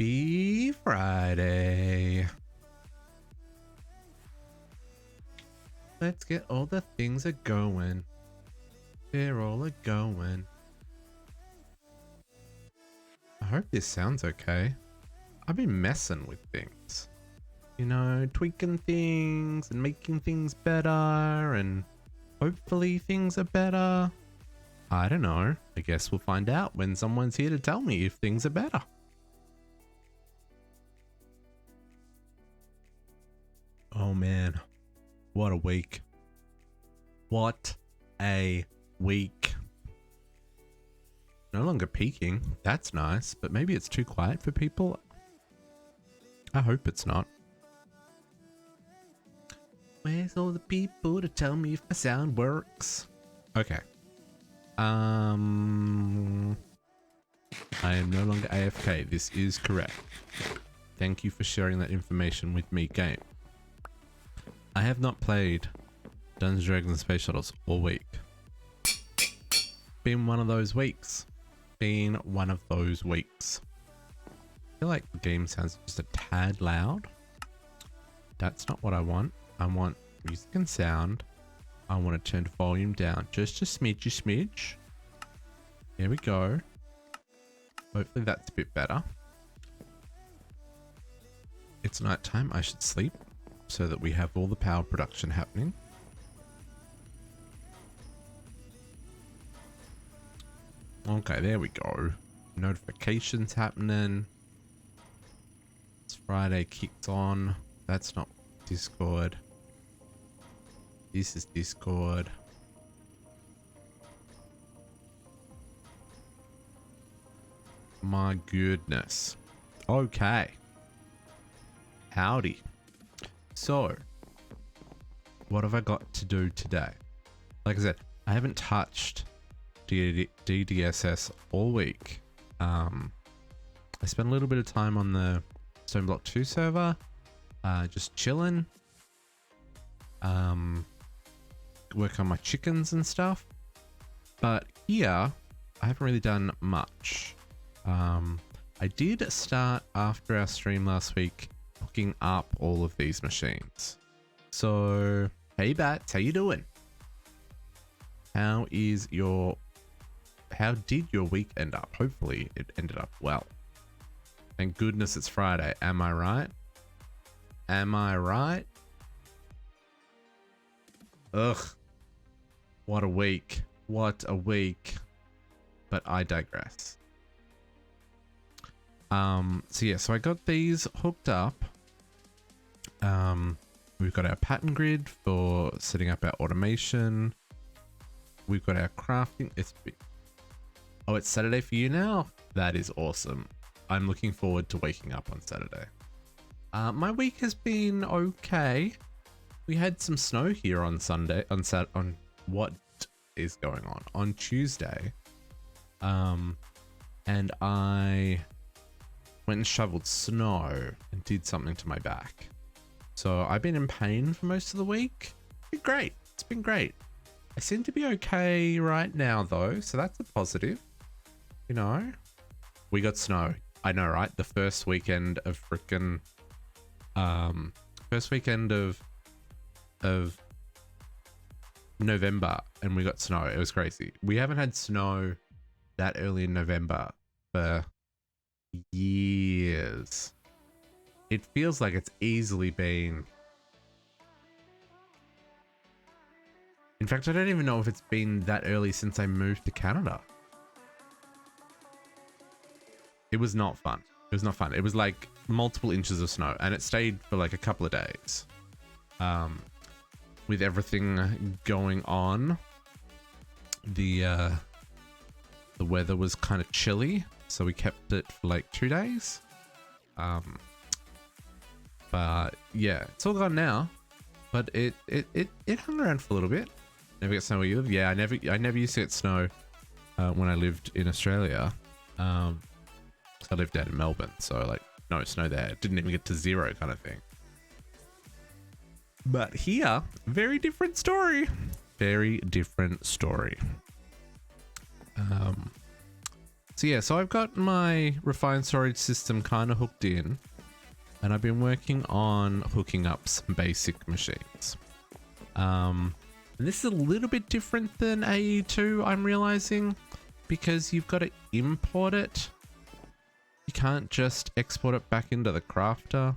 Happy Friday. Let's get all the things a going. They're all a going. I hope this sounds okay. I've been messing with things. You know, tweaking things and making things better, and hopefully things are better. I don't know. I guess we'll find out when someone's here to tell me if things are better. Oh man, what a week. What a week. No longer peaking. That's nice, but maybe it's too quiet for people. I hope it's not. Where's all the people to tell me if my sound works? Okay. I am no longer AFK. This is correct. Thank you for sharing that information with me, game. I have not played Dungeons & Dragons Space Shuttles all week. Been one of those weeks. I feel like the game sounds just a tad loud. That's not what I want. I want music and sound. I want to turn volume down just a smidge. There we go. Hopefully that's a bit better. It's nighttime. I should sleep so that we have all the power production happening. Okay, there we go. Notifications happening. It's Friday, kicks on. That's not Discord. This is Discord. My goodness. Okay. Howdy. So, what have I got to do today? Like I said, I haven't touched DDSS all week. I spent a little bit of time on the Stone Block 2 server, just chilling. Work on my chickens and stuff. But here, I haven't really done much. I did start after our stream last week hooking up all of these machines. So, hey Bats, how you doing? How did your week end up? Hopefully it ended up well. Thank goodness it's Friday. Am I right? Am I right? Ugh. What a week. What a week. But I digress. So I got these hooked up. We've got our pattern grid for setting up our automation. We've got our crafting. It's Saturday for you now? That is awesome. I'm looking forward to waking up on Saturday. My week has been okay. We had some snow here on Sunday, on what is going on Tuesday. And I went and shoveled snow and did something to my back. So I've been in pain for most of the week. It's been great. It's been great. I seem to be okay right now though, so that's a positive. You know, we got snow. I know, right? The first weekend of frickin' of November, and we got snow. It was crazy. We haven't had snow that early in November for years. It feels like it's easily been... In fact, I don't even know if it's been that early since I moved to Canada. It was not fun. It was not fun. It was like multiple inches of snow, and it stayed for like a couple of days. With everything going on, the weather was kind of chilly, so we kept it for like 2 days. But yeah, it's all gone now. But it hung around for a little bit. Never get snow where you live? Yeah, I never used to get snow when I lived in Australia. I lived out in Melbourne, so like no snow there. Didn't even get to 0 kind of thing. But here, very different story. Very different story. So yeah, so I've got my refined storage system kind of hooked in, and I've been working on hooking up some basic machines. And this is a little bit different than AE2, I'm realizing, because you've got to import it. You can't just export it back into the crafter.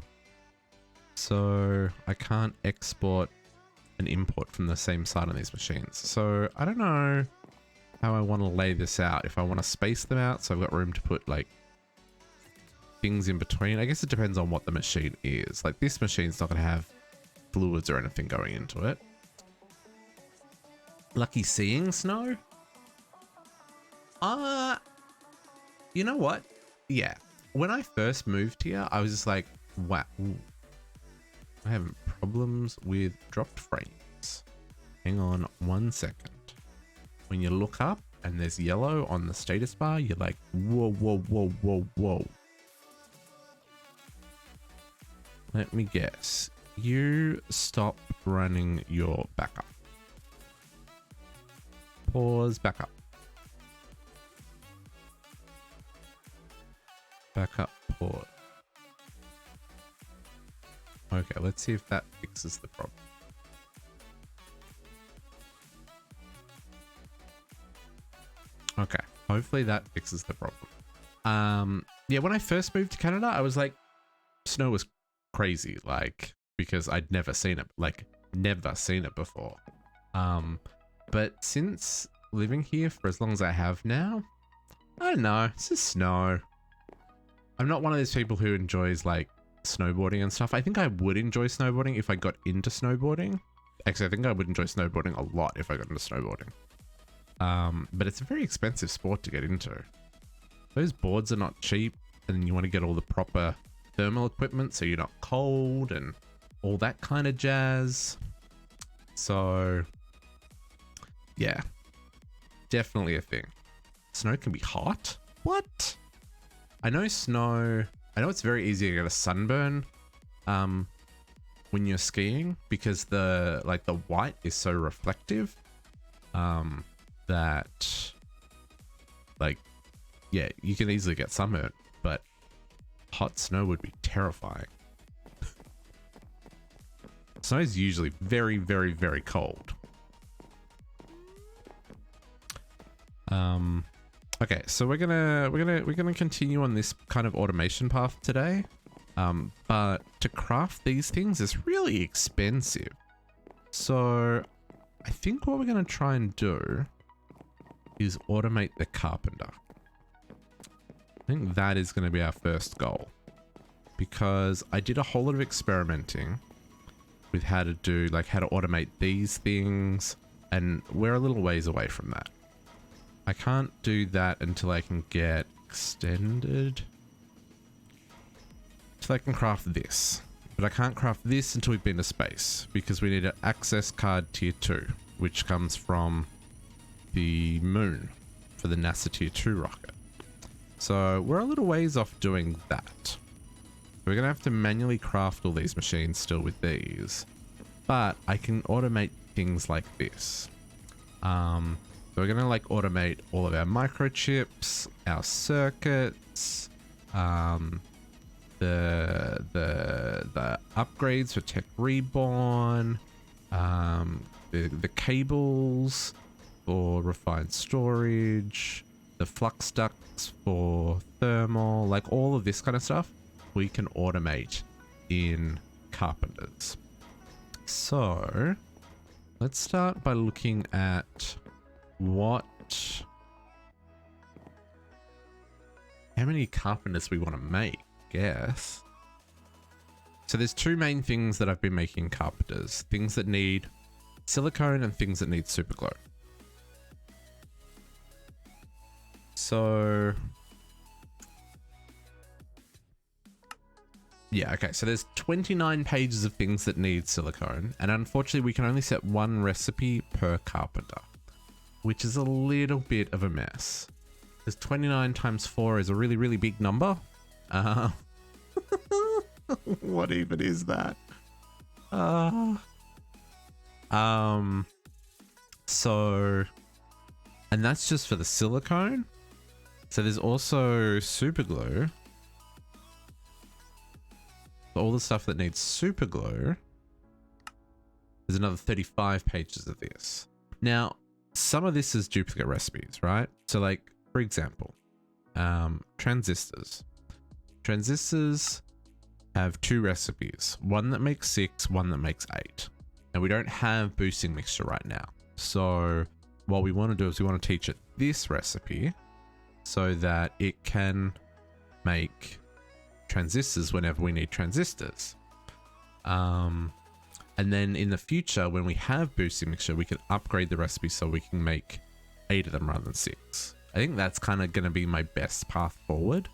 So I can't export and import from the same side on these machines. So I don't know how I want to lay this out. If I want to space them out so I've got room to put like things in between. I guess it depends on what the machine is. Like this machine's not going to have fluids or anything going into it. Lucky seeing snow? You know what? Yeah. When I first moved here, I was just like, wow. Ooh. I have problems with dropped frames. Hang on 1 second. When you look up and there's yellow on the status bar, you're like, whoa, whoa, whoa, whoa, whoa. Let me guess. You stop running your backup. Pause, backup. Backup, pause. Okay, let's see if that fixes the problem. Okay, hopefully that fixes the problem. Yeah, when I first moved to Canada, I was like, snow was crazy, like, because I'd never seen it, like, never seen it before. But since living here for as long as I have now, I don't know, it's just snow. I'm not one of those people who enjoys like snowboarding and stuff. I think I would enjoy snowboarding if I got into snowboarding. Actually, I think I would enjoy snowboarding a lot if I got into snowboarding. But it's a very expensive sport to get into. Those boards are not cheap, and you want to get all the proper thermal equipment so you're not cold and all that kind of jazz. So yeah, definitely a thing. Snow can be hot? What? I know it's very easy to get a sunburn when you're skiing because the white is so reflective that like, yeah, you can easily get sunburn, but hot snow would be terrifying. Snow is usually very, very, very cold. Okay, so we're gonna continue on this kind of automation path today. But to craft these things is really expensive. So I think what we're gonna try and do is automate the carpenter. I think that is gonna be our first goal, because I did a whole lot of experimenting with how to automate these things, and we're a little ways away from that. I can't do that until I can get extended. Until I can craft this. But I can't craft this until we've been to space, because we need an access card tier 2, which comes from the moon for the NASA tier 2 rocket. So we're a little ways off doing that. We're going to have to manually craft all these machines still with these. But I can automate things like this. So we're gonna automate all of our microchips, our circuits, the upgrades for Tech Reborn, the cables for refined storage, the flux ducts for thermal, like all of this kind of stuff we can automate in Carpenters. So let's start by looking at how many carpenters we want to make, I guess. So there's two main things that I've been making carpenters, things that need silicone and things that need super glue. So yeah, okay, so there's 29 pages of things that need silicone, and unfortunately we can only set one recipe per carpenter, which is a little bit of a mess. Because 29 times 4 is a really, really big number. What even is that? So, and that's just for the silicone. So there's also super glue. All the stuff that needs super glue. There's another 35 pages of this. Now, some of this is duplicate recipes, right? So like, for example, transistors. Transistors have 2 recipes, one that makes 6, one that makes 8. And we don't have boosting mixture right now. So what we want to do is we want to teach it this recipe so that it can make transistors whenever we need transistors. And then in the future, when we have boosting mixture, we can upgrade the recipe so we can make 8 of them rather than 6. I think that's kind of going to be my best path forward.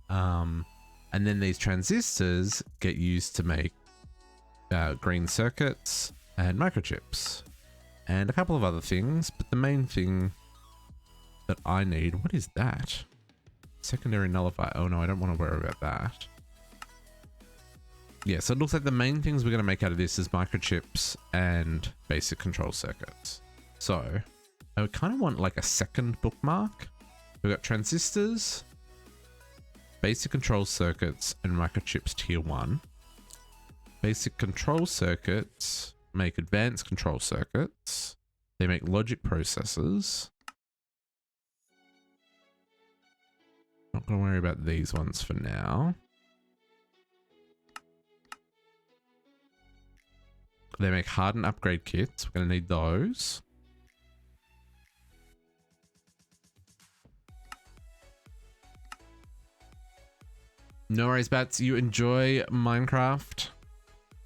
And then these transistors get used to make green circuits and microchips and a couple of other things. But the main thing that I need, what is that? Secondary nullifier. Oh no, I don't want to worry about that. Yeah, so it looks like the main things we're going to make out of this is microchips and basic control circuits. So I would kind of want like a second bookmark. We've got transistors, basic control circuits, and microchips tier 1. Basic control circuits make advanced control circuits. They make logic processors. Not going to worry about these ones for now. They make hardened upgrade kits. We're going to need those. No worries, Bats. You enjoy Minecraft.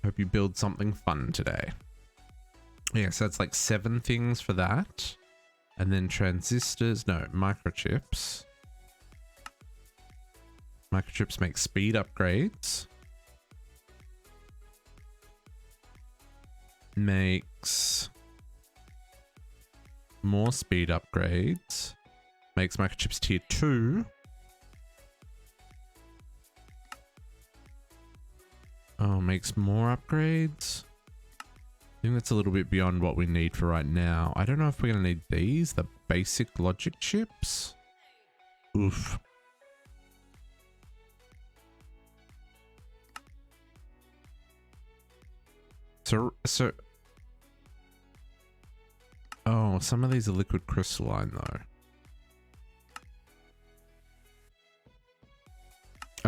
Hope you build something fun today. Yeah, so that's like 7 things for that. And then transistors, no, microchips. Microchips make speed upgrades. Makes more speed upgrades. Makes microchips tier 2. Oh, makes more upgrades. I think that's a little bit beyond what we need for right now. I don't know if we're going to need these, the basic logic chips. Oof. So, oh, some of these are liquid crystalline though.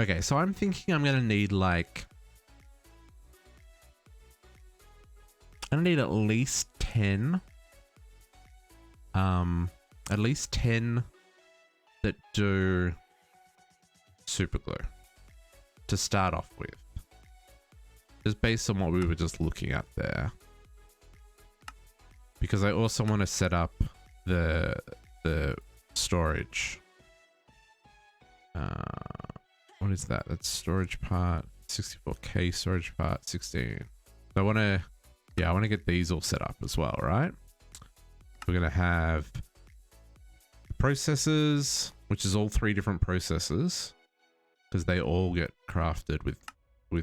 Okay, so I'm thinking I'm going to need like, I'm going to need at least 10. At least 10 that do super glue to start off with. Just based on what we were just looking at there. Because I also want to set up the storage. What is that? That's storage part 64K, storage part 16. So I want to, yeah, I want to get these all set up as well, right? We're going to have processors, which is all 3 different processors, because they all get crafted with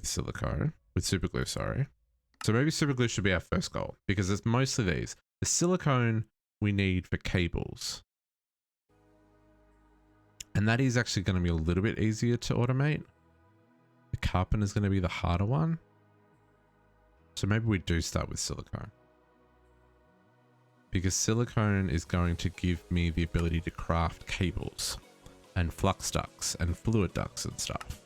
silicone, with super glue, sorry. So maybe super glue should be our first goal, because it's mostly these. The silicone we need for cables. And that is actually going to be a little bit easier to automate. The carbon is going to be the harder one. So maybe we do start with silicone. Because silicone is going to give me the ability to craft cables and flux ducts and fluid ducts and stuff.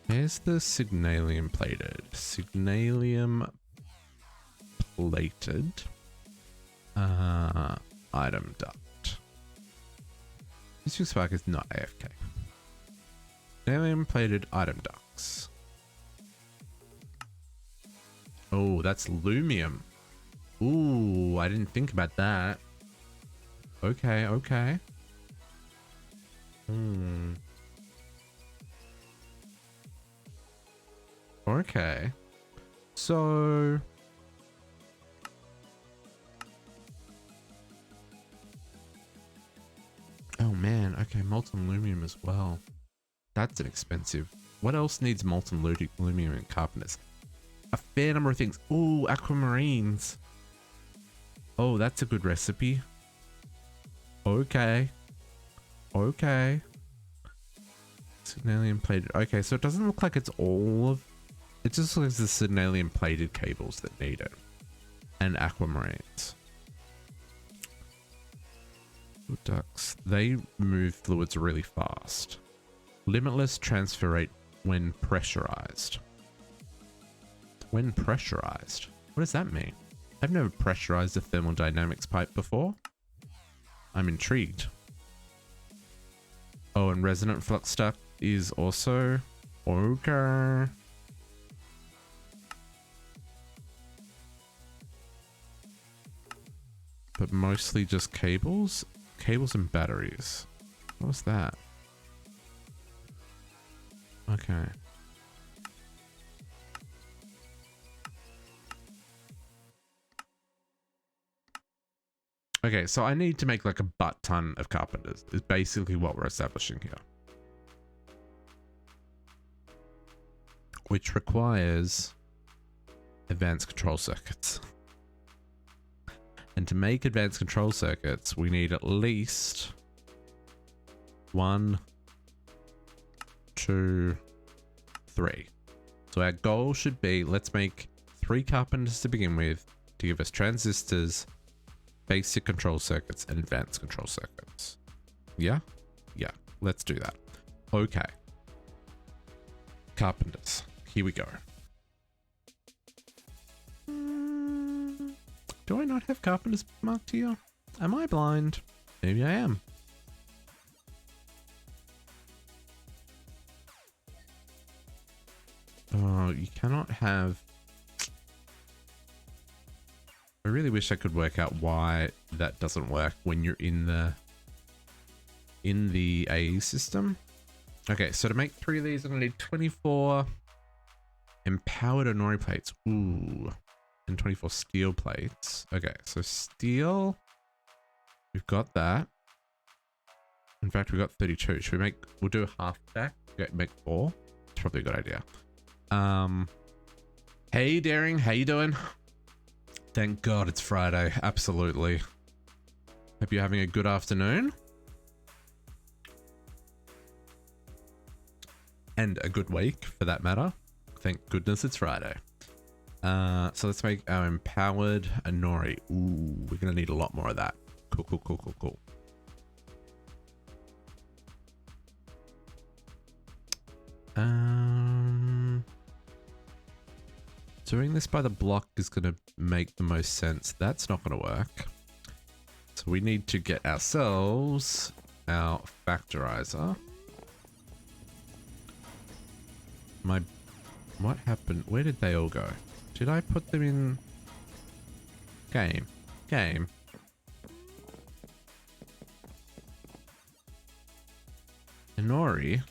Here's the signalium plated. Signalium plated item duct. This spark is not AFK. Signalium plated item ducts. Oh, that's lumium. Ooh, I didn't think about that. Okay, okay. Okay. So oh man, okay, molten lumium as well. That's an expensive. What else needs molten lumium and carbonates? A fair number of things. Ooh, aquamarines. Oh, that's a good recipe. Okay. Okay. Signalium plated. Okay, so it doesn't look like it's all of... It just looks like the signalium plated cables that need it. And aquamarines. Ducts. They move fluids really fast. Limitless transfer rate when pressurized. When pressurized? What does that mean? I've never pressurized a thermodynamics pipe before. I'm intrigued. Oh, and resonant flux duct is also... Okay. But mostly just cables? Cables and batteries. What was that? Okay. Okay, so I need to make like a butt ton of carpenters, is basically what we're establishing here. Which requires advanced control circuits. And to make advanced control circuits, we need at least 1, 2, 3. So our goal should be, let's make 3 carpenters to begin with to give us transistors, basic control circuits, and advanced control circuits. Yeah? Yeah, let's do that. Okay. Carpenters. Here we go. Do I not have carpenters marked here? Am I blind? Maybe I am. Oh, you cannot have... I really wish I could work out why that doesn't work when you're in the AE system. Okay, so to make 3 of these, I'm gonna need 24 empowered Onori plates. Ooh. And 24 steel plates. Okay, so steel, we've got that. In fact, we've got 32. Should we we'll do a half stack, make 4. It's probably a good idea. Hey Daring, how you doing? Thank God it's Friday, absolutely. Hope you're having a good afternoon. And a good week, for that matter. Thank goodness it's Friday. So let's make our empowered Onori. Ooh, we're gonna need a lot more of that. Cool, cool, cool, cool, cool. Doing this by the block is gonna make the most sense. That's not gonna work. So we need to get ourselves our factorizer. What happened? Where did they all go? Did I put them in? Game. Onori.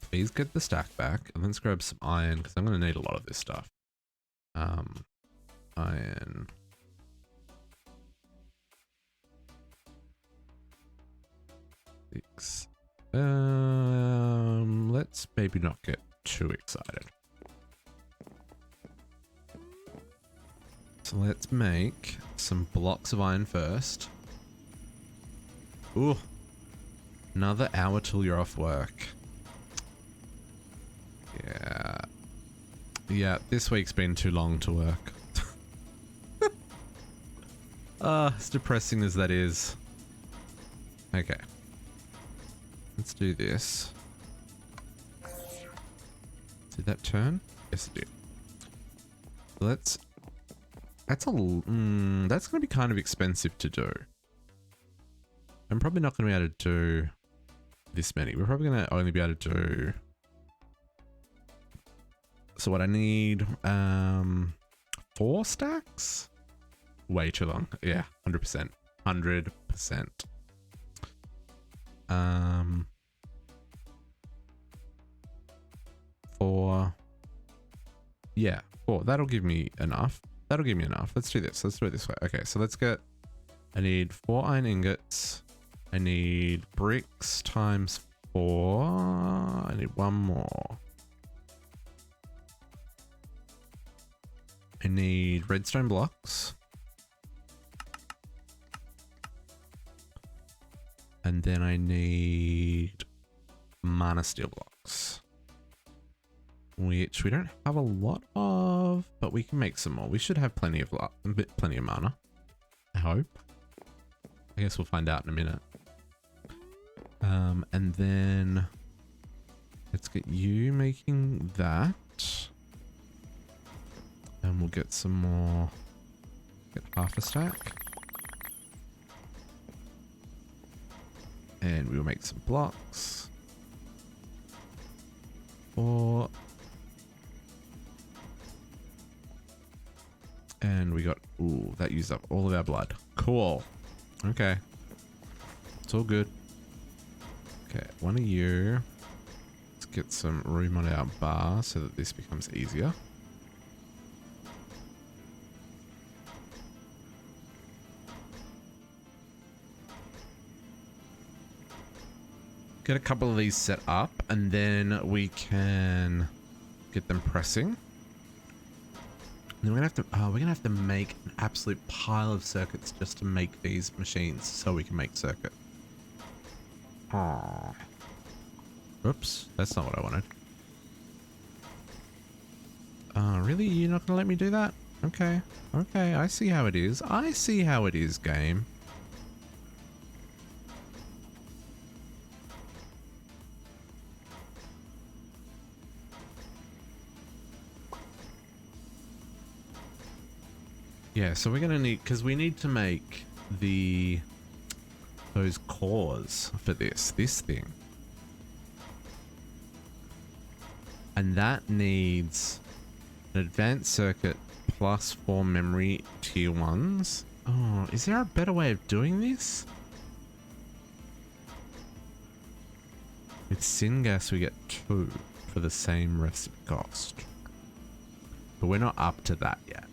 Please get the stack back, and let's grab some iron, because I'm going to need a lot of this stuff. Iron. Six. Let's maybe not get too excited. So let's make some blocks of iron first. Ooh. Another hour till you're off work. Yeah, this week's been too long to work. As depressing as that is. Okay. Let's do this. Did that turn? Yes, it did. Let's... That's going to be kind of expensive to do. I'm probably not going to be able to do this many. We're probably going to only be able to do... So what I need, 4 stacks? Way too long. Yeah, 100%. 100%. 4. Yeah, 4. That'll give me enough. Let's do this. Let's do it this way. Okay, so let's get... I need 4 iron ingots. I need bricks times 4. I need 1 more. I need redstone blocks. And then I need mana steel blocks, which we don't have a lot of, but we can make some more. We should have plenty of mana, I hope. I guess we'll find out in a minute. And then let's get you making that. And we'll get some more, get half a stack. And we'll make some blocks. And we got, ooh, that used up all of our blood. Cool. Okay. It's all good. Okay, one of you. Let's get some room on our bar so that this becomes easier. Get a couple of these set up and then we can get them pressing. And then we're gonna have to make an absolute pile of circuits just to make these machines so we can make circuit. Oh. Oops, that's not what I wanted. Really? You're not gonna let me do that? Okay. Okay, I see how it is. I see how it is, game. Yeah, so we're gonna need, because we need to make those cores for this thing. And that needs an advanced circuit plus 4 memory tier 1s. Oh, is there a better way of doing this? With syngas we get 2 for the same recipe cost. But we're not up to that yet.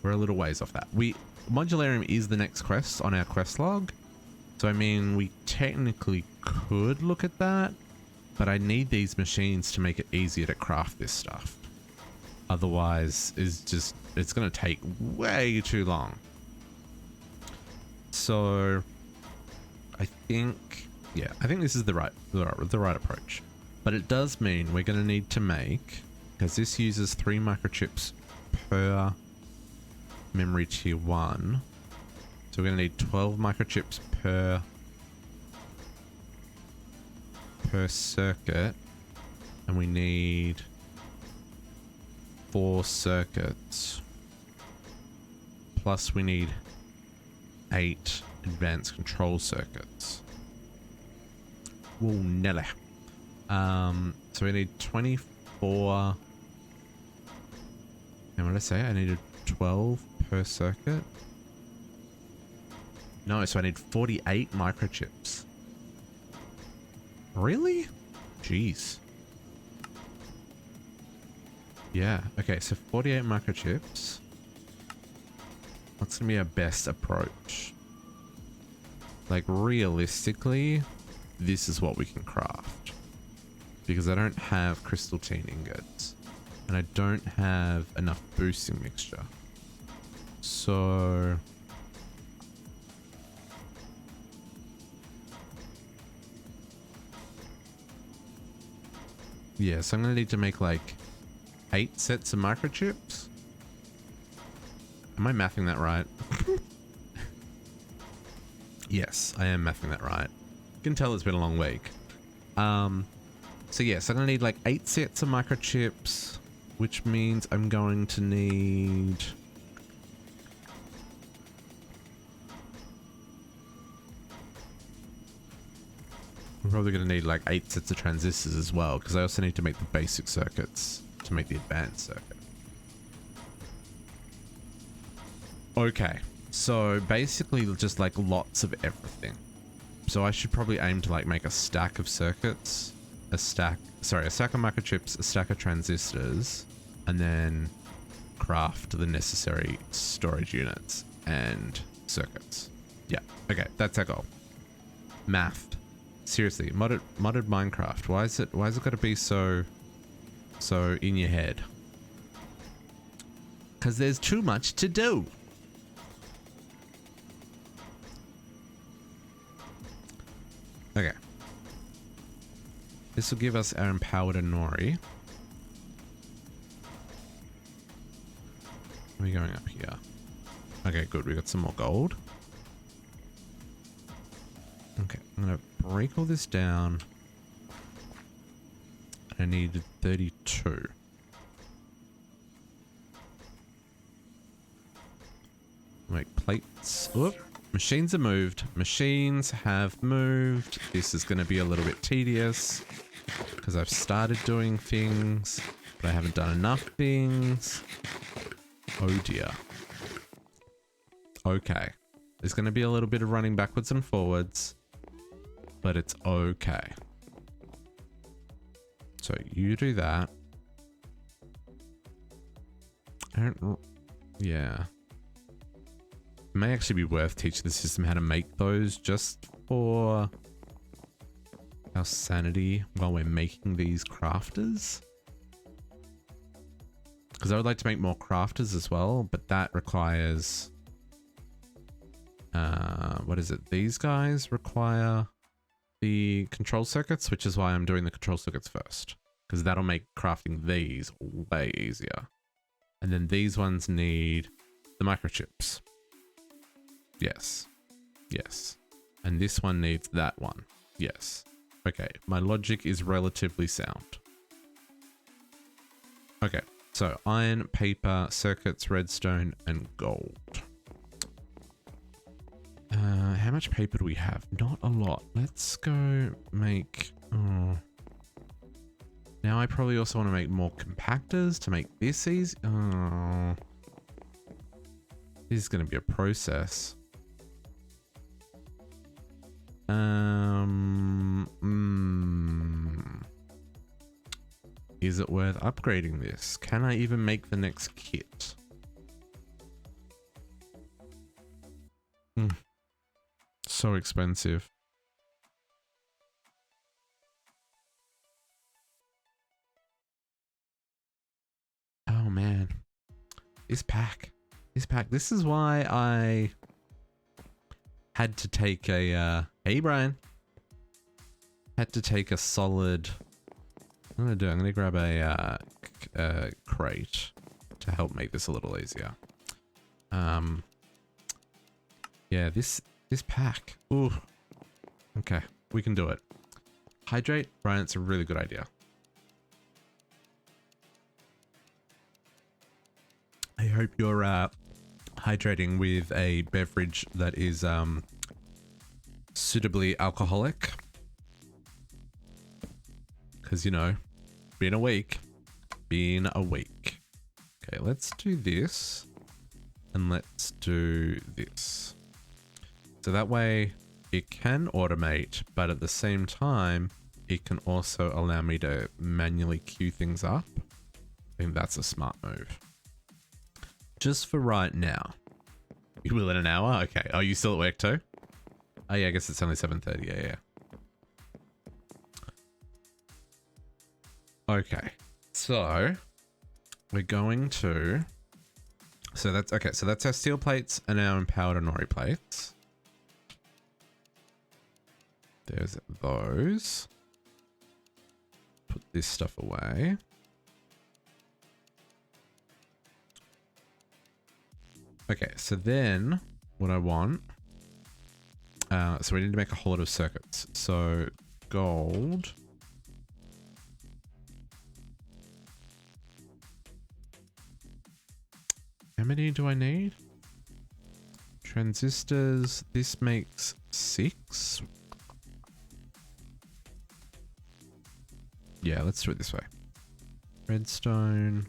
We're a little ways off that. Modularium is the next quest on our quest log. So I mean, we technically could look at that, but I need these machines to make it easier to craft this stuff. Otherwise, it's going to take way too long. So I think this is the right approach. But it does mean we're going to need to make, because this uses 3 microchips per memory tier 1. So we're going to need 12 microchips per circuit, and we need 4 circuits, plus we need 8 advanced control circuits. Whoa, Nelly. So we need 24, and what did I say? I needed 12 per circuit. No, so I need 48 microchips. Really? Jeez. Yeah, okay, so 48 microchips. What's gonna be our best approach? Like, realistically, this is what we can craft. Because I don't have crystal tin ingots. And I don't have enough boosting mixture. So yeah, so I'm gonna need to make like 8 sets of microchips. Am I mathing that right? Yes, I am mathing that right. You can tell it's been a long week. So yes, I'm gonna need like 8 sets of microchips, which means I'm going to need I'm probably going to need like 8 sets of transistors as well, because I also need to make the basic circuits to make the advanced circuit. Okay, so basically just like lots of everything. So I should probably aim to like make a stack of circuits, a stack of microchips, a stack of transistors, and then craft the necessary storage units and circuits. Yeah, okay, that's our goal. Math. Seriously, modded Minecraft. Why is it got to be so in your head? Because there's too much to do. This will give us our empowered Nori. Are we going up here? Okay, good. We got some more gold. Okay, I'm going to break all this down. I needed 32. Make plates. Whoop. Machines are moved. Machines have moved. This is going to be a little bit tedious because I've started doing things, but I haven't done enough things. Oh dear. Okay. There's going to be a little bit of running backwards and forwards, but it's okay. So you do that. Yeah. It may actually be worth teaching the system how to make those just for our sanity while we're making these crafters. Because I would like to make more crafters as well, but that requires... what is it? These guys require the control circuits, which is why I'm doing the control circuits first. Because that'll make crafting these way easier. And then these ones need the microchips. Yes. Yes. And this one needs that one. Yes. Okay. My logic is relatively sound. Okay. So iron, paper, circuits, redstone, and gold. How much paper do we have? Not a lot. Let's go make... Oh. Now I probably also want to make more compactors to make this easy. Oh. This is going to be a process. Is it worth upgrading this? Can I even make the next kit? So expensive. Oh man. This pack. This is why I had to take a, hey Brian. Had to take a solid, I'm gonna grab a crate to help make this a little easier. Yeah, this pack. Ooh. Okay, we can do it. Hydrate, Brian, it's a really good idea. I hope you're hydrating with a beverage that is suitably alcoholic. Because, you know, been a week. Okay, let's do this. And let's do this. So that way it can automate, but at the same time, it can also allow me to manually queue things up. I think that's a smart move. Just for right now. You will in an hour? Okay. Oh, you still at work too? Oh yeah, I guess it's only 7:30. Yeah. Okay. So we're going to... So that's okay. So that's our steel plates and our empowered Nori plates. There's those. Put this stuff away. Okay, so then what I want... so we need to make a whole lot of circuits. So gold... How many do I need? Transistors. This makes 6. Yeah, let's do it this way. Redstone.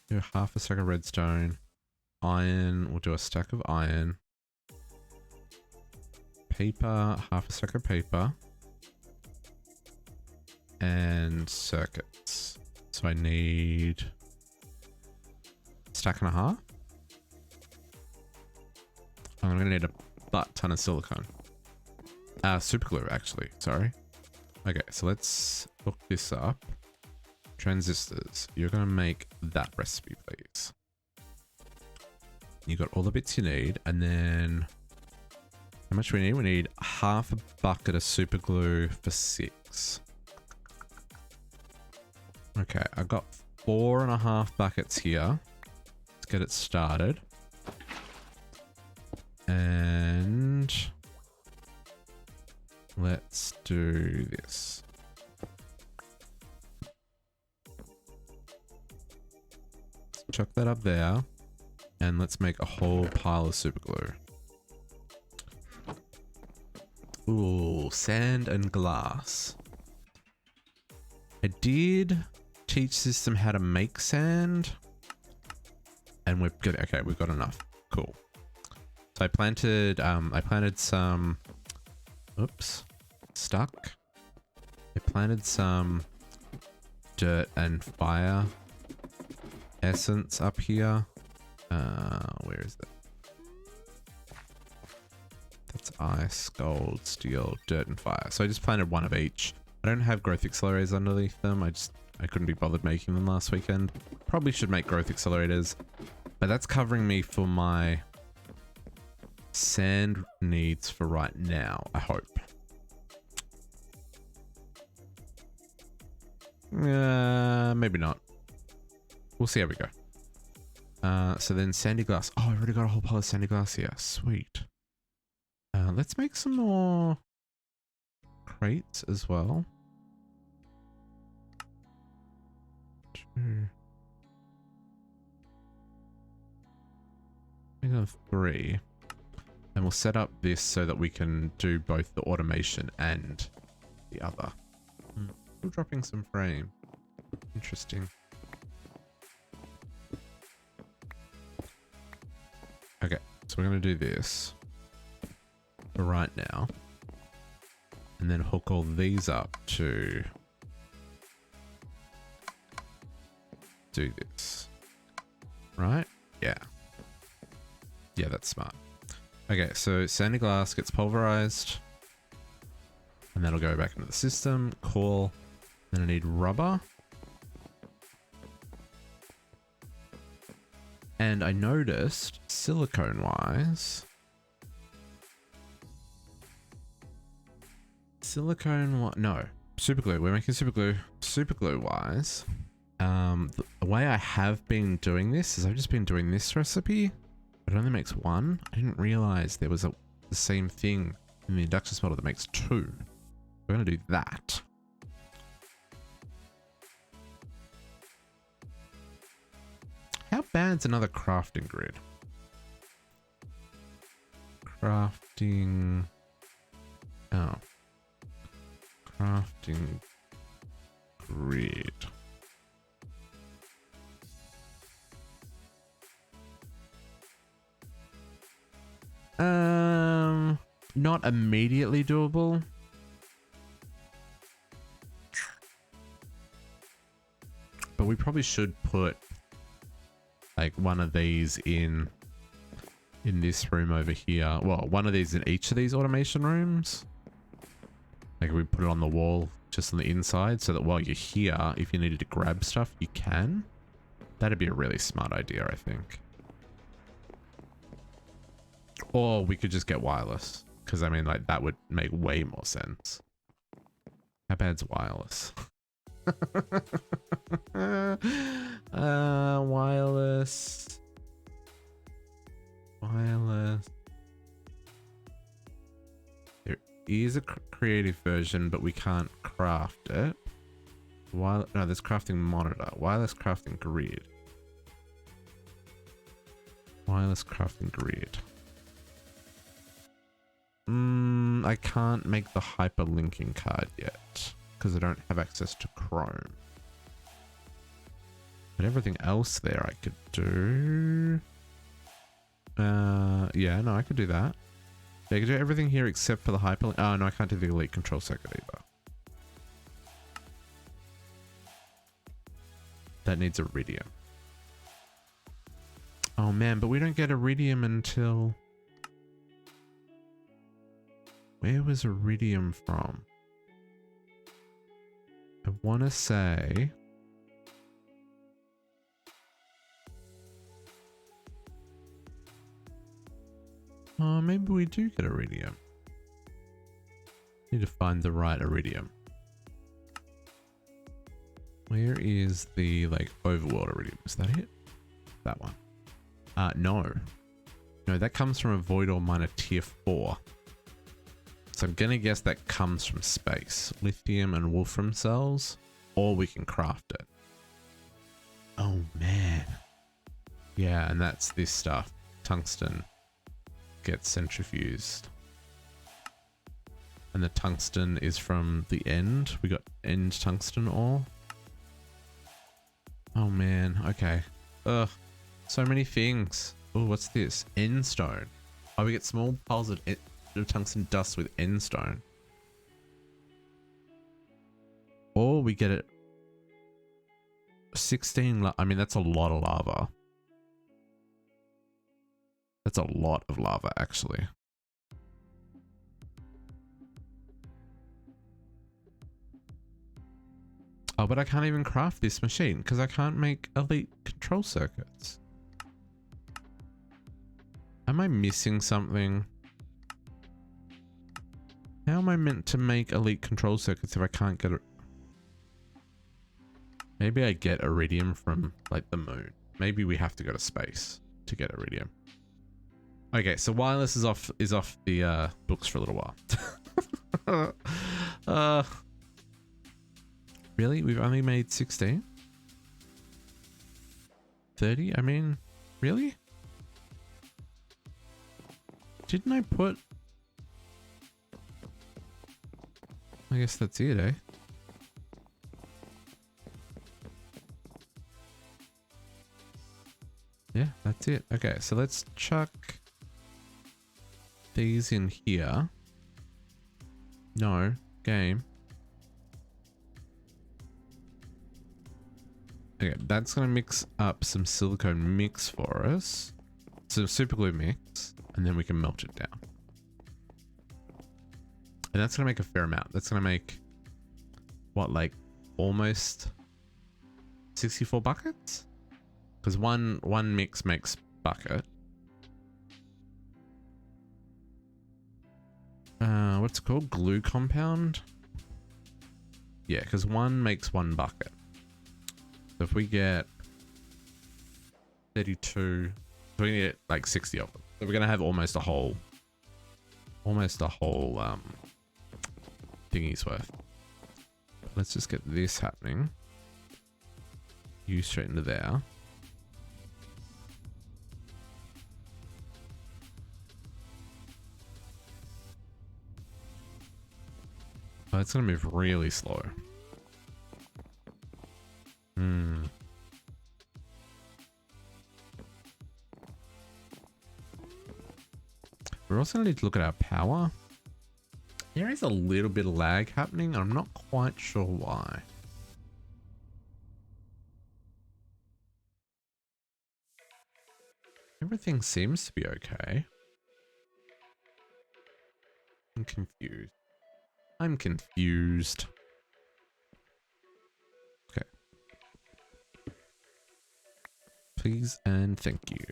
Do half a stack of redstone. Iron. We'll do a stack of iron. Paper. Half a stack of paper. And circuits. So I need... stack and a half. I'm gonna need a butt ton of silicone. Super glue, actually. Sorry. Okay, so let's hook this up. Transistors. You're gonna make that recipe, please. You got all the bits you need, and then how much we need? We need half a bucket of super glue for 6. 6. Okay, I got 4.5 buckets here. Let's get it started. And let's do this. Let's chuck that up there. And let's make a whole pile of super glue. Ooh, sand and glass. I did teach system how to make sand. And we're good. Okay, we've got enough. Cool. So I planted some, oops, stuck. I planted some dirt and fire essence up here. Where is it? That's ice, gold, steel, dirt, and fire. So I just planted one of each. I don't have growth accelerators underneath them. I couldn't be bothered making them last weekend. Probably should make growth accelerators, but that's covering me for my sand needs for right now, I hope. Maybe not. We'll see how we go. So then sandy glass. Oh, I already got a whole pile of sandy glass here. Sweet. Let's make some more crates as well. 2. I got 3. And we'll set up this so that we can do both the automation and the other. Still dropping some frame. Interesting. Okay, so we're going to do this for right now. And then hook all these up to do this. Right? Yeah. Yeah, that's smart. Okay, so sandy glass gets pulverized. And that'll go back into the system. Cool. Then I need rubber. And I noticed, silicone-wise... No. Super glue. We're making super glue. Super glue-wise... the way I have been doing this is I've just been doing this recipe. But it only makes 1. I didn't realize there was the same thing in the induction smelter that makes 2. We're going to do that. How bad's another crafting grid? Crafting... Oh. Crafting grid. Not immediately doable. But we probably should put like one of these in this room over here. Well, one of these in each of these automation rooms. Like we put it on the wall just on the inside so that while you're here, if you needed to grab stuff, you can. That'd be a really smart idea, I think. Or we could just get wireless. Because, I mean, like, that would make way more sense. How bad's wireless? Wireless. Wireless. There is a creative version, but we can't craft it. No, there's crafting monitor. Wireless crafting grid. Wireless crafting grid. I can't make the hyperlinking card yet because I don't have access to Chrome. But everything else there I could do. Yeah, no, I could do that. Yeah, I could do everything here except for the hyperlink. Oh, no, I can't do the elite control circuit either. That needs iridium. Oh man, but we don't get iridium until... Where was iridium from? I want to say... Oh, maybe we do get iridium. Need to find the right iridium. Where is the like overworld iridium? Is that it? That one. No. No, that comes from a void ore miner tier 4. So I'm gonna guess that comes from space. Lithium and wolfram cells, or we can craft it. Oh man. Yeah, and that's this stuff. Tungsten gets centrifuged. And the tungsten is from the end. We got end tungsten ore. Oh man, okay. Ugh, so many things. Oh, what's this? End stone. Oh, we get small piles of tungsten dust with end stone. Or we get it 16, I mean, that's a lot of lava. That's a lot of lava, actually. Oh, but I can't even craft this machine because I can't make elite control circuits. Am I missing something? How am I meant to make elite control circuits if I can't get it? Maybe I get iridium from like the moon. Maybe we have to go to space to get iridium. Okay, so wireless is off the books for a little while. Really? We've only made 16? 30? I mean, really? Didn't I put... I guess that's it, eh? Yeah, that's it. Okay, so let's chuck these in here. No, game. Okay, that's gonna mix up some silicone mix for us. Some super glue mix, and then we can melt it down. And that's gonna make a fair amount. That's gonna make what, like almost 64 buckets? Because one mix makes bucket. What's it called? Glue compound? Yeah, because one makes 1 bucket. So if we get 32, so we need like 60 of them. So we're gonna have almost a whole thingy's worth. But let's just get this happening. You straight into there. Oh, it's gonna move really slow. We're also gonna need to look at our power. There is a little bit of lag happening. I'm not quite sure why. Everything seems to be okay. I'm confused. I'm confused. Okay. Please and thank you.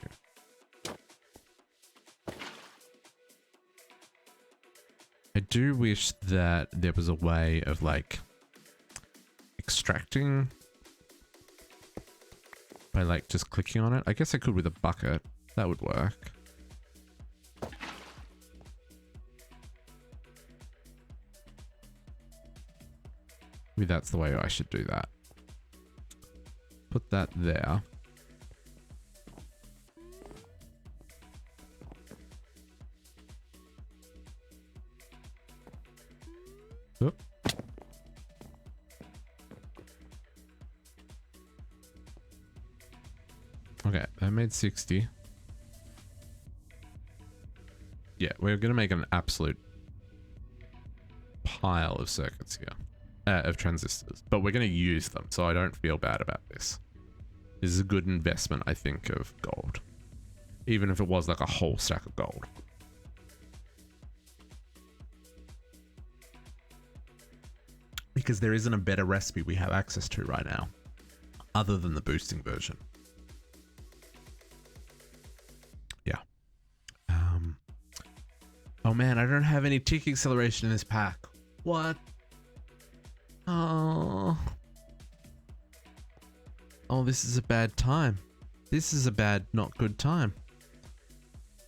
I do wish that there was a way of like extracting by like just clicking on it. I guess I could with a bucket. That would work. Maybe that's the way I should do that. Put that there. Oop. Okay, I made 60. Yeah, we're gonna make an absolute pile of circuits here. Of transistors, but we're going to use them, so I don't feel bad about this. This is a good investment, I think, of gold. Even if it was like a whole stack of gold. Because there isn't a better recipe we have access to right now, other than the boosting version. Yeah. Oh man, I don't have any tick acceleration in this pack. What? Oh. Oh, this is a bad time. This is a bad, not good time.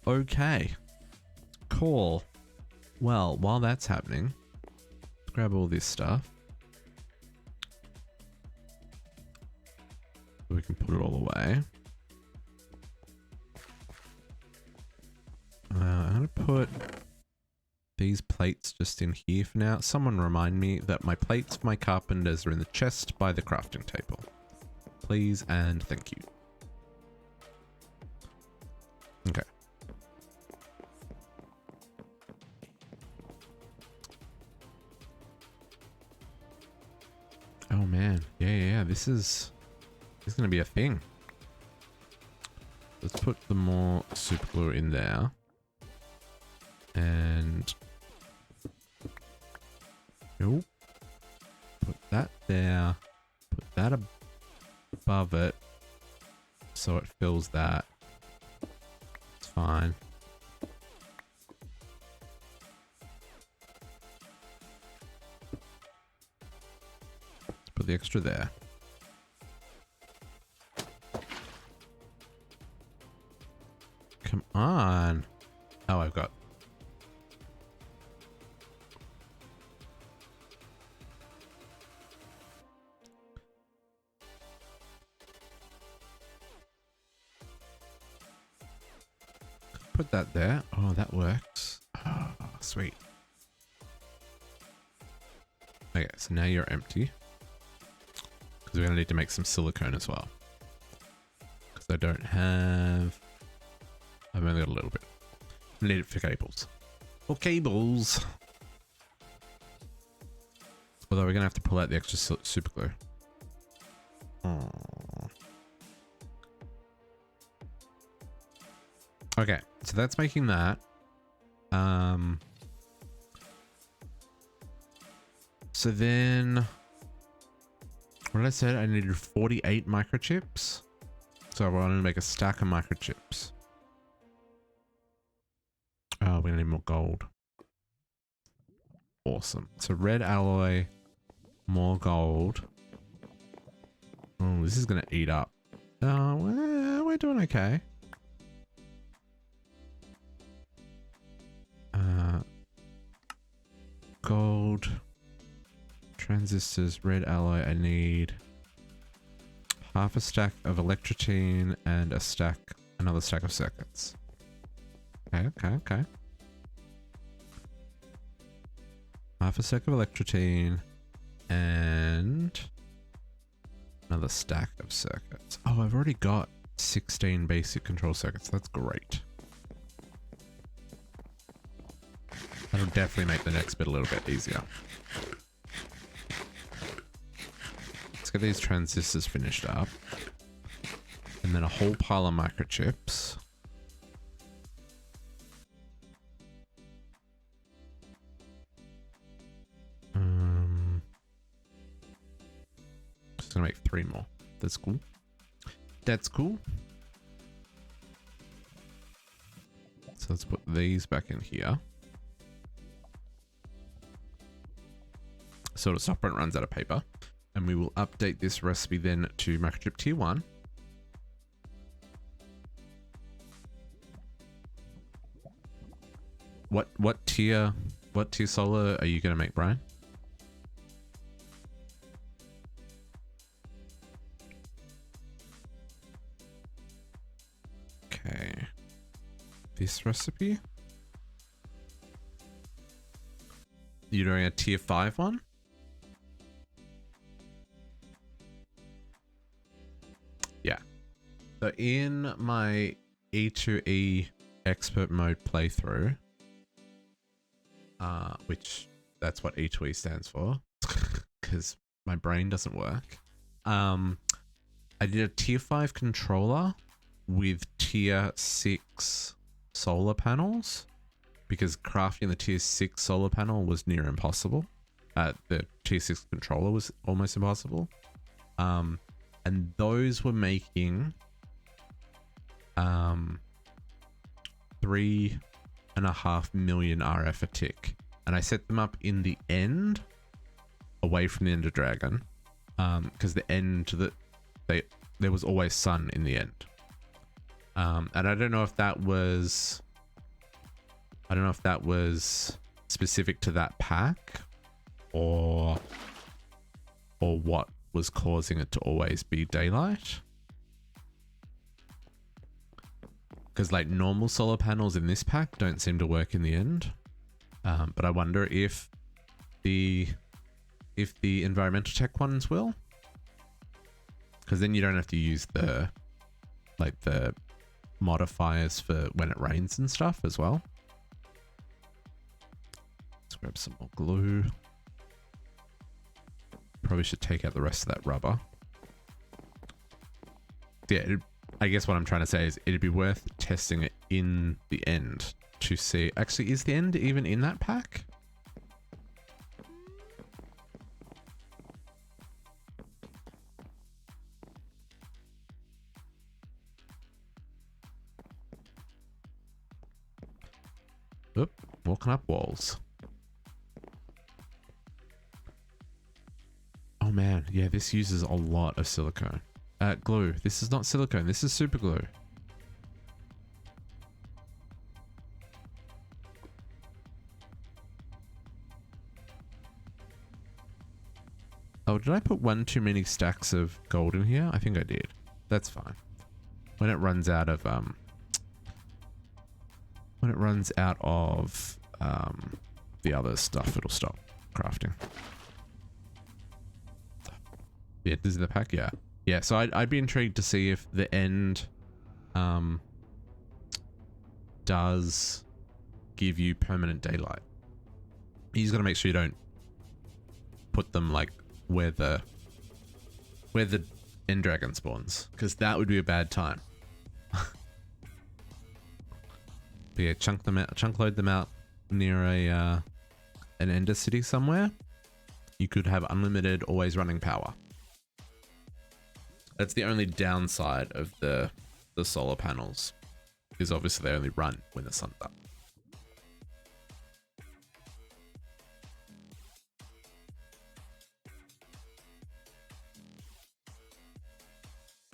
Okay. Cool. Well, while that's happening, let's grab all this stuff. We can put it all away. I'm going to put these plates just in here for now. Someone remind me that my plates for my carpenters are in the chest by the crafting table. Please and thank you. Okay. Oh man. Yeah. This is going to be a thing. Let's put the more super glue in there. And nope. Put that there. Put that above it. So it fills that. It's fine. Let's put the extra there. Come on. Oh, I've got. Put that there. Oh, that works. Oh, sweet. Okay, so now you're empty. Because we're going to need to make some silicone as well. Because I don't have... I've only got a little bit. I need it for cables. For cables! Although we're going to have to pull out the extra super glue. Oh. Okay, so that's making that. So then, what did I say? I needed 48 microchips. So I wanted to make a stack of microchips. Oh, we need more gold. Awesome. So red alloy, more gold. Oh, this is gonna eat up. Well, we're doing okay. Gold, transistors, red alloy. I need half a stack of electrotine and another stack of circuits. Okay. Half a stack of electrotine and another stack of circuits. Oh, I've already got 16 basic control circuits. That's great. That'll definitely make the next bit a little bit easier. Let's get these transistors finished up. And then a whole pile of microchips. Just gonna make 3 more. That's cool. That's cool. So let's put these back in here. So the software runs out of paper, and we will update this recipe then to microchip tier 1. What tier solar are you going to make, Brian? Okay. This recipe? You're doing a tier 5 one? Yeah. So in my E2E expert mode playthrough, which that's what E2E stands for, because my brain doesn't work. I did a tier 5 controller with tier 6 solar panels, because crafting the tier 6 solar panel was near impossible. The tier 6 controller was almost impossible. And those were making 3.5 million RF a tick. And I set them up in the end, away from the Ender Dragon, because the end there was always sun in the end. And I don't know if that was specific to that pack or what was causing it to always be daylight. Because like normal solar panels in this pack don't seem to work in the end. But I wonder if the environmental tech ones will. Because then you don't have to use the modifiers for when it rains and stuff as well. Let's grab some more glue. Probably should take out the rest of that rubber. Yeah, I guess what I'm trying to say is it'd be worth testing it in the end to see. Actually, is the end even in that pack? Oop, walking up walls. Oh man, yeah, this uses a lot of silicone. Glue. This is not silicone, this is super glue. Oh, did I put one too many stacks of gold in here? I think I did. That's fine. When it runs out of the other stuff, it'll stop crafting. Yeah, this is the pack, yeah. Yeah, so I'd be intrigued to see if the end does give you permanent daylight. You just gotta make sure you don't put them like where the end dragon spawns, because that would be a bad time. But yeah, chunk load them out near an ender city somewhere. You could have unlimited, always running power. That's the only downside of the solar panels, is obviously they only run when the sun's up.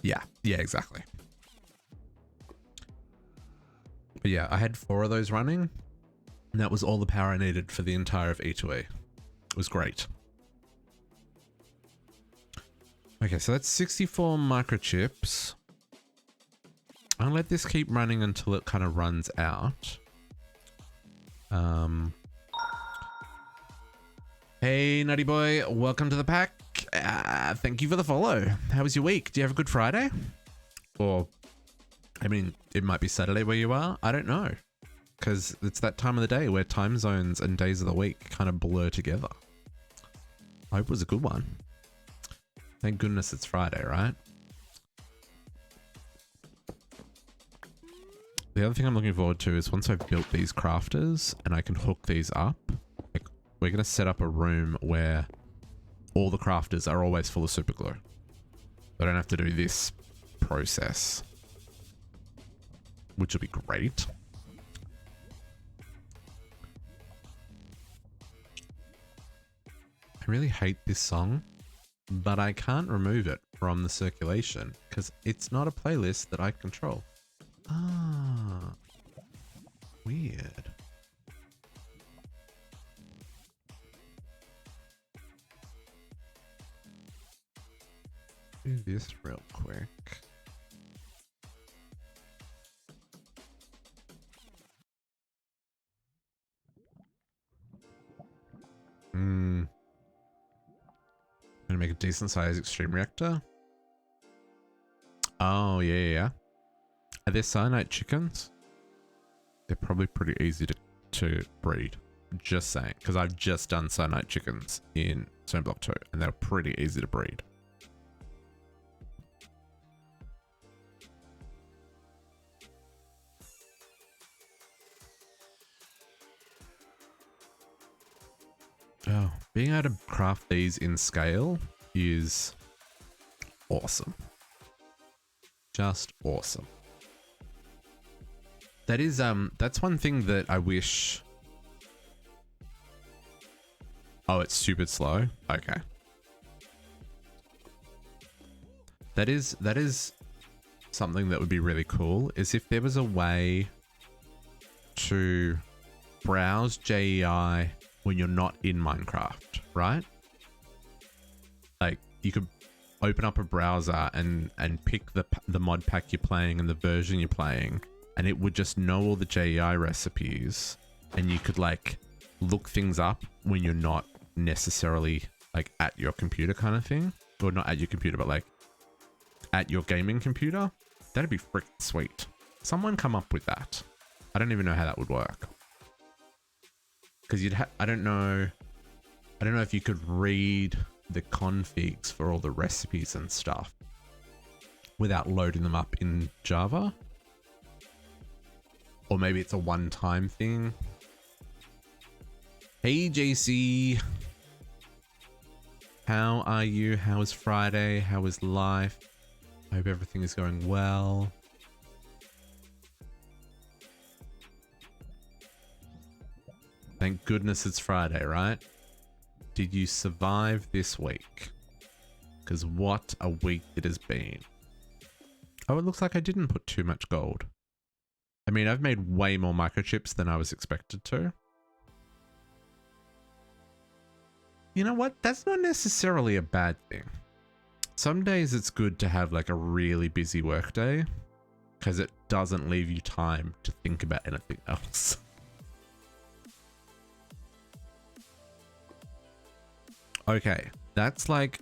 Yeah, exactly. But yeah, I had 4 of those running, and that was all the power I needed for the entire of E2E. It was great. Okay, so that's 64 microchips. I'll let this keep running until it kind of runs out. Hey, Nutty Boy, welcome to the pack. Thank you for the follow. How was your week? Do you have a good Friday? Or, I mean, it might be Saturday where you are. I don't know. Because it's that time of the day where time zones and days of the week kind of blur together. I hope it was a good one. Thank goodness it's Friday, right? The other thing I'm looking forward to is once I've built these crafters and I can hook these up, like we're going to set up a room where all the crafters are always full of super glue. I don't have to do this process, which will be great. I really hate this song, but I can't remove it from the circulation because it's not a playlist that I control. Ah, weird. Do this real quick. Gonna make a decent sized extreme reactor. Oh yeah. Are there cyanide chickens? They're probably pretty easy to breed. Just saying, because I've just done cyanide chickens in Zone Block 2 and they're pretty easy to breed. Oh, being able to craft these in scale is awesome. Just awesome. That is, that's one thing that I wish. Oh, it's stupid slow. Okay. That is something that would be really cool, is if there was a way to browse JEI when you're not in Minecraft, right? Like you could open up a browser and pick the mod pack you're playing and the version you're playing, and it would just know all the JEI recipes, and you could like look things up when you're not necessarily like at your computer kind of thing, or not at your computer, but like at your gaming computer. That'd be freaking sweet. Someone come up with that. I don't even know how that would work. Because I don't know if you could read the configs for all the recipes and stuff without loading them up in Java. Or maybe it's a one-time thing. Hey JC. How are you? How is Friday? How is life? I hope everything is going well. Thank goodness it's Friday, right? Did you survive this week? Because what a week it has been. Oh, it looks like I didn't put too much gold. I mean, I've made way more microchips than I was expected to. You know what? That's not necessarily a bad thing. Some days it's good to have like a really busy work day because it doesn't leave you time to think about anything else. Okay, that's like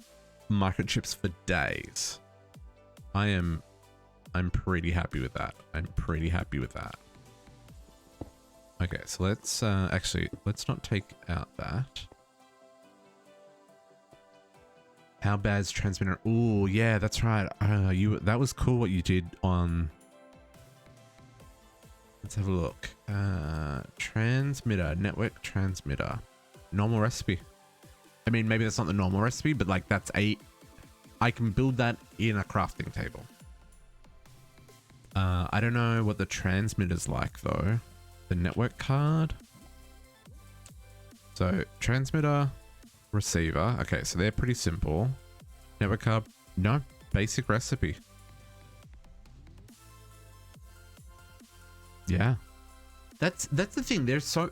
microchips for days. I'm pretty happy with that. I'm pretty happy with that. Okay, so let's actually, let's not take out that. How bad's transmitter? Oh yeah, that's right. That was cool what you did on. Let's have a look. Transmitter, network transmitter, normal recipe. I mean, maybe that's not the normal recipe, but like I can build that in a crafting table. I don't know what the transmitter's like though. The network card. So transmitter, receiver. Okay, so they're pretty simple. Network card, no, basic recipe. Yeah. That's the thing. There's so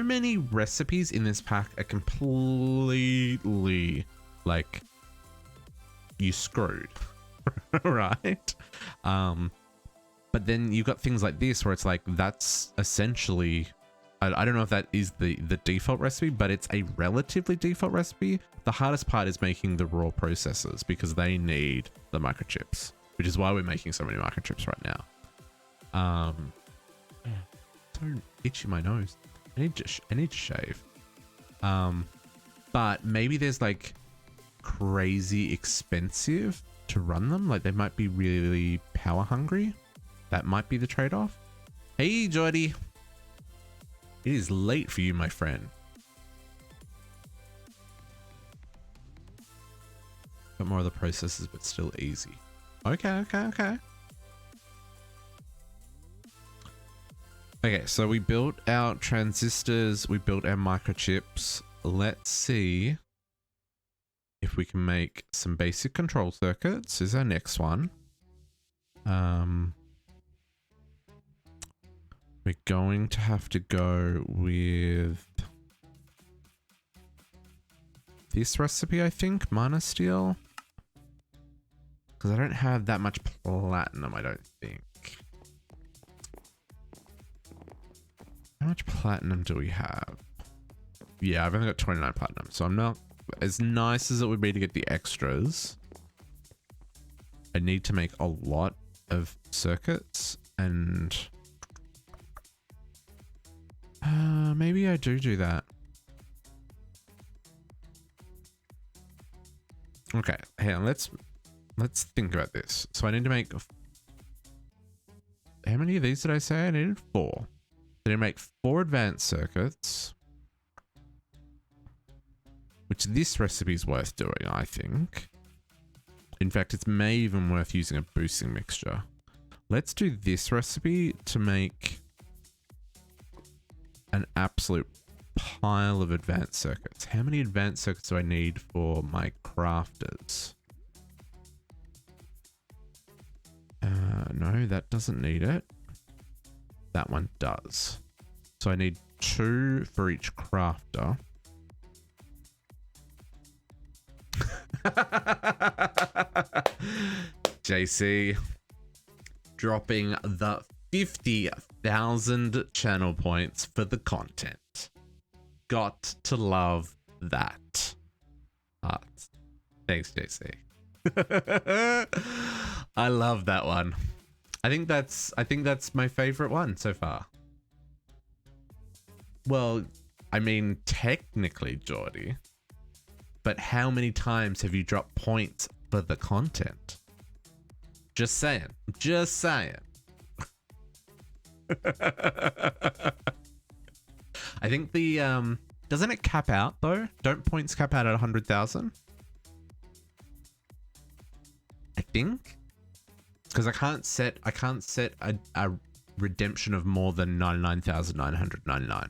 many recipes in this pack are completely like you screwed. Right? But then you've got things like this where it's like that's essentially I don't know if that is the default recipe, but it's a relatively default recipe. The hardest part is making the raw processors because they need the microchips, which is why we're making so many microchips right now. So itchy my nose. I need to shave. But maybe there's like crazy expensive to run them. Like they might be really power hungry. That might be the trade-off. Hey, Jordy. It is late for you, my friend. Got more of the processes, but still easy. Okay. Okay, so we built our transistors, we built our microchips. Let's see if we can make some basic control circuits. Is our next one. We're going to have to go with this recipe, I think, mana steel. Because I don't have that much platinum, I don't think. How much platinum do we have? Yeah, I've only got 29 platinum, so I'm not as nice as it would be to get the extras. I need to make a lot of circuits and maybe I do that. Okay, hang on, let's think about this. So I need to make, how many of these did I say? I needed 4. I need to make 4 advanced circuits, which this recipe is worth doing, I think. In fact, it's may even worth using a boosting mixture. Let's do this recipe to make an absolute pile of advanced circuits. How many advanced circuits do I need for my crafters? No, that doesn't need it. That one does. So I need 2 for each crafter. JC dropping the 50,000 channel points for the content. Got to love that. Hearts. Thanks, JC. I love that one. I think that's my favorite one so far. Well, I mean, technically, Geordie. But how many times have you dropped points for the content? Just saying. Just saying. I think the doesn't it cap out though? Don't points cap out at 100,000? I think, because I can't set a redemption of more than 99,999.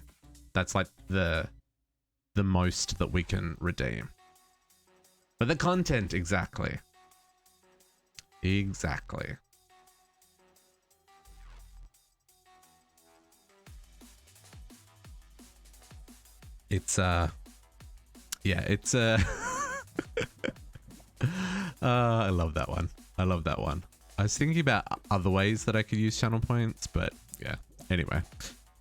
That's like the most that we can redeem. But the content, exactly. Exactly. It's yeah, it's I love that one. I love that one. I was thinking about other ways that I could use channel points, but yeah. Anyway.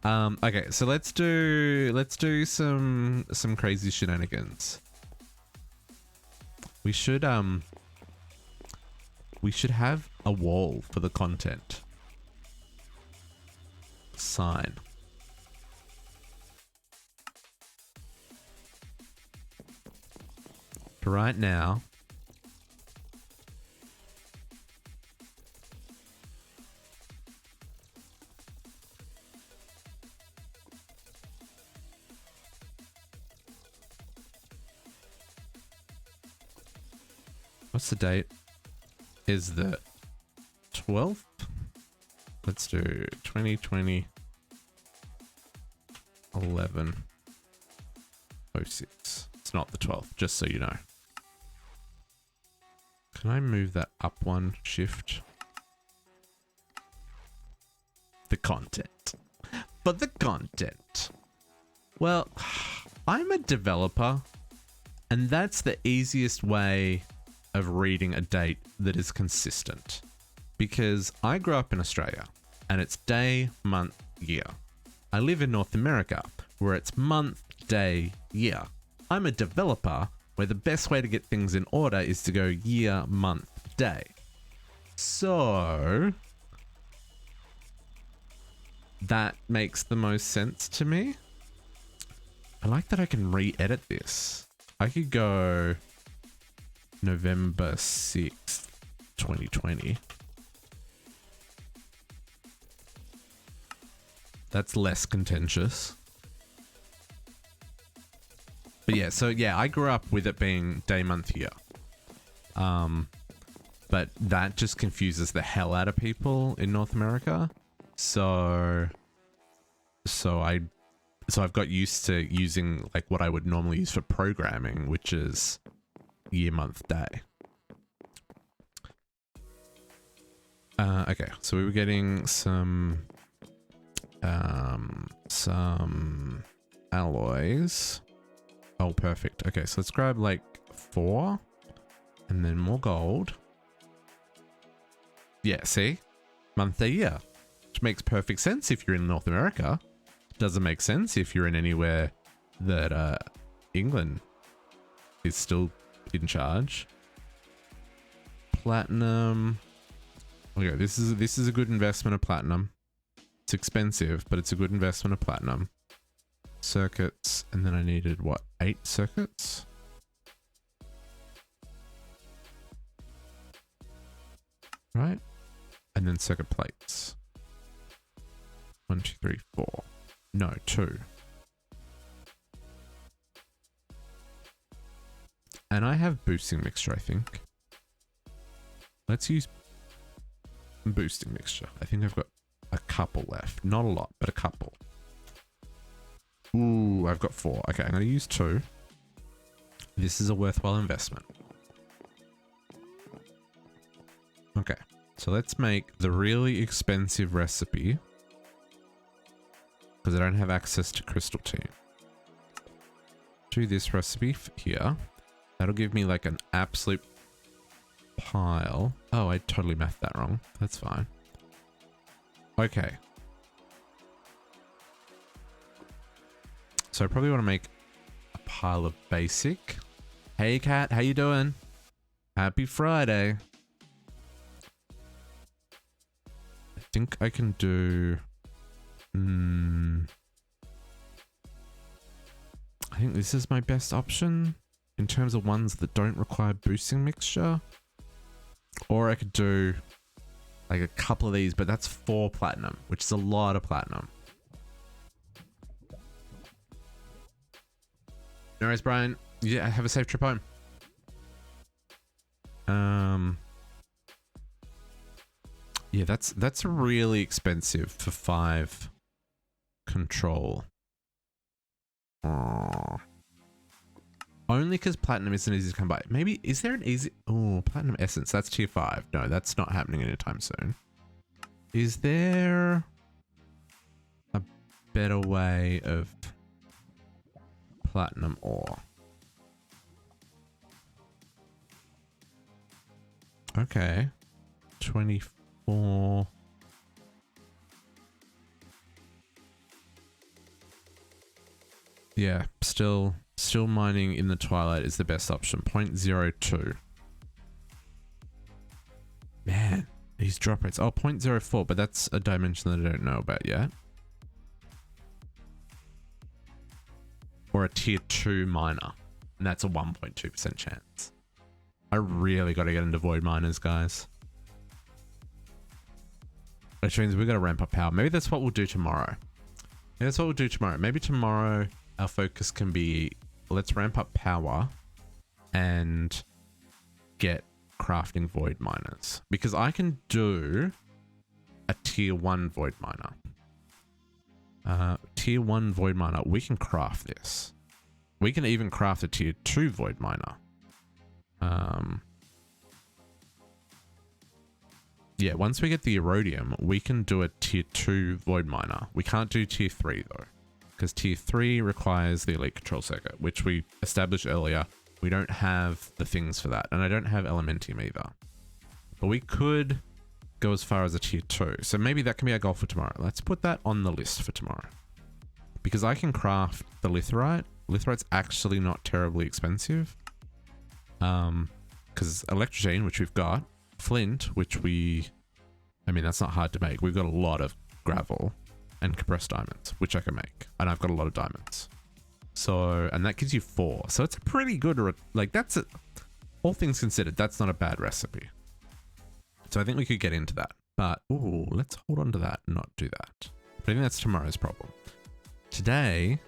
Okay, so let's do some crazy shenanigans. We should have a wall for the content. Sign. Right now, what's the date? Is the 12th? Let's do 2020 11/06. It's not the 12th, just so you know. Can I move that up one shift? The content. But the content. Well, I'm a developer, and that's the easiest way of reading a date that is consistent. Because I grew up in Australia, and it's day, month, year. I live in North America, where it's month, day, year. I'm a developer, where the best way to get things in order is to go year, month, day. So that makes the most sense to me. I like that I can re-edit this. I could go November 6th, 2020. That's less contentious. But yeah, so yeah, I grew up with it being day, month, year. But that just confuses the hell out of people in North America. So I've got used to using like what I would normally use for programming, which is year, month, day. Okay, so we were getting some alloys. Oh, perfect. Okay, so let's grab like 4 and then more gold. Yeah, see? Month, day, year. Which makes perfect sense if you're in North America. Doesn't make sense if you're in anywhere that England is still in charge. Platinum. Okay, this is a good investment of platinum. It's expensive, but it's a good investment of platinum. Circuits, and then I needed what, 8 circuits? Right? And then circuit plates. 1, 2, 3, 4. No, 2. And I have boosting mixture, I think. Let's use boosting mixture. I think I've got a couple left. Not a lot, but a couple. Ooh, I've got 4. Okay, I'm going to use 2. This is a worthwhile investment. Okay. So let's make the really expensive recipe because I don't have access to crystal tea. Do this recipe here. That'll give me like an absolute pile. Oh, I totally mathed that wrong. That's fine. Okay. So I probably want to make a pile of basic. Hey Kat, how you doing? Happy Friday. I think I can do... I think this is my best option in terms of ones that don't require boosting mixture. Or I could do like a couple of these, but that's 4 platinum, which is a lot of platinum. No worries, Brian. Yeah, have a safe trip home. Yeah, that's really expensive for 5 control. Aww. Only because platinum isn't easy to come by. Maybe, is there an easy... Oh, platinum essence. That's tier 5. No, that's not happening anytime soon. Is there a better way of platinum ore? Okay. 24. Yeah, still mining in the twilight is the best option. 0.02. Man, these drop rates. Oh, 0.04, but that's a dimension that I don't know about yet. Or a tier 2 miner. And that's a 1.2% chance. I really got to get into void miners, guys. Which means we've got to ramp up power. Maybe that's what we'll do tomorrow. Maybe that's what we'll do tomorrow. Maybe tomorrow our focus can be, let's ramp up power and get crafting void miners. Because I can do a tier 1 void miner. Tier 1 void miner, we can craft this. We can even craft a tier 2 void miner. Yeah, once we get the erodium, we can do a tier 2 void miner. We can't do tier 3 though, because tier 3 requires the elite control circuit, which we established earlier. We don't have the things for that, and I don't have elementium either. But we could go as far as a tier 2, so maybe that can be our goal for tomorrow. Let's put that on the list for tomorrow, because I can craft the litherite. Litherite's actually not terribly expensive, because electrogen, which we've got, flint, which I mean, that's not hard to make. We've got a lot of gravel and compressed diamonds, which I can make. And I've got a lot of diamonds. So, and that gives you 4. So it's a pretty good, like that's it. All things considered, that's not a bad recipe. So I think we could get into that. But, ooh, let's hold on to that and not do that. But I think that's tomorrow's problem. Today,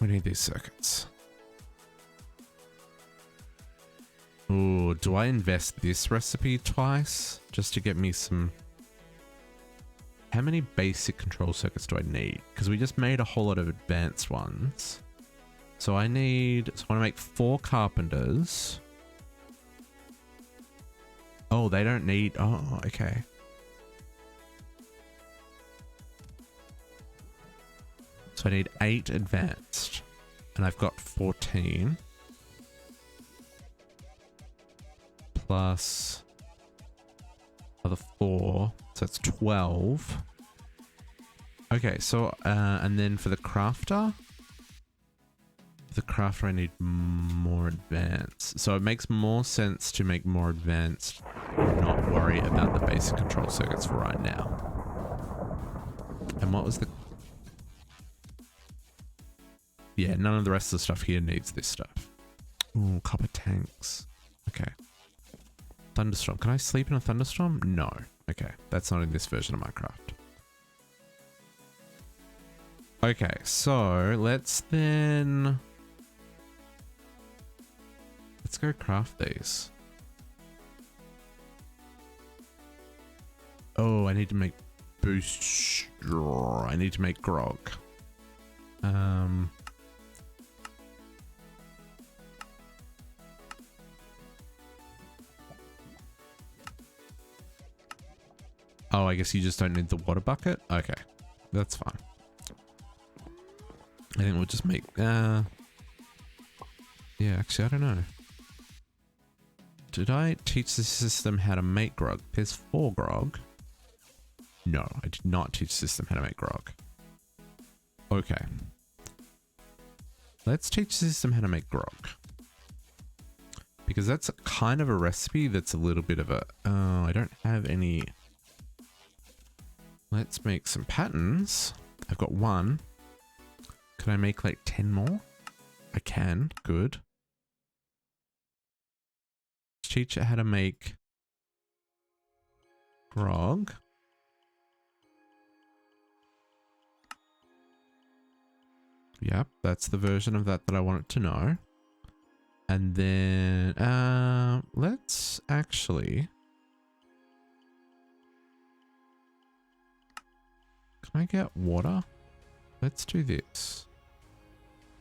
we need these circuits. Ooh, do I invest this recipe twice just to get me some... How many basic control circuits do I need? Because we just made a whole lot of advanced ones. So I want to make 4 carpenters. Oh, they don't need... Oh, okay. So I need 8 advanced. And I've got 14. Plus other 4, so it's 12. Okay, so and then for the crafter I need more advanced. So it makes more sense to make more advanced and not worry about the basic control circuits for right now. And what was the... Yeah, none of the rest of the stuff here needs this stuff. Ooh, copper tanks. Okay. Thunderstorm. Can I sleep in a thunderstorm? No. Okay, that's not in this version of Minecraft. Okay, so let's go craft these. Oh, I need to make boost straw. I need to make grog. Oh, I guess you just don't need the water bucket? Okay, that's fine. I think we'll just make... yeah, actually, I don't know. Did I teach the system how to make grog? There's 4 grog. No, I did not teach the system how to make grog. Okay. Let's teach the system how to make grog. Because that's kind of a recipe that's a little bit of a... Oh, I don't have any... Let's make some patterns. I've got 1. Can I make like 10 more? I can. Good. Teach it how to make grog. Yep, that's the version of that I want it to know. And then let's actually... Can I get water? Let's do this.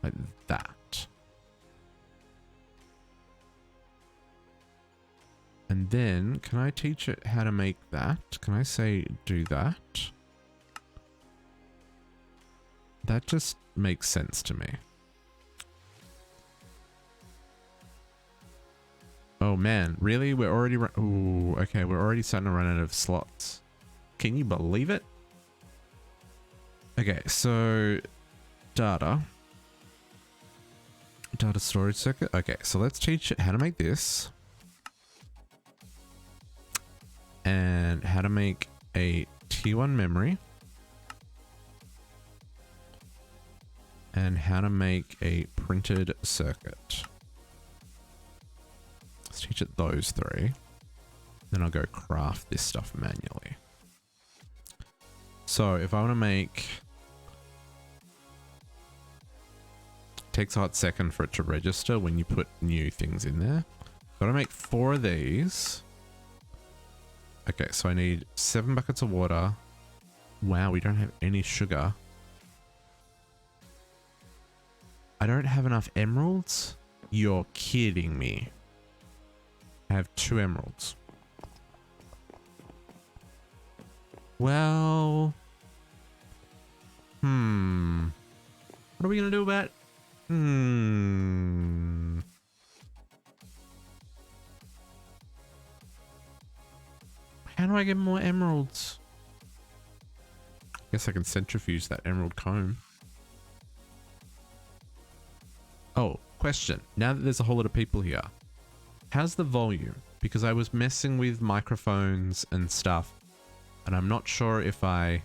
Like that. And then, can I teach it how to make that? Can I say do that? That just makes sense to me. Oh man, really? We're already ooh, okay, we're already starting to run out of slots. Can you believe it? Okay, so data storage circuit. Okay, so let's teach it how to make this. And how to make a T1 memory. And how to make a printed circuit. Let's teach it those 3. Then I'll go craft this stuff manually. So if I want to make... Takes a hot second for it to register when you put new things in there. Gotta make 4 of these. Okay, so I need 7 buckets of water. Wow, we don't have any sugar. I don't have enough emeralds? You're kidding me. I have 2 emeralds. Well... What are we gonna do about it? How do I get more emeralds? Guess I can centrifuge that emerald comb. Oh, question. Now that there's a whole lot of people here, how's the volume? Because I was messing with microphones and stuff, and I'm not sure if I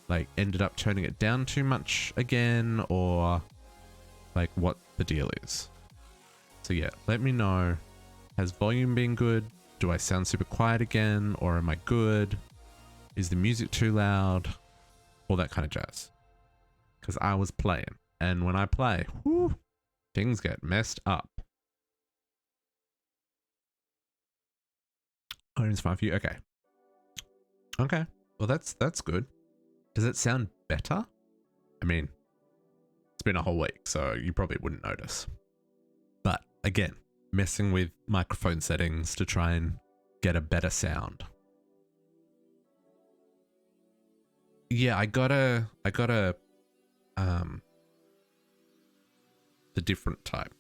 like ended up turning it down too much again, or like what the deal is. So yeah, let me know. Has volume been good? Do I sound super quiet again, or am I good? Is the music too loud? All that kind of jazz. Because I was playing, and when I play, whoo, things get messed up. Oh, it's fine for you. Okay. Okay. Well, that's good. Does it sound better? I mean, it's been a whole week, so you probably wouldn't notice. But again, messing with microphone settings to try and get a better sound. Yeah, I got a the different type.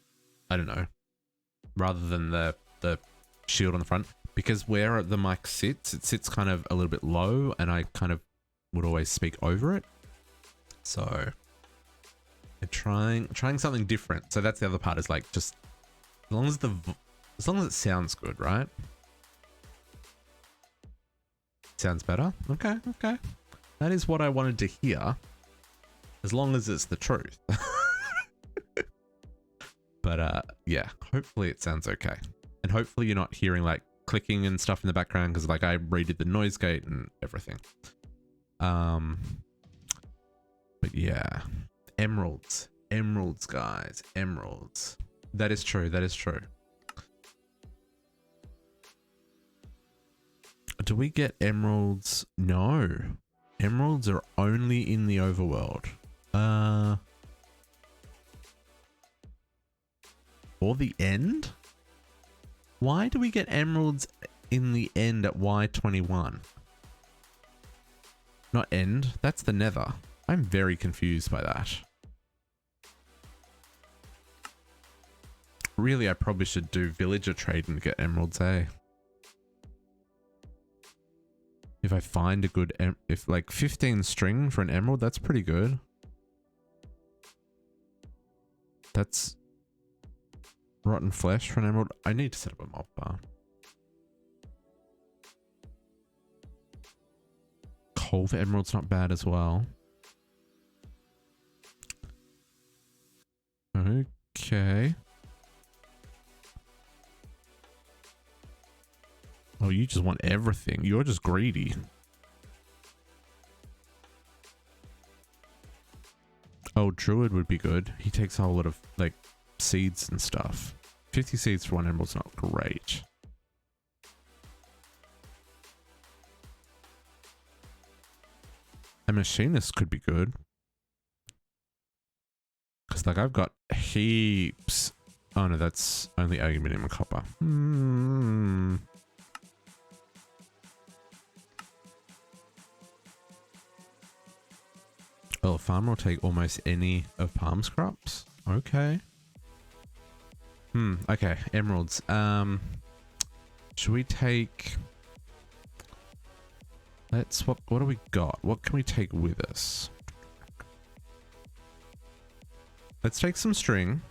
I don't know. Rather than the shield on the front, because where the mic sits, it sits kind of a little bit low, and I kind of would always speak over it. So I'm trying something different. So that's the other part, is like, just as long as it sounds good, right? Sounds better. Okay. That is what I wanted to hear, as long as it's the truth. But yeah, hopefully it sounds okay. And hopefully you're not hearing like clicking and stuff in the background, because like I redid the noise gate and everything. But yeah, emeralds, guys, emeralds. That is true. Do we get emeralds? No. Emeralds are only in the overworld. Or the end? Why do we get emeralds in the end at Y21? Not end. That's the nether. I'm very confused by that. Really, I probably should do villager trade and get emeralds, eh? If I find a good, if like 15 string for an emerald, that's pretty good. That's rotten flesh for an emerald. I need to set up a mob bar. Coal for emerald's not bad as well. Okay. Oh, you just want everything. You're just greedy. Oh, druid would be good. He takes a whole lot of like seeds and stuff. 50 seeds for one emerald's not great. A machinist could be good. Because like I've got heaps. Oh no, that's only aluminium and copper. Oh, a farmer will take almost any of Palm's crops. Okay. Okay, emeralds. Should we take... Let's... What do we got? What can we take with us? Let's take some string.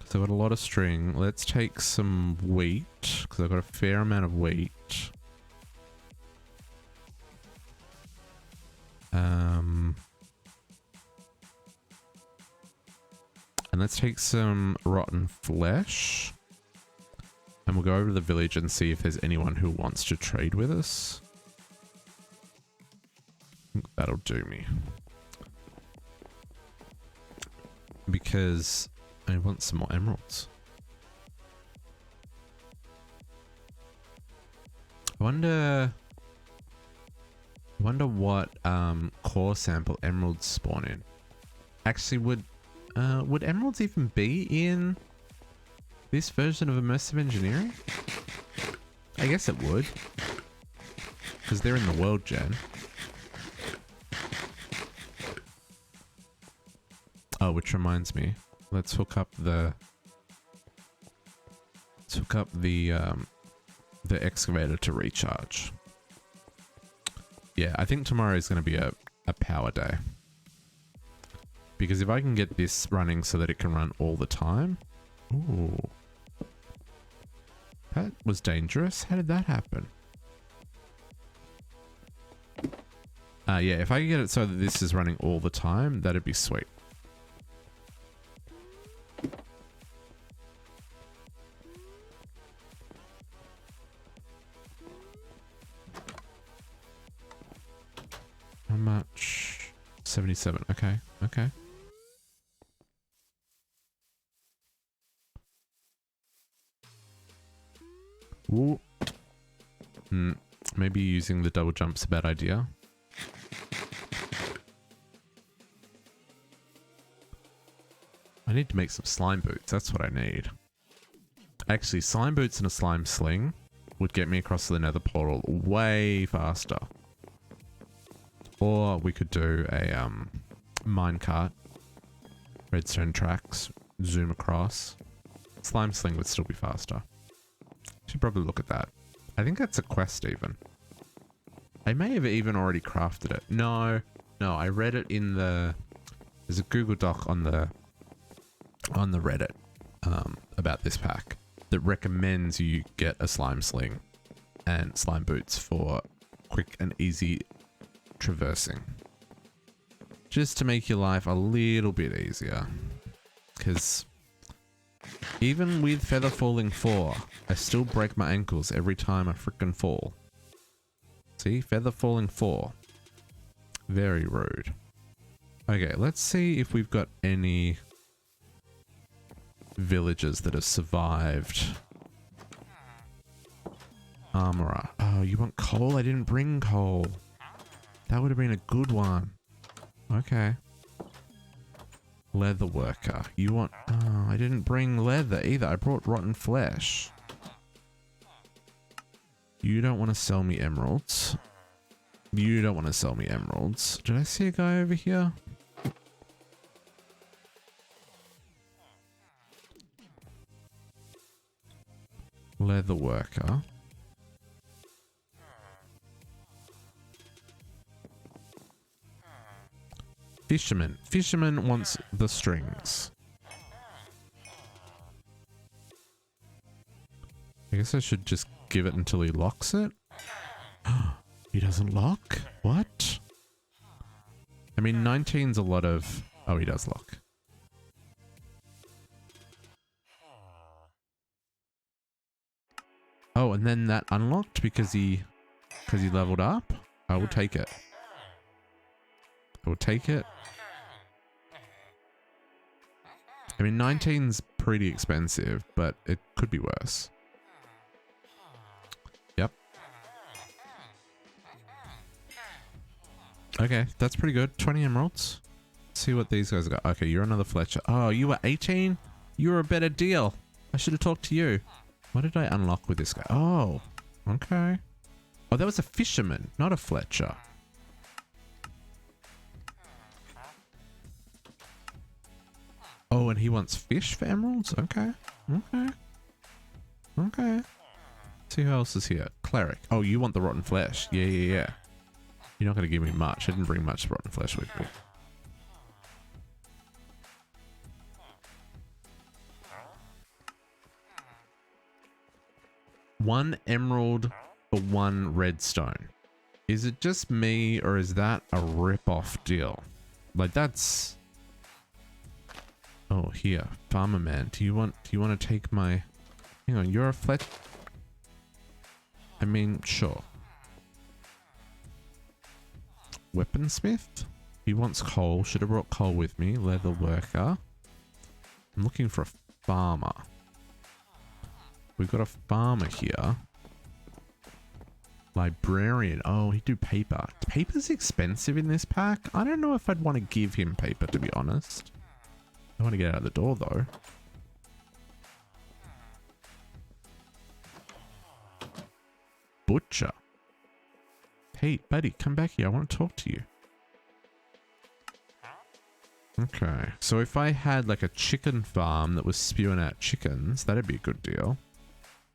So I've got a lot of string. Let's take some wheat, because I've got a fair amount of wheat. And let's take some rotten flesh. And we'll go over to the village and see if there's anyone who wants to trade with us. I think that'll do me. Because I want some more emeralds. I wonder what core sample emeralds spawn in. Actually, would emeralds even be in this version of immersive engineering? I guess it would, because they're in the world gen. Oh, which reminds me, let's hook up the excavator to recharge. Yeah, I think tomorrow is going to be a power day. Because if I can get this running so that it can run all the time... Ooh. That was dangerous. How did that happen? Yeah, if I can get it so that this is running all the time, that'd be sweet. How much? 77. Okay. Okay. Ooh. Maybe using the double jump's a bad idea. I need to make some slime boots. That's what I need. Actually, slime boots and a slime sling would get me across to the nether portal way faster. Or we could do a minecart, redstone tracks, zoom across. Slime sling would still be faster. Should probably look at that. I think that's a quest even. I may have even already crafted it. No, I read it in the... There's a Google Doc on the Reddit about this pack that recommends you get a slime sling and slime boots for quick and easy traversing. Just to make your life a little bit easier. Because even with Feather Falling 4, I still break my ankles every time I frickin' fall. See? Feather Falling 4. Very rude. Okay, let's see if we've got any villagers that have survived. Armorer. Oh, you want coal? I didn't bring coal. That would have been a good one. Okay. Leather worker. You want... Oh, I didn't bring leather either. I brought rotten flesh. You don't want to sell me emeralds. You don't want to sell me emeralds. Did I see a guy over here? Leather worker. Fisherman. Fisherman wants the strings. I guess I should just give it until he locks it. He doesn't lock? What? I mean, 19's a lot of... Oh, he does lock. Oh, and then that unlocked because he leveled up? I will take it. I will take it. I mean, 19's pretty expensive, but it could be worse. Yep. Okay, that's pretty good. 20 emeralds. Let's see what these guys got. Okay, you're another Fletcher. Oh, you were 18? You were a better deal. I should have talked to you. What did I unlock with this guy? Oh, okay. Oh, that was a fisherman, not a Fletcher. Oh, and he wants fish for emeralds? Okay. Okay. Okay. See who else is here. Cleric. Oh, you want the rotten flesh. Yeah, yeah, yeah. You're not going to give me much. I didn't bring much rotten flesh with me. One emerald for one redstone. Is it just me or is that a rip-off deal? Like that's... Oh, here. Farmer man. Do you want to take my... Hang on, you're a flat... I mean, sure. Weaponsmith? He wants coal. Should have brought coal with me. Leather worker. I'm looking for a farmer. We've got a farmer here. Librarian. Oh, he do paper. Paper's expensive in this pack. I don't know if I'd want to give him paper, to be honest. I want to get out of the door, though. Butcher. Hey, buddy, come back here. I want to talk to you. Okay. So if I had like a chicken farm that was spewing out chickens, that'd be a good deal.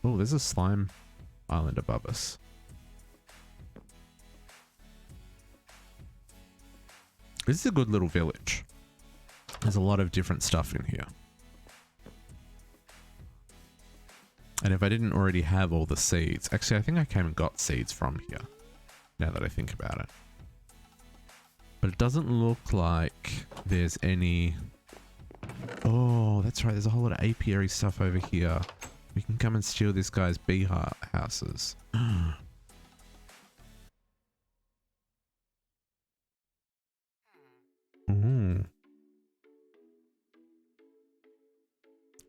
Oh, there's a slime island above us. This is a good little village. There's a lot of different stuff in here. And if I didn't already have all the seeds... Actually, I think I came and got seeds from here. Now that I think about it. But it doesn't look like there's any... Oh, that's right. There's a whole lot of apiary stuff over here. We can come and steal this guy's bee houses. Ooh.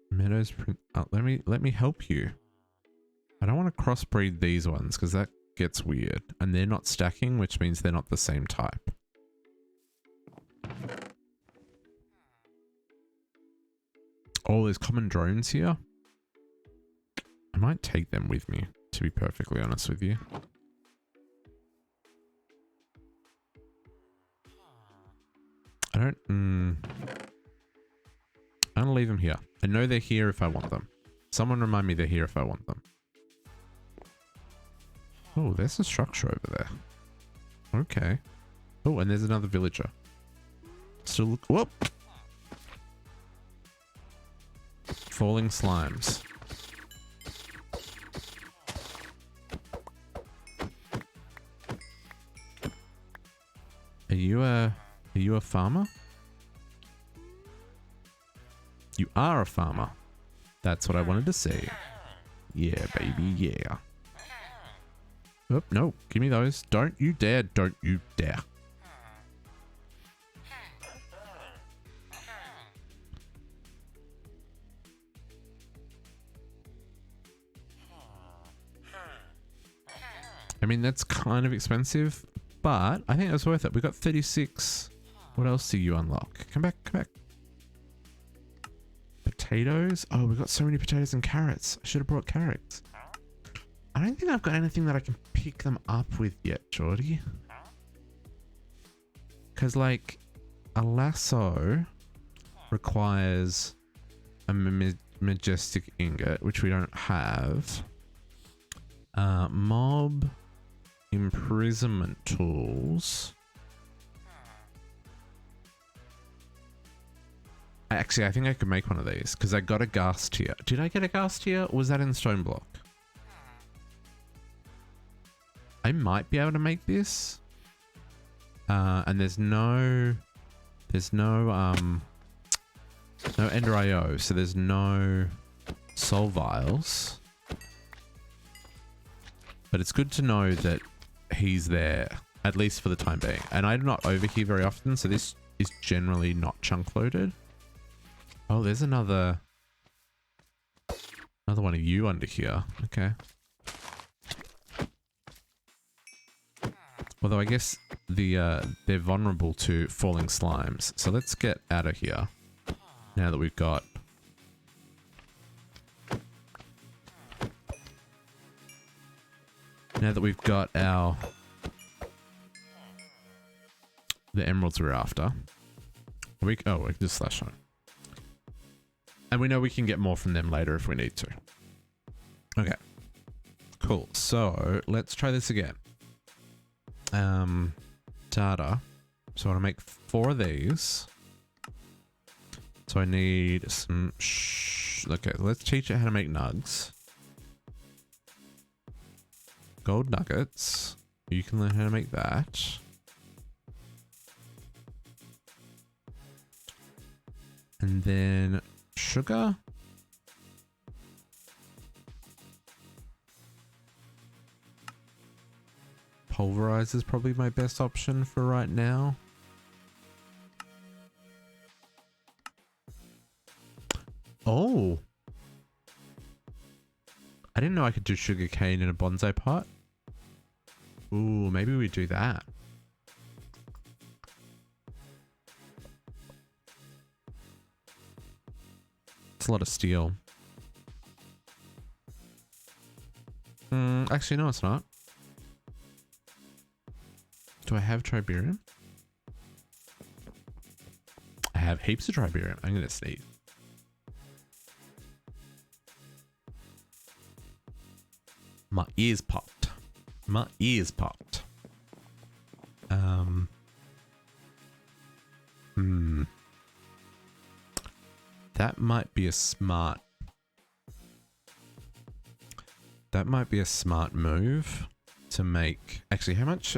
Meadows print. Oh, let me help you. I don't want to crossbreed these ones because that gets weird, and they're not stacking, which means they're not the same type. Oh, there's common drones here. I might take them with me, to be perfectly honest with you. I don't... I'm gonna leave them here. I know they're here if I want them. Someone remind me they're here if I want them. Oh, there's a structure over there. Okay. Oh, and there's another villager. Still look... Whoop! Falling slimes. Are you a farmer? You are a farmer. That's what I wanted to say. Yeah, baby, yeah. Oh, no. Give me those. Don't you dare. Don't you dare. I mean, that's kind of expensive, but I think it was worth it. We got 36. What else do you unlock? Come back, come back. Potatoes? Oh, we got so many potatoes and carrots. I should have brought carrots. I don't don't think I've got anything that I can pick them up with yet, Geordie. Because, like, a lasso requires a majestic ingot, which we don't have. Mob imprisonment tools. Actually, I think I could make one of these because I got a gas tier. Did I get a gas tier? Or was that in stone block? I might be able to make this. And there's no Ender IO, so there's no soul vials. But it's good to know that he's there, at least for the time being. And I'm not over here very often, so this is generally not chunk loaded. Oh, there's another one of you under here. Okay. Although I guess they're vulnerable to falling slimes. So let's get out of here. Now that we've got the emeralds we're after. We can just slash on. And we know we can get more from them later if we need to. Okay. Cool. So let's try this again. Data. So I want to make 4 of these. So I need some... Okay, let's teach it how to make nugs. Gold nuggets. You can learn how to make that. And then sugar. Pulverize is probably my best option for right now. Oh. I didn't know I could do sugarcane in a bonsai pot. Ooh, maybe we do that. It's a lot of steel. Actually, no, it's not. Do I have triberium? I have heaps of triberium. I'm going to sneeze. My ears popped. My ears popped. That might be a smart... That might be a smart move to make... Actually, how much...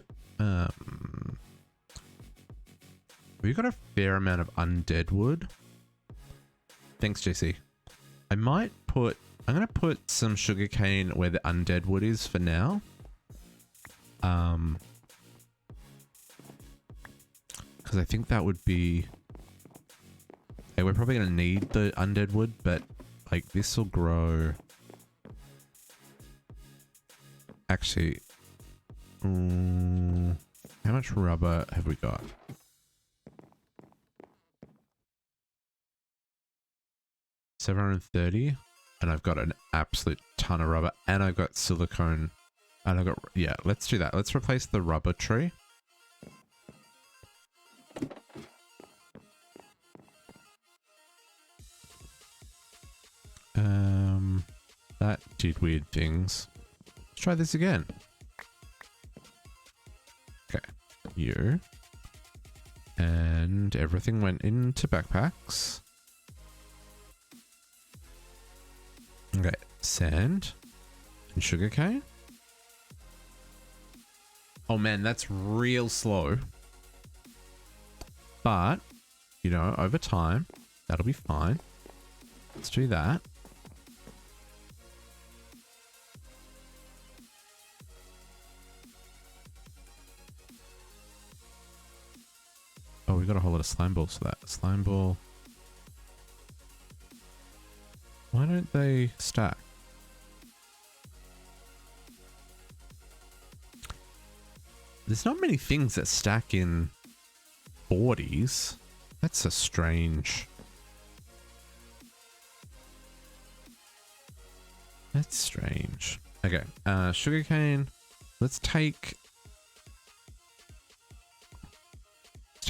We've got a fair amount of undead wood. Thanks, JC. I might put... I'm going to put some sugarcane where the undead wood is for now. Because I think that would be... Okay, we're probably going to need the undead wood, but like this will grow... Actually... how much rubber have we got? 730, and I've got an absolute ton of rubber, and I've got silicone, and I've got... Yeah, let's do that. Let's replace the rubber tree. That did weird things. Let's try this again. Okay, you. And everything went into backpacks. Okay, sand and sugarcane. Oh man, that's real slow. But, you know, over time, that'll be fine. Let's do that. Oh, we got a whole lot of slime balls for that. Slime ball. Why don't they stack? There's not many things that stack in VODs. That's a strange... That's strange. Okay, sugarcane. Let's take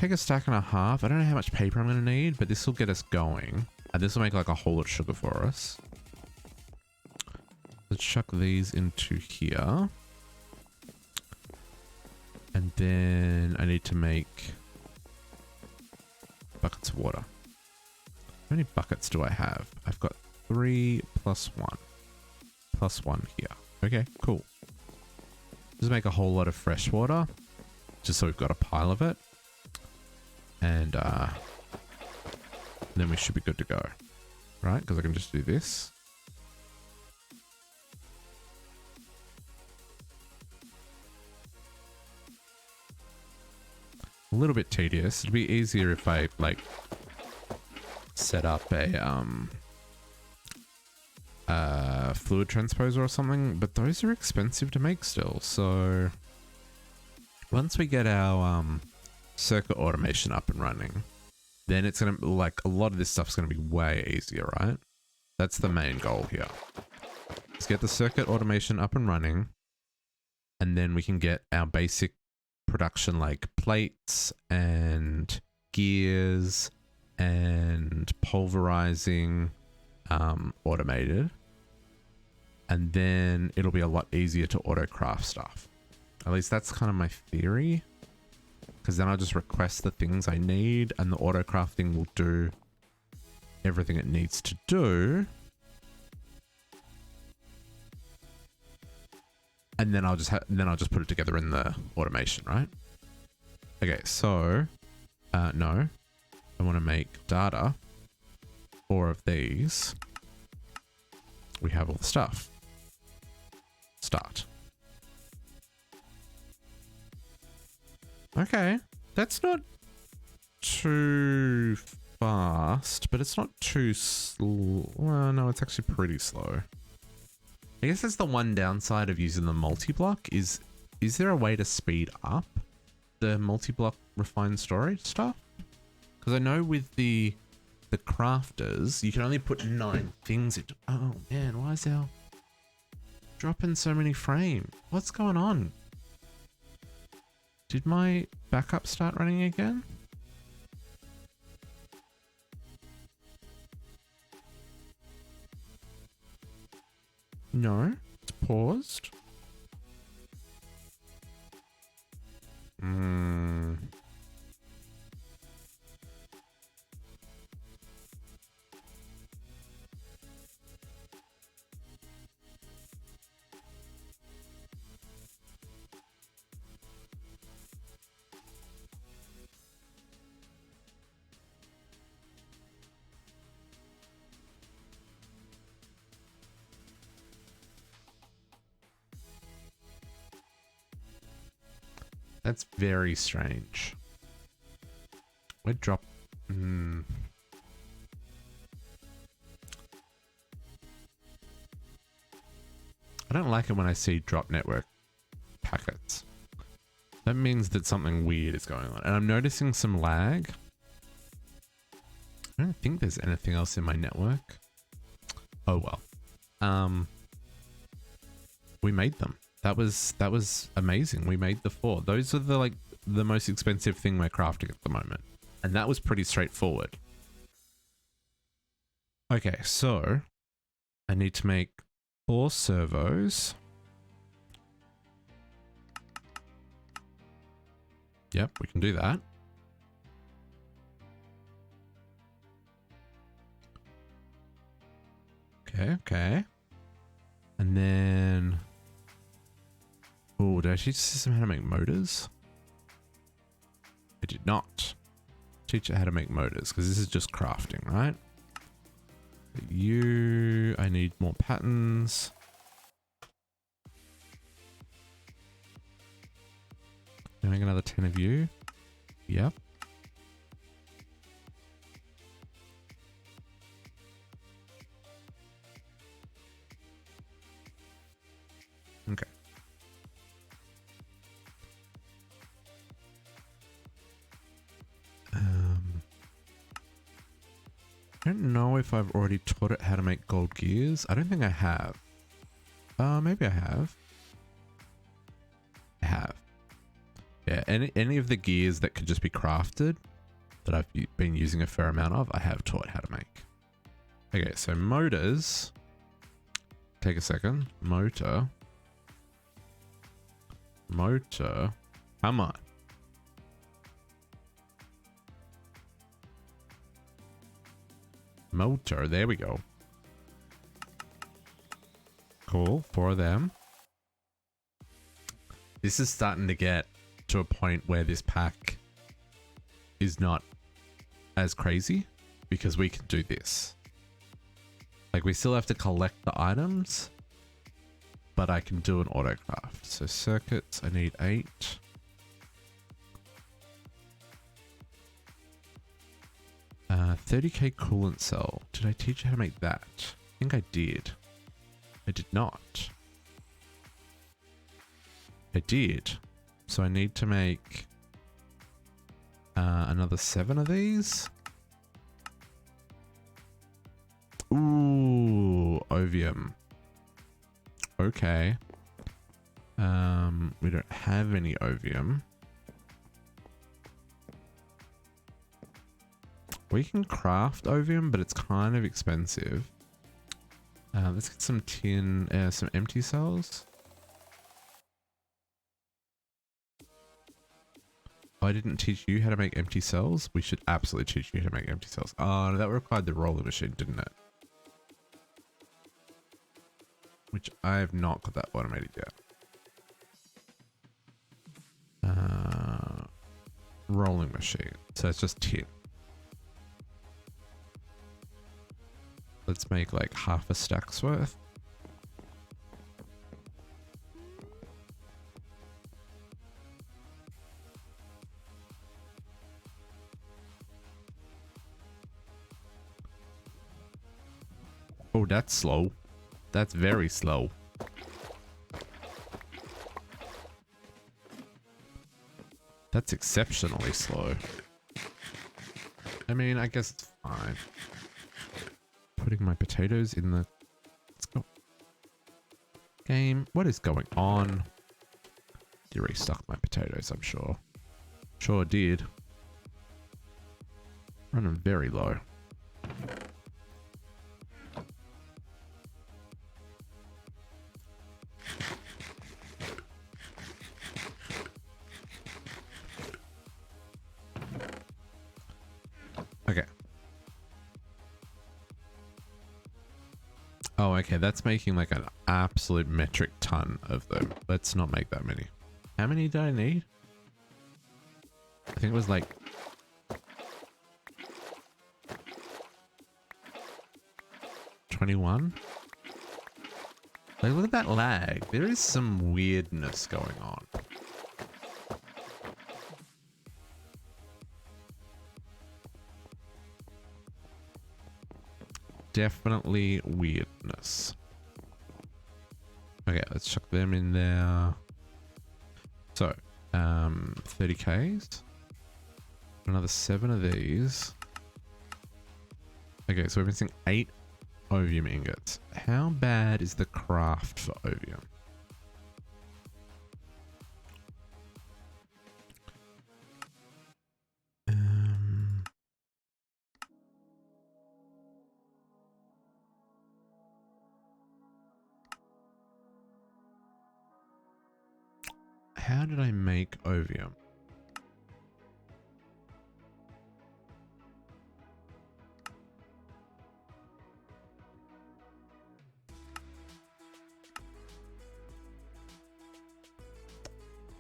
a stack and a half. I don't know how much paper I'm going to need, but this will get us going. And this will make like a whole lot of sugar for us. Let's chuck these into here. And then I need to make buckets of water. How many buckets do I have? I've got 3 plus 1. Plus 1 here. Okay, cool. Just make a whole lot of fresh water. Just so we've got a pile of it. And then we should be good to go. Right? Because I can just do this. A little bit tedious. It'd be easier if I like set up a fluid transposer or something, but those are expensive to make still. So once we get our circuit automation up and running, then it's gonna, like, a lot of this stuff's gonna be way easier, right? That's the main goal here. Let's get the circuit automation up and running, and then we can get our basic production like plates and gears and pulverizing automated, and then it'll be a lot easier to auto craft stuff. At least that's kind of my theory, because then I'll just request the things I need and the auto crafting will do everything it needs to do, and then I'll just put it together in the automation, right? Okay, so no, I want to make data. 4 of these. We have all the stuff. Start. Okay, that's not too fast, but it's not too slow. Well, no, it's actually pretty slow. I guess that's the one downside of using the multi-block is there a way to speed up the multi-block refined storage stuff? Because I know with the crafters, you can only put 9 things into. Oh man, why is our dropping so many frames? What's going on? Did my backup start running again? No, it's paused. That's very strange. We're drop. I don't like it when I see drop network packets. That means that something weird is going on. And I'm noticing some lag. I don't think there's anything else in my network. Oh well. We made them. That was amazing. We made the 4. Those are the most expensive thing we're crafting at the moment. And that was pretty straightforward. Okay, so I need to make 4 servos. Yep, we can do that. Okay. And then... oh, did I teach the system how to make motors? I did not teach it how to make motors, because this is just crafting, right? I need more patterns. Can I make another 10 of you? Yep. Okay. I don't know if I've already taught it how to make gold gears. I don't think I have. Maybe I have. I have. Yeah, any of the gears that could just be crafted that I've been using a fair amount of, I have taught how to make. Okay, so motors. Take a second. Motor. Come on. Motor, there we go. Cool, 4 of them. This is starting to get to a point where this pack is not as crazy because we can do this. Like, we still have to collect the items, but I can do an autocraft. So circuits, I need 8. Uh, 30k coolant cell. Did I teach you how to make that? I think I did. I did not. I did. So I need to make another 7 of these. Ooh, ovium. Okay. We don't have any ovium. We can craft ovium, but it's kind of expensive. Let's get some tin, some empty cells. Oh, I didn't teach you how to make empty cells. We should absolutely teach you how to make empty cells. Oh, no, that required the roller machine, didn't it? Which I have not got that automated yet. Rolling machine. So it's just tin. Let's make like half a stack's worth. Oh, that's slow. That's very slow. That's exceptionally slow. I mean, I guess it's fine. Putting my potatoes in the... Let's go. Game, what is going on? You restuck my potatoes, I'm sure. Sure did. Running very low. Okay. Oh, okay. That's making like an absolute metric ton of them. Let's not make that many. How many did I need? I think it was like... 21? Like, look at that lag. There is some weirdness going on. Definitely weirdness. Okay, let's chuck them in there. So, 30Ks. Another 7 of these. Okay, so we're missing 8 ovium ingots. How bad is the craft for ovium? How did I make ovium?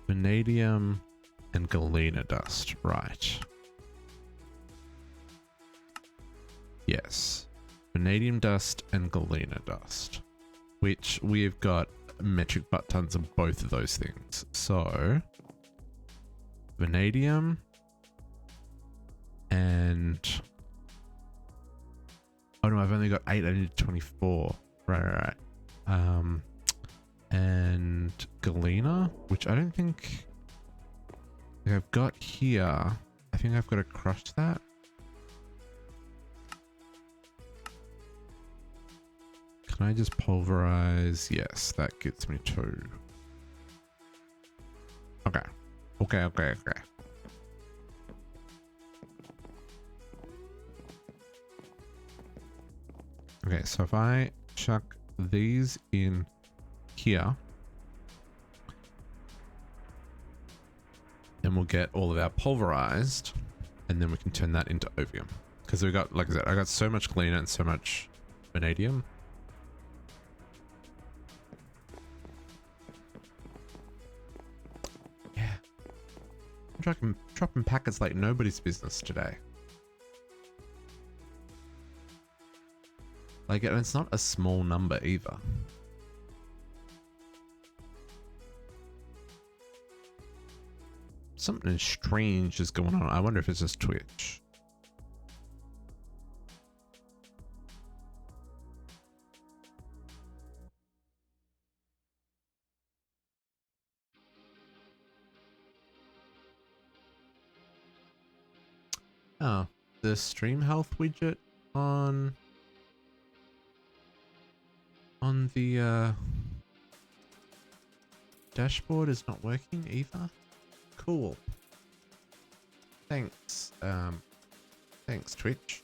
Vanadium and galena dust, right. Yes. Vanadium dust and galena dust. Which we've got metric butt tons of both of those things. So, vanadium and... Oh no, I've only got 8, I need 24. Right. And galena, which I don't think I've got here. I think I've got to crush that. Can Can I just pulverize? Yes, that gets me 2. Okay. Okay. Okay, so if I chuck these in here, then we'll get all of our pulverized, and then we can turn that into opium. Because we got, like I said, I got so much cleaner and so much vanadium. Yeah. I'm dropping packets like nobody's business today. Like, and it's not a small number either. Something strange is going on. I wonder if it's just Twitch. Oh, the stream health widget on the dashboard is not working either. Cool. Thanks. Thanks, Twitch.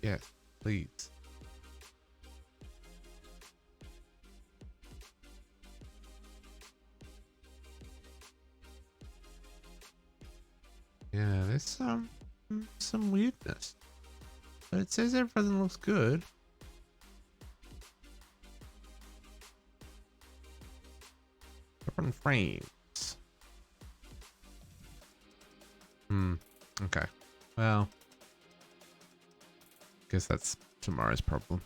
Yes, please. Yeah, there's some weirdness. But it says everything looks good. Different frames. Okay. Well, guess that's tomorrow's problem.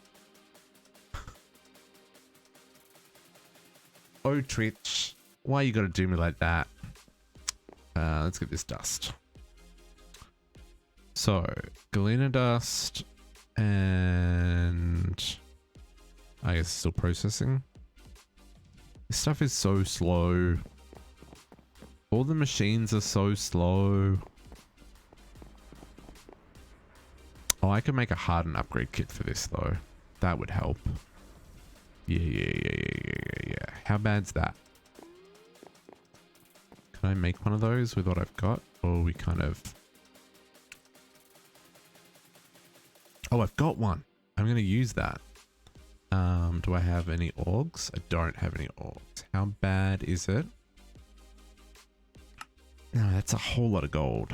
Oh, Twitch. Why you gotta do me like that? Let's get this dust. So, galena dust and I guess still processing. This stuff is so slow. All the machines are so slow. Oh, I could make a harden upgrade kit for this though. That would help. Yeah. How bad's that? Can I make one of those with what I've got? Or we kind of... Oh, I've got one. I'm going to use that. Do I have any orgs? I don't have any orgs. How bad is it? No, that's a whole lot of gold.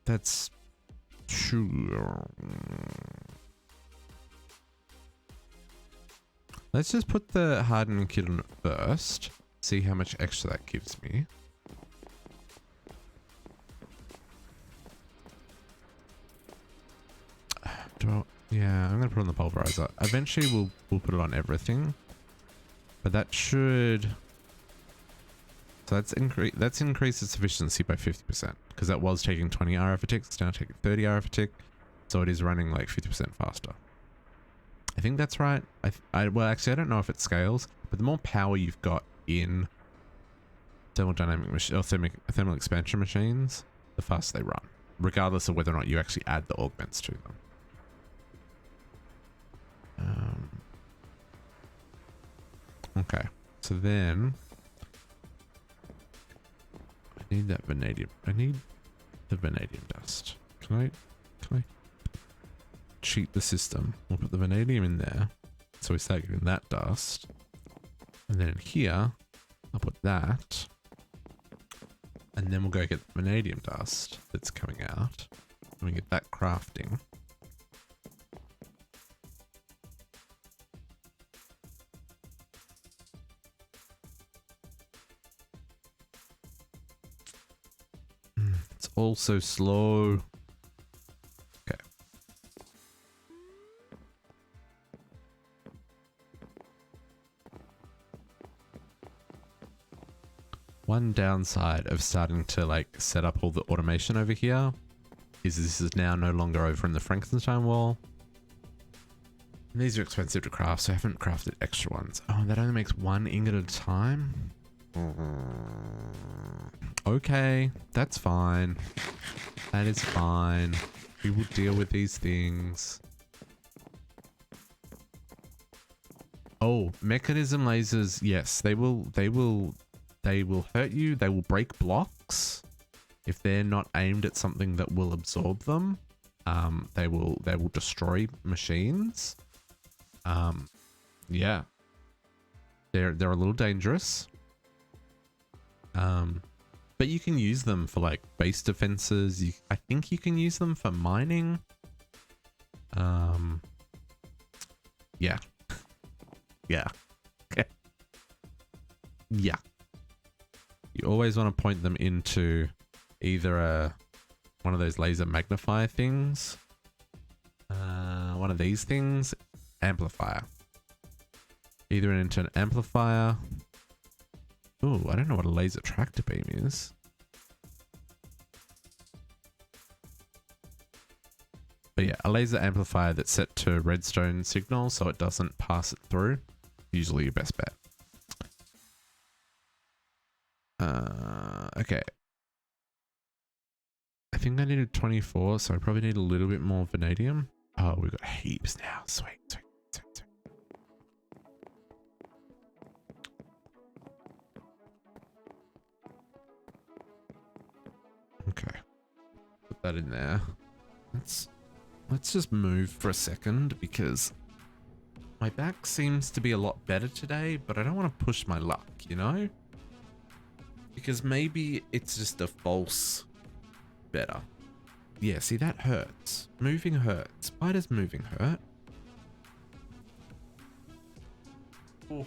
That's... Sure. Let's just put the hardening kit on first. See how much extra that gives me. Yeah, I'm gonna put it on the pulverizer. Eventually we'll put it on everything. But that should... So that's increased its efficiency by 50%. Because that was taking 20 RF a tick, it's now taking 30 RF a tick. So it is running like 50% faster. I think that's right. Well, actually, I don't know if it scales, but the more power you've got in thermodynamic or thermal expansion machines, the faster they run, regardless of whether or not you actually add the augments to them. Okay, so then I need that vanadium. I need the vanadium dust. Can I cheat the system? We'll put the vanadium in there, so we start getting that dust, and then in here I'll put that, and then we'll go get the vanadium dust that's coming out, and we get that crafting. It's all so slow. Okay. One downside of starting to like set up all the automation over here is this is now no longer over in the Frankenstein wall. And these are expensive to craft, so I haven't crafted extra ones. Oh, that only makes 1 ingot at a time? Okay, that's fine. That is fine. We will deal with these things. Oh, mechanism lasers. Yes, they will hurt you. They will break blocks if they're not aimed at something that will absorb them. They will destroy machines. Yeah, they're a little dangerous. But you can use them for like base defenses. I think you can use them for mining. Yeah. Yeah. Okay. Yeah. You always want to point them into either one of those laser magnifier things, one of these things, amplifier. Either into an amplifier. Ooh, I don't know what a laser tractor beam is. But yeah, a laser amplifier that's set to redstone signal so it doesn't pass it through. Usually your best bet. Okay. I think I needed 24, so I probably need a little bit more vanadium. Oh, we've got heaps now. Sweet, sweet, sweet, sweet. Okay. Put that in there. Let's just move for a second because my back seems to be a lot better today, but I don't want to push my luck, you know? Because maybe it's just a false better. Yeah, see, that hurts. Moving hurts. Why does moving hurt? Oh.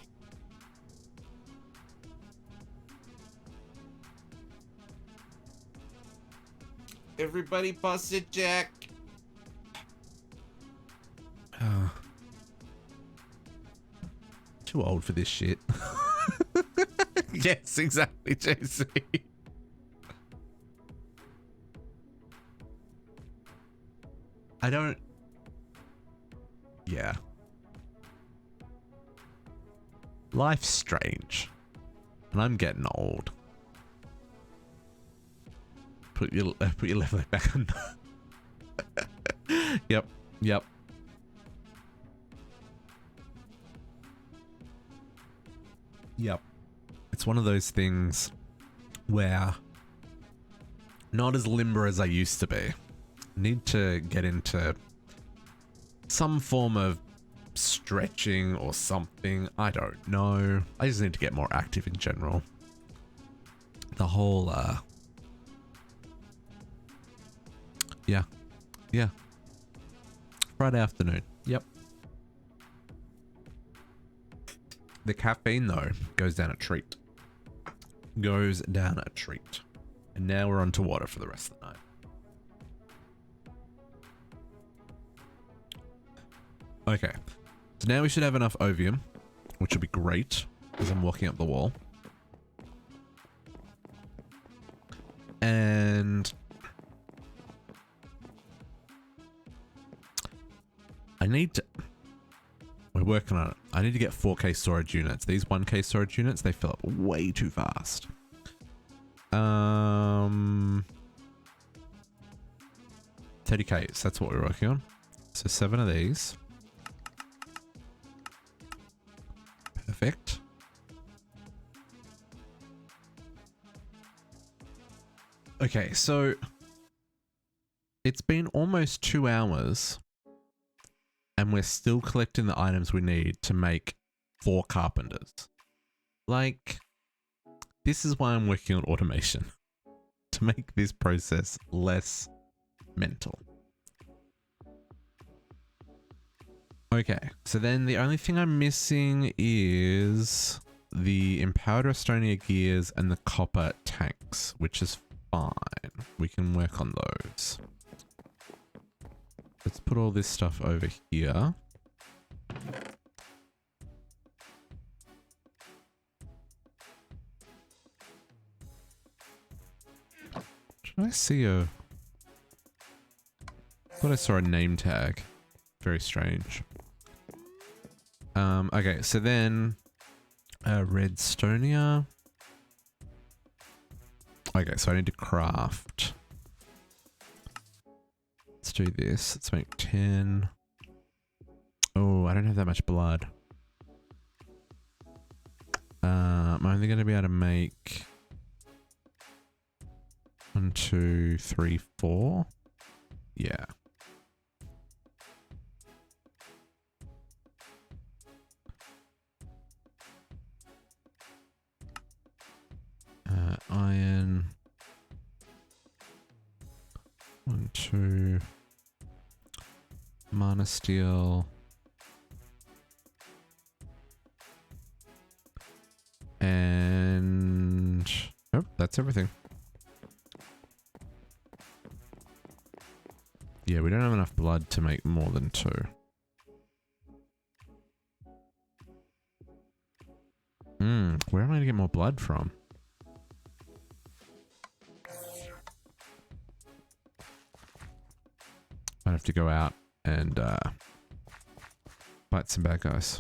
Everybody bust it, Jack. Too old for this shit. Yes, exactly, JC. I don't... Yeah. Life's strange. And I'm getting old. Put your left leg back on. Yep, yep. Yep. It's one of those things where not as limber as I used to be. Need to get into some form of stretching or something. I don't know. I just need to get more active in general. The whole, yeah. Yeah. Friday afternoon. Yep. The caffeine, though, goes down a treat. Goes down a treat. And now we're on to water for the rest of the night. Okay. So now we should have enough ovium, which will be great as I'm walking up the wall. And I need to... We're working on it. I need to get 4K storage units. These 1K storage units, they fill up way too fast. 30K, so that's what we're working on. So 7 of these. Perfect. Okay, so it's been almost 2 hours and we're still collecting the items we need to make 4 carpenters. Like, this is why I'm working on automation. To make this process less mental. Okay, so then the only thing I'm missing is the empowered Estonia gears and the copper tanks, which is fine. We can work on those. Let's put all this stuff over here. Did I see a... I thought I saw a name tag. Very strange. Okay, so then... Redstonia. Okay, so I need to craft... Let's do this. Let's make 10. Oh, I don't have that much blood. I'm only going to be able to make 1, 2, 3, 4. Yeah. Iron. 1, 2. Mana steel. And oh, that's everything. Yeah, we don't have enough blood to make more than 2. Where am I going to get more blood from? I'd have to go out and fight some bad guys.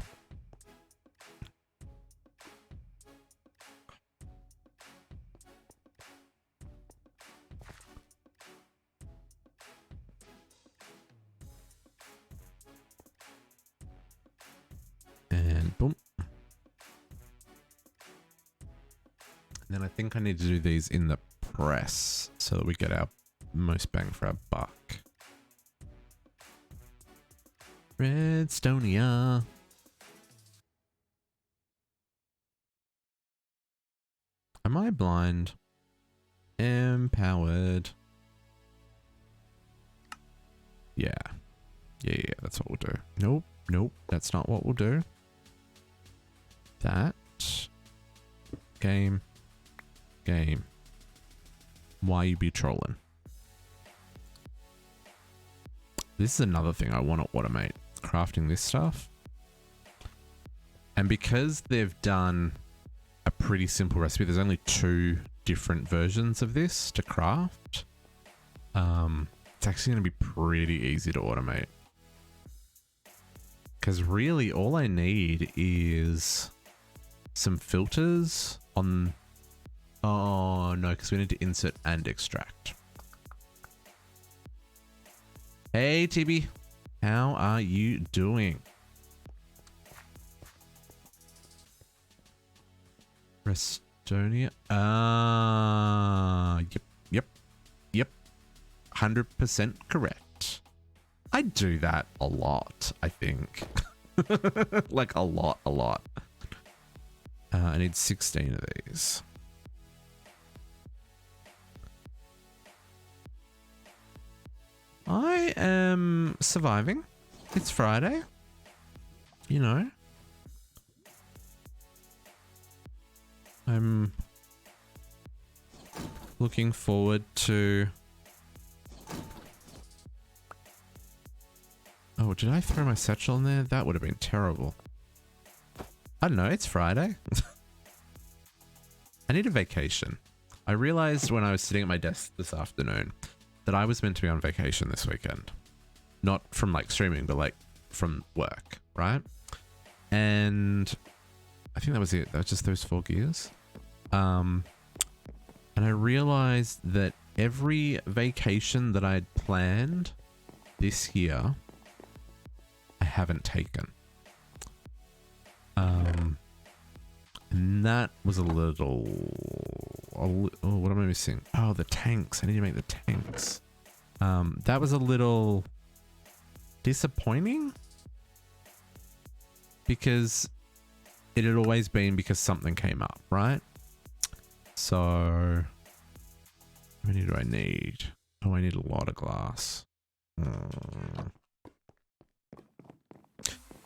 And boom. And then I think I need to do these in the press so that we get our most bang for our buck. Redstonia. Am I blind? Empowered. Yeah. Yeah, that's what we'll do. Nope, nope, that's not what we'll do. That. Game. Game. Why you be trolling? This is another thing I want to automate. Crafting this stuff. And because they've done a pretty simple recipe, there's only 2 different versions of this to craft. It's actually going to be pretty easy to automate. Because really all I need is some filters on... Oh no, because we need to insert and extract. Hey TB, how are you doing? Restonia? Yep. 100% correct. I do that a lot, I think. Like a lot. I need 16 of these. I am surviving. It's Friday. You know. I'm looking forward to... Oh, did I throw my satchel in there? That would have been terrible. I don't know, it's Friday. I need a vacation. I realized when I was sitting at my desk this afternoon that I was meant to be on vacation this weekend. Not from like streaming, but like from work, right? And I think that was it. That was just those 4 gears. And I realized that every vacation that I had planned this year, I haven't taken. And that was a little... Oh, what am I missing? Oh, the tanks. I need to make the tanks. That was a little disappointing because it had always been because something came up, right? So how many do I need? Oh, I need a lot of glass.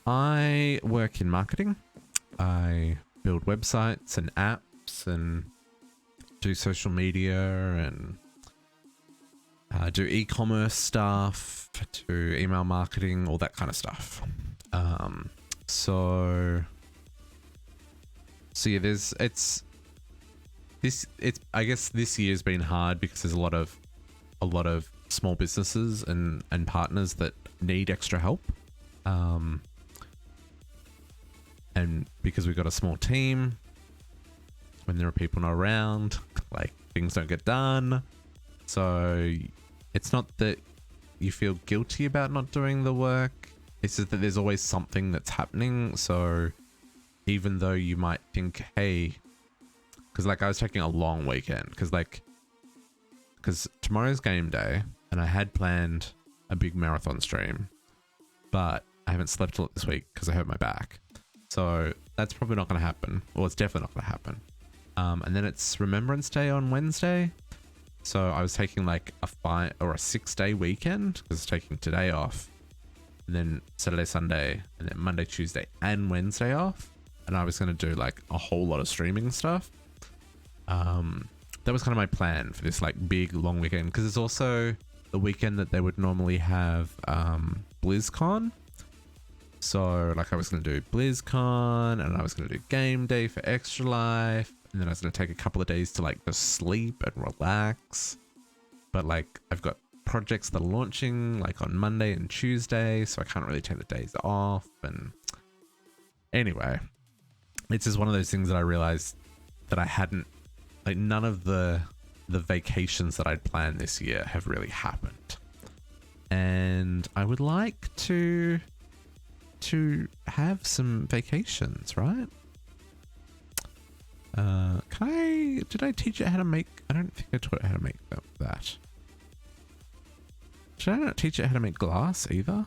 I work in marketing. I build websites and apps and do social media and do e-commerce stuff, do email marketing, all that kind of stuff. So yeah, I guess this year's been hard because there's a lot of small businesses and partners that need extra help. And because we've got a small team, when there are people not around, like things don't get done. So it's not that you feel guilty about not doing the work. It's just that there's always something that's happening. So even though you might think, hey, because like I was taking a long weekend because tomorrow's game day and I had planned a big marathon stream, but I haven't slept a lot this week because I hurt my back. So that's probably not going to happen. Well, it's definitely not going to happen. And then it's Remembrance Day on Wednesday. So I was taking like a 5 or a 6-day weekend because I was taking today off, and then Saturday, Sunday, and then Monday, Tuesday, and Wednesday off. And I was going to do like a whole lot of streaming stuff. That was kind of my plan for this like big long weekend, because it's also the weekend that they would normally have BlizzCon. So like I was going to do BlizzCon, and I was going to do game day for Extra Life, and then I was going to take a couple of days to like just sleep and relax. But like I've got projects that are launching like on Monday and Tuesday, so I can't really take the days off. And anyway, it's just one of those things that I realized that I hadn't, like none of the vacations that I'd planned this year have really happened. And I would like to have some vacations, right? Did I teach it how to make, I don't think I taught it how to make that. Should I not teach it how to make glass either?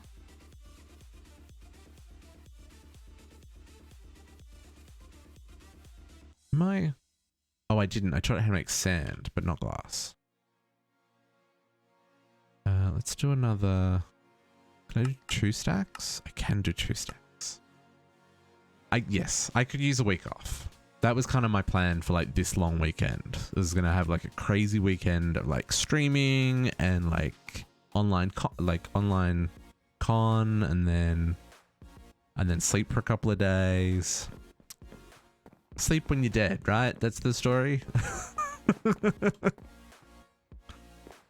Oh, I didn't. I taught it how to make sand, but not glass. Let's do another. Can I do 2 stacks? I can do 2 stacks. Yes, I could use a week off. That was kind of my plan for like this long weekend. I was gonna have like a crazy weekend of like streaming and like online con, and then sleep for a couple of days. Sleep when you're dead, right? That's the story.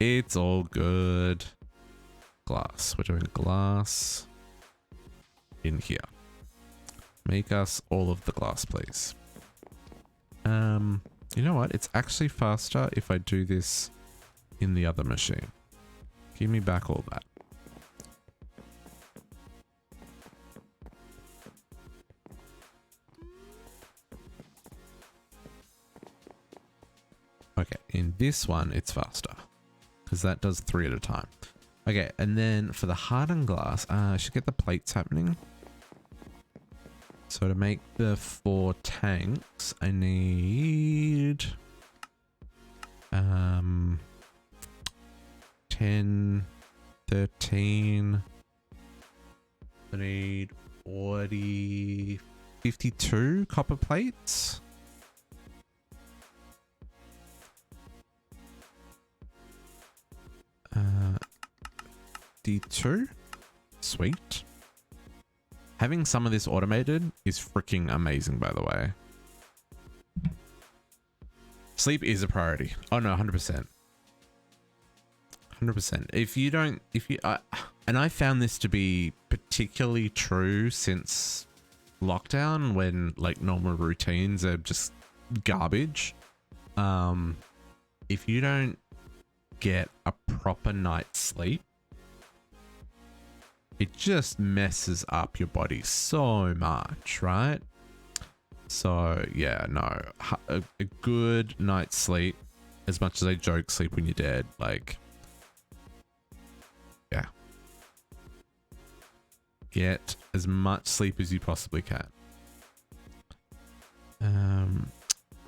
It's all good. Glass. We're doing glass in here. Make us all of the glass, please. You know what? It's actually faster if I do this in the other machine. Give me back all that. Okay, in this one, it's faster because that does 3 at a time. Okay, and then for the hardened glass, I should get the plates happening. So to make the 4 tanks, I need 10, 13. I need 40, 52 copper plates. D2. Sweet. Having some of this automated is freaking amazing, by the way. Sleep is a priority. Oh no, 100%. 100%. And I found this to be particularly true since lockdown, when like normal routines are just garbage. If you don't get a proper night's sleep, it just messes up your body so much, right? So yeah, no, a good night's sleep, as much as I joke sleep when you're dead, like, yeah. Get as much sleep as you possibly can.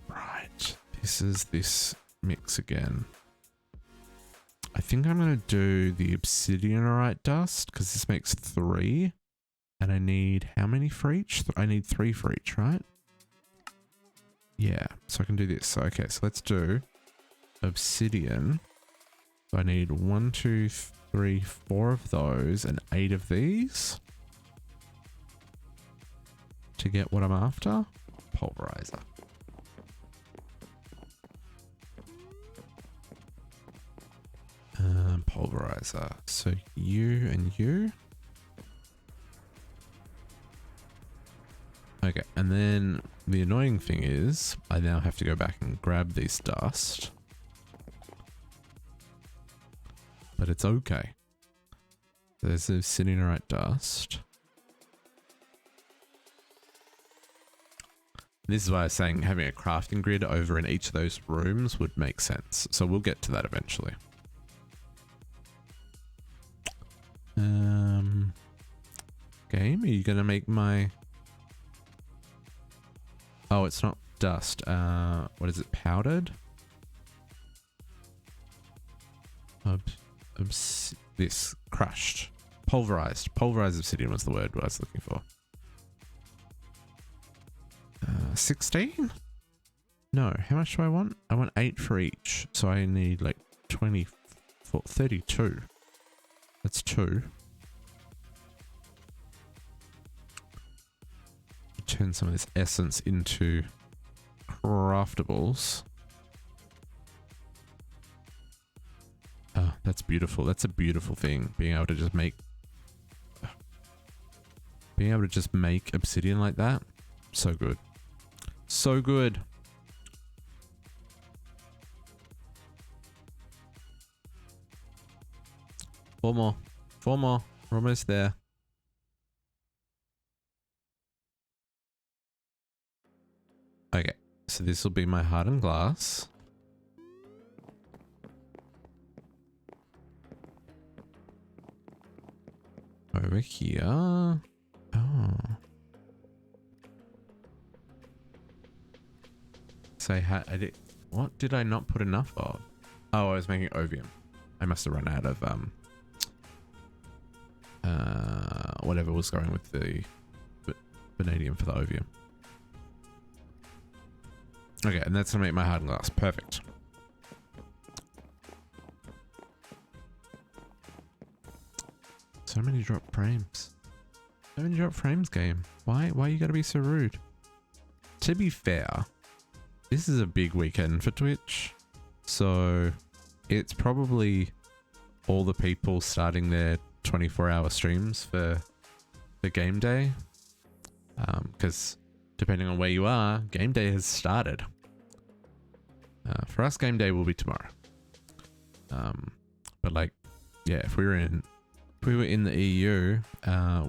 Right, this is this mix again. I think I'm going to do the obsidianite dust because this makes 3. And I need how many for each? I need 3 for each, right? Yeah, so I can do this. So, okay, so let's do obsidian. So I need 1, 2, 3, 4 of those and 8 of these to get what I'm after. Pulverizer. Pulverizer. So you and you. Okay, and then the annoying thing is I now have to go back and grab this dust. But it's okay. There's a Cinerite dust. This is why I was saying having a crafting grid over in each of those rooms would make sense. So we'll get to that eventually. Game, are you gonna make my... Oh, it's not dust. What is it? Powdered? This crushed. Pulverized. Pulverized obsidian was the word I was looking for. 16? No, how much do I want? I want 8 for each. So I need like 24, 32. That's 2. Turn some of this essence into craftables. Oh, that's beautiful. That's a beautiful thing. Being able to just make obsidian like that. So good. So good. Four more. We're almost there. Okay, so this will be my hardened glass. Over here. Oh. So I did. What did I not put enough of? Oh, I was making ovium. I must have run out of whatever was going with the vanadium for the ovium. Okay, and that's gonna make my hardened glass. Perfect. So many drop frames. So many drop frames, game. Why you gotta be so rude? To be fair, this is a big weekend for Twitch. So it's probably all the people starting their 24-hour streams for game day. Because depending on where you are, game day has started. For us, game day will be tomorrow. But like, yeah, if we were in the EU,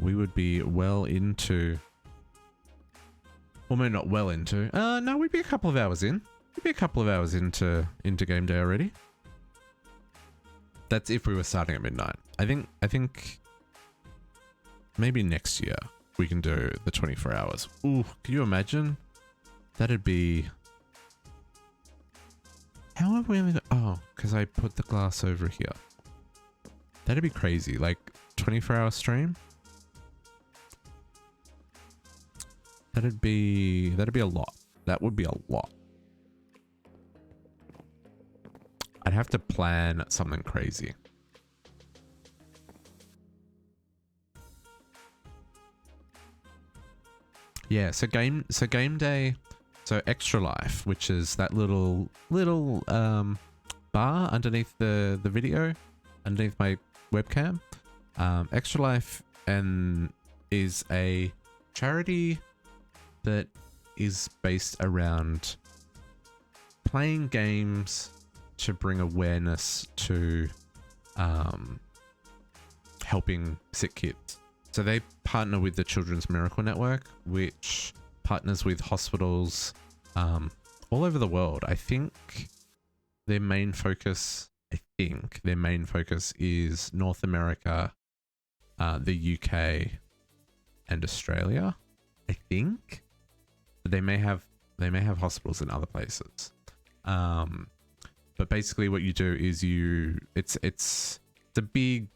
we would be well into. Well, maybe not well into. No, we'd be a couple of hours in. We'd be a couple of hours into game day already. That's if we were starting at midnight. I think maybe next year we can do the 24 hours. Ooh, can you imagine? That'd be... How have we only got... Oh, because I put the glass over here. That'd be crazy. Like, 24-hour stream? That'd be a lot. That would be a lot. I'd have to plan something crazy. Yeah, so game day, so Extra Life, which is that little bar underneath the video, underneath my webcam. Extra Life is a charity that is based around playing games to bring awareness to helping sick kids. So they partner with the Children's Miracle Network, which partners with hospitals all over the world. I think their main focus is North America, the UK, and Australia. I think, but they may have hospitals in other places. But basically, what you do is it's a big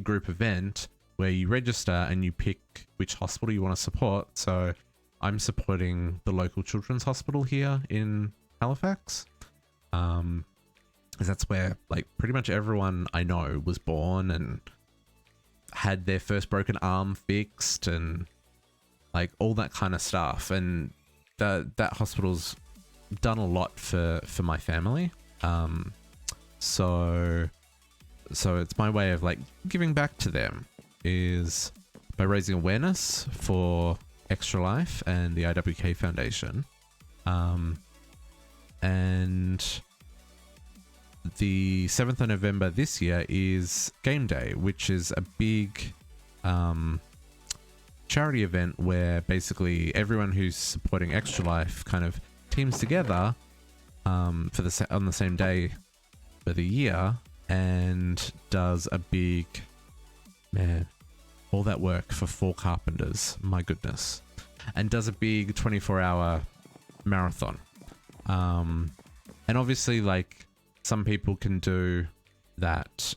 group event where you register and you pick which hospital you want to support. So I'm supporting the local children's hospital here in Halifax. Because that's where like pretty much everyone I know was born and had their first broken arm fixed and like all that kind of stuff. And that hospital's done a lot for my family. So it's my way of like giving back to them is by raising awareness for Extra Life and the IWK Foundation. And the 7th of November this year is Game Day, which is a big charity event where basically everyone who's supporting Extra Life kind of teams together on the same day for the year and does a big, man, all that work for 4 carpenters, my goodness, and does a big 24-hour marathon. And obviously, like, some people can do that,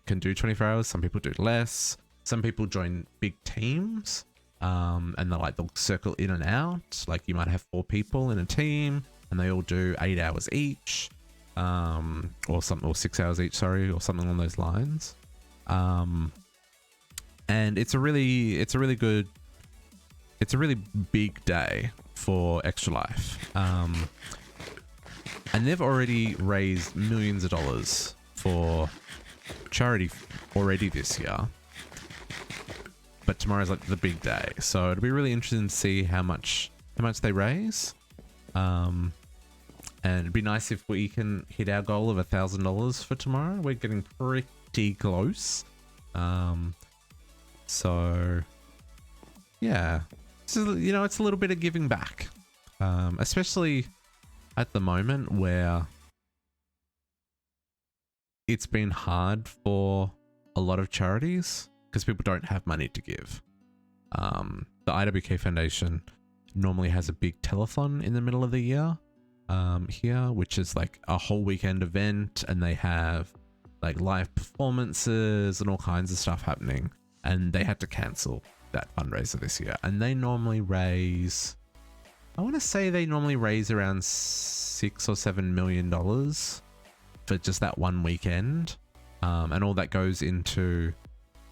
can do 24 hours, some people do less, some people join big teams, and they'll circle in and out. Like, you might have 4 people in a team and they all do 8 hours each, or 6 hours each, sorry, or something along those lines. And it's a really big day for Extra Life. And they've already raised millions of dollars for charity already this year. But tomorrow's like the big day. So it'll be really interesting to see how much they raise. And it'd be nice if we can hit our goal of $1,000 for tomorrow. We're getting pretty close. So yeah, so, you know, it's a little bit of giving back, especially at the moment where it's been hard for a lot of charities because people don't have money to give. The IWK Foundation normally has a big telethon in the middle of the year here, which is like a whole weekend event, and they have like live performances and all kinds of stuff happening, and they had to cancel that fundraiser this year. And they normally raise, I want to say they normally raise around $6 or $7 million for just that one weekend. And all that goes into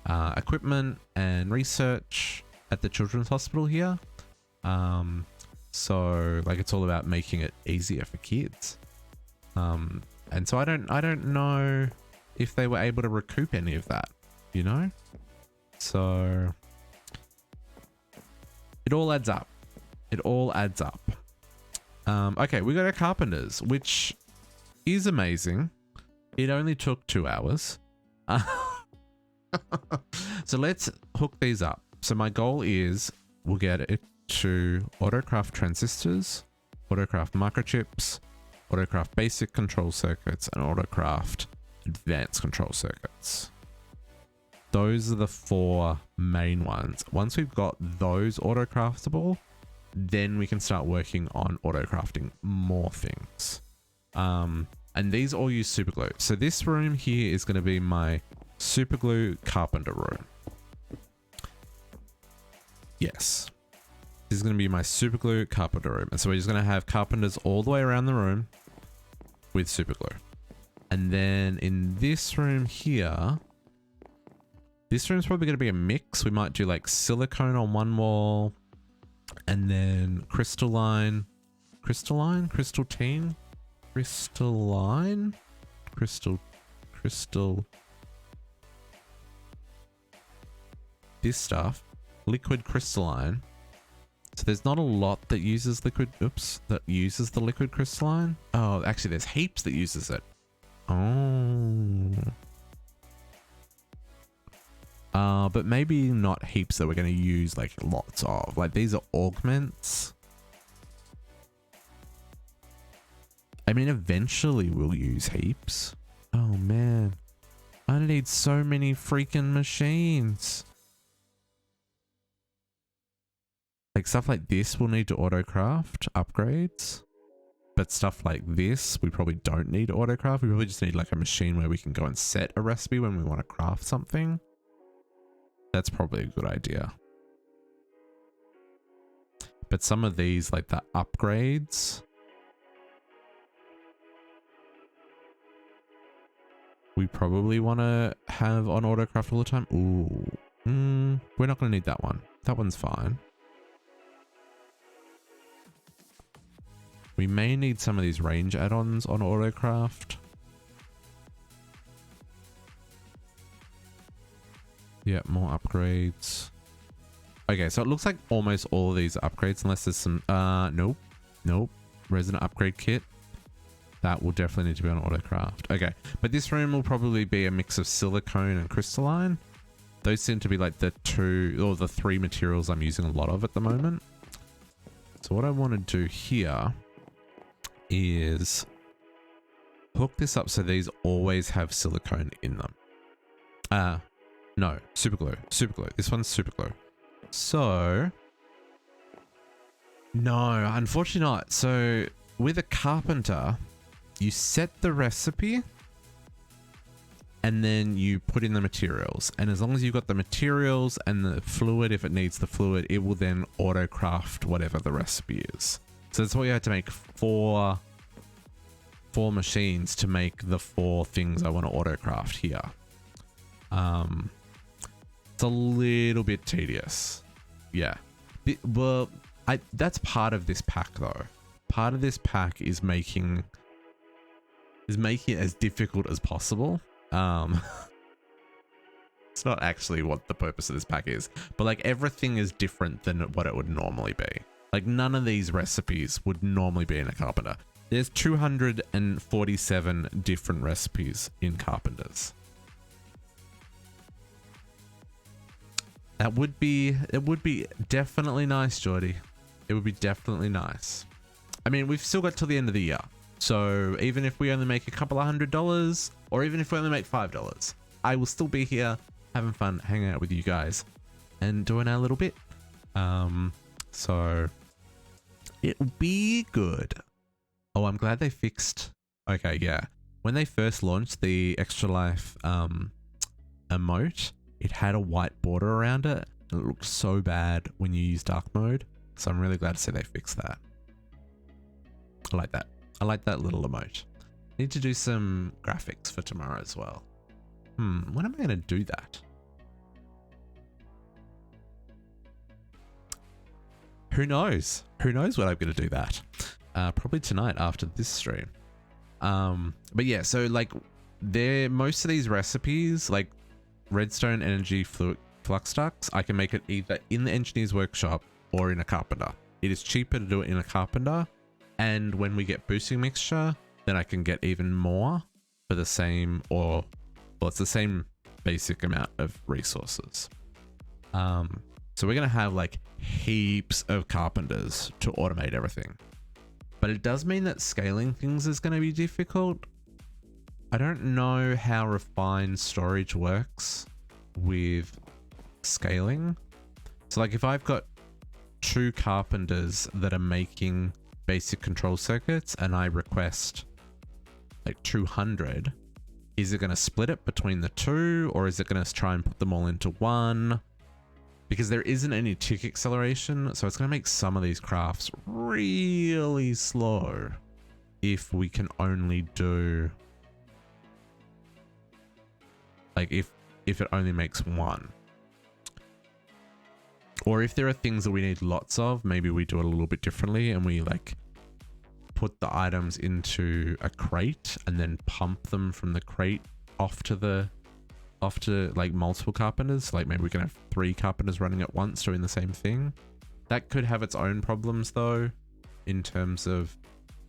equipment and research at the Children's Hospital here. So like, it's all about making it easier for kids. And so I don't know if they were able to recoup any of that, you know? So it all adds up. It all adds up. Okay, we got our carpenters, which is amazing. It only took 2 hours. So let's hook these up. So my goal is we'll get it to autocraft transistors, autocraft microchips, autocraft basic control circuits, and autocraft advanced control circuits. Those are the 4 main ones. Once we've got those autocraftable, then we can start working on autocrafting more things. And these all use superglue. So this room here is going to be my superglue carpenter room. Yes. This is going to be my superglue carpenter room. And so we're just going to have carpenters all the way around the room with superglue. And then in this room here, this room's probably going to be a mix. We might do like silicone on one wall, and then crystalline, crystal, this stuff, liquid crystalline. So there's not a lot that uses the liquid crystalline. Oh, actually there's heaps that uses it. Oh. But maybe not heaps that we're going to use like lots of. Like, these are augments. I mean, eventually we'll use heaps. Oh man, I need so many freaking machines. Like, stuff like this we'll need to autocraft upgrades. But stuff like this, we probably don't need to autocraft. We probably just need like a machine where we can go and set a recipe when we want to craft something. That's probably a good idea. But some of these, like the upgrades, we probably want to have on autocraft all the time. Ooh. We're not going to need that one. That one's fine. We may need some of these range add-ons on autocraft. Yeah, more upgrades. Okay, so it looks like almost all of these are upgrades, unless there's some, nope. Resident upgrade kit. That will definitely need to be on autocraft. Okay, but this room will probably be a mix of silicone and crystalline. Those seem to be like the 2 or the 3 materials I'm using a lot of at the moment. So what I want to do here is hook this up so these always have silicone in them. No, super glue. This one's super glue. So, no, unfortunately not. So with a carpenter, you set the recipe and then you put in the materials. And as long as you've got the materials and the fluid, if it needs the fluid, it will then auto craft whatever the recipe is. So that's why you had to make four machines to make the 4 things I want to auto craft here. It's a little bit tedious. Yeah. Well, that's part of this pack though. Part of this pack is making it as difficult as possible. It's not actually what the purpose of this pack is, but like everything is different than what it would normally be. Like none of these recipes would normally be in a carpenter. There's 247 different recipes in carpenters. It would be definitely nice, Geordie. It would be definitely nice. I mean, we've still got till the end of the year. So even if we only make a couple of $100, or even if we only make $5, I will still be here having fun, hanging out with you guys and doing our little bit. So it'll be good. Oh, I'm glad they fixed. Okay, yeah. When they first launched the Extra Life emote, it had a white border around it. It looked so bad when you use dark mode. So I'm really glad to see they fixed that. I like that. I like that little emote. Need to do some graphics for tomorrow as well. When am I going to do that? Who knows? Who knows when I'm going to do that? Probably tonight after this stream. But yeah, so like most of these recipes, like redstone energy flux ducts, I can make it either in the engineer's workshop or in a carpenter. It is cheaper to do it in a carpenter. And when we get boosting mixture, then I can get even more for the same, or well, it's the same basic amount of resources. So we're going to have like heaps of carpenters to automate everything. But it does mean that scaling things is going to be difficult. I don't know how refined storage works with scaling. So like if I've got 2 carpenters that are making basic control circuits and I request like 200, is it going to split it between the 2, or is it going to try and put them all into one? Because there isn't any tick acceleration, so it's going to make some of these crafts really slow if we can only do like if it only makes 1. Or if there are things that we need lots of, maybe we do it a little bit differently and we like put the items into a crate and then pump them from the crate off to like multiple carpenters. Like maybe we can have 3 carpenters running at once doing the same thing. That could have its own problems though, in terms of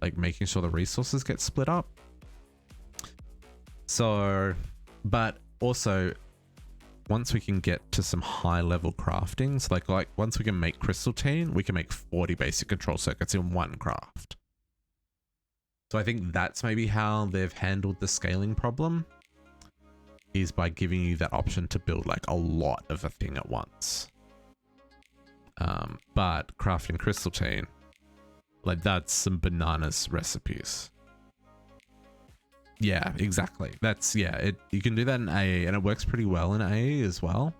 like making sure the resources get split up. So, but also once we can get to some high level craftings, like once we can make crystal tin, we can make 40 basic control circuits in one craft. So I think that's maybe how they've handled the scaling problem, is by giving you that option to build like a lot of a thing at once. But crafting crystal tin, like that's some bananas recipes. Yeah, exactly. That's, yeah, you can do that in AA and it works pretty well in AA as well.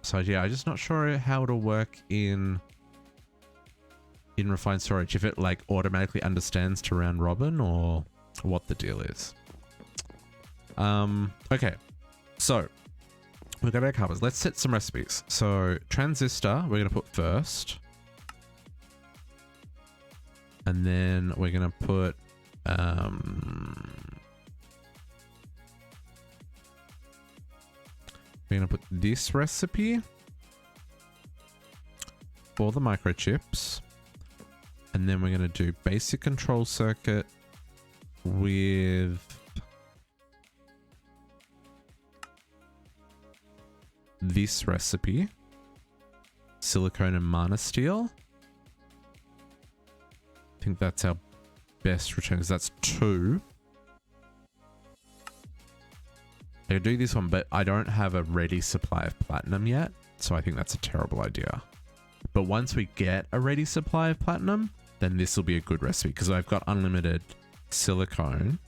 So yeah, I'm just not sure how it'll work in refined storage, if it like automatically understands to round robin or what the deal is. Okay, so we've got our covers. Let's set some recipes. So transistor, we're going to put first. And then we're going to put we're going to put this recipe for the microchips. And then we're going to do basic control circuit with this recipe, silicone and mana steel. I think that's our best return because that's 2. I could do this one, but I don't have a ready supply of platinum yet, so I think that's a terrible idea. But once we get a ready supply of platinum, then this will be a good recipe because I've got unlimited silicone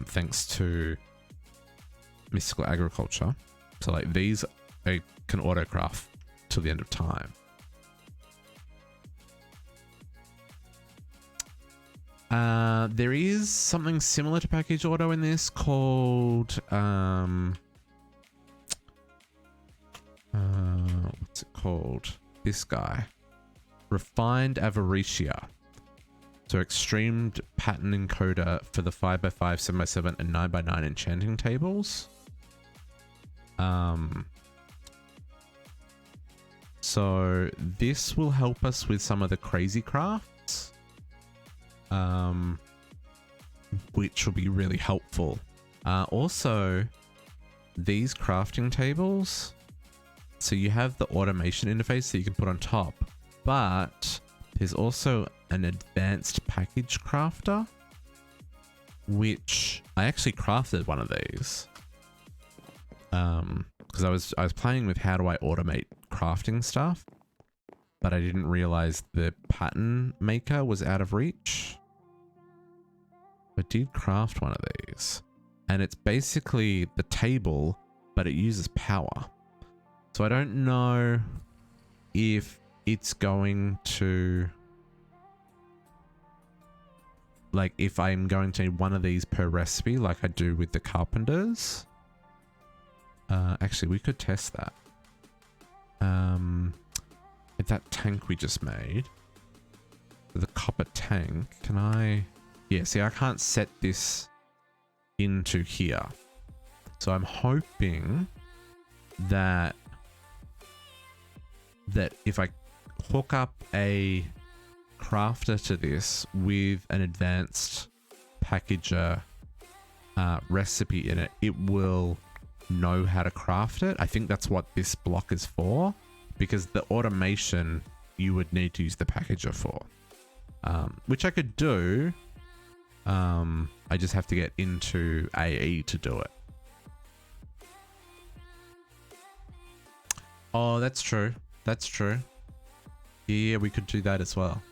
thanks to mystical agriculture. So like these I can autocraft till the end of time. There is something similar to package auto in this called what's it called? This guy, refined avaricia. So extremed pattern encoder for the 5x5, 7x7, and 9x9 enchanting tables. So this will help us with some of the crazy crafts, which will be really helpful. Also, these crafting tables, so you have the automation interface that you can put on top, but there's also an advanced package crafter, which I actually crafted one of these. Because I was playing with how do I automate crafting stuff, but I didn't realize the pattern maker was out of reach. I did craft one of these, and it's basically the table, but it uses power. So I don't know if it's going to, like, if I'm going to need one of these per recipe like I do with the carpenters. Actually, we could test that. With that tank we just made, the copper tank, can I... Yeah, see, I can't set this into here. So I'm hoping that if I hook up a crafter to this with an advanced packager recipe in it, it will know how to craft it. I think that's what this block is for, because the automation you would need to use the packager for, which I could do. I just have to get into AE to do it. Oh, that's true. That's true. Yeah, we could do that as well.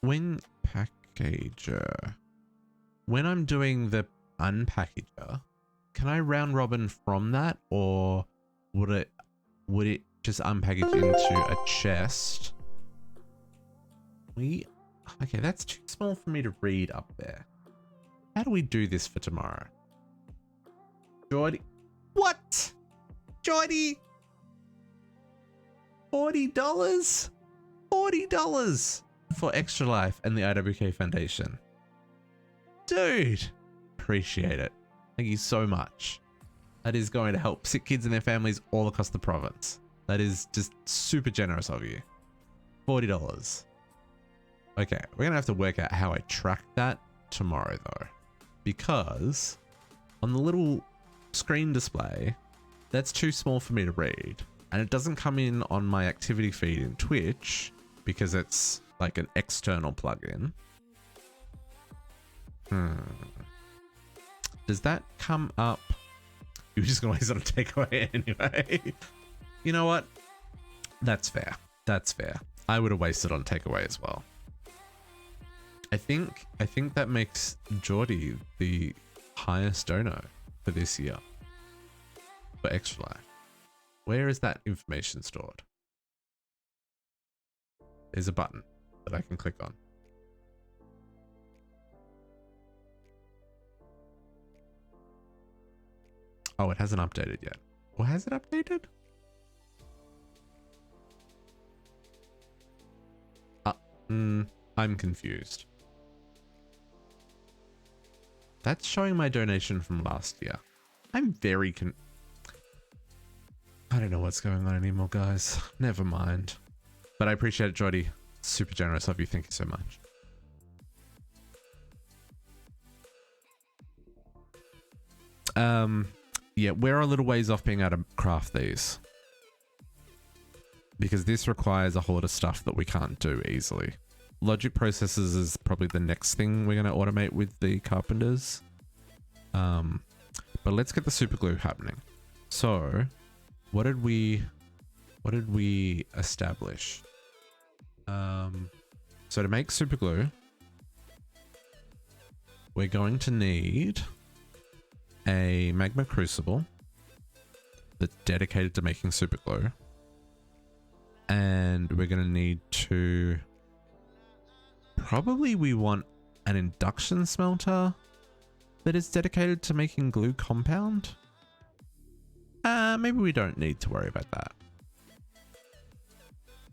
When packager, when I'm doing the unpackager, can I round robin from that, or would it just unpackage into a chest? Okay, that's too small for me to read up there. How do we do this for tomorrow? Jordy, what? Jordy, $40? $40 for Extra Life and the IWK Foundation. Dude, appreciate it. Thank you so much. That is going to help sick kids and their families all across the province. That is just super generous of you. $40. Okay, we're going to have to work out how I track that tomorrow though, because on the little screen display, that's too small for me to read. And it doesn't come in on my activity feed in Twitch because it's like an external plugin. Does that come up? You're just going to waste it on takeaway anyway. You know what? That's fair. That's fair. I would have wasted on takeaway as well. I think that makes Geordie the highest donor for this year for Extra Life. Where is that information stored? There's a button that I can click on. Oh, it hasn't updated yet. Or has it updated? I'm confused. That's showing my donation from last year. I'm very I don't know what's going on anymore, guys. Never mind. But I appreciate it, Jody. Super generous of you. Thank you so much. Yeah, we're a little ways off being able to craft these. Because this requires a whole lot of stuff that we can't do easily. Logic processes is probably the next thing we're going to automate with the carpenters. But let's get the super glue happening. So, what did we establish? So to make super glue, we're going to need a magma crucible that's dedicated to making super glue. And we're going to need to... Probably we want an induction smelter that is dedicated to making glue compound. Maybe we don't need to worry about that.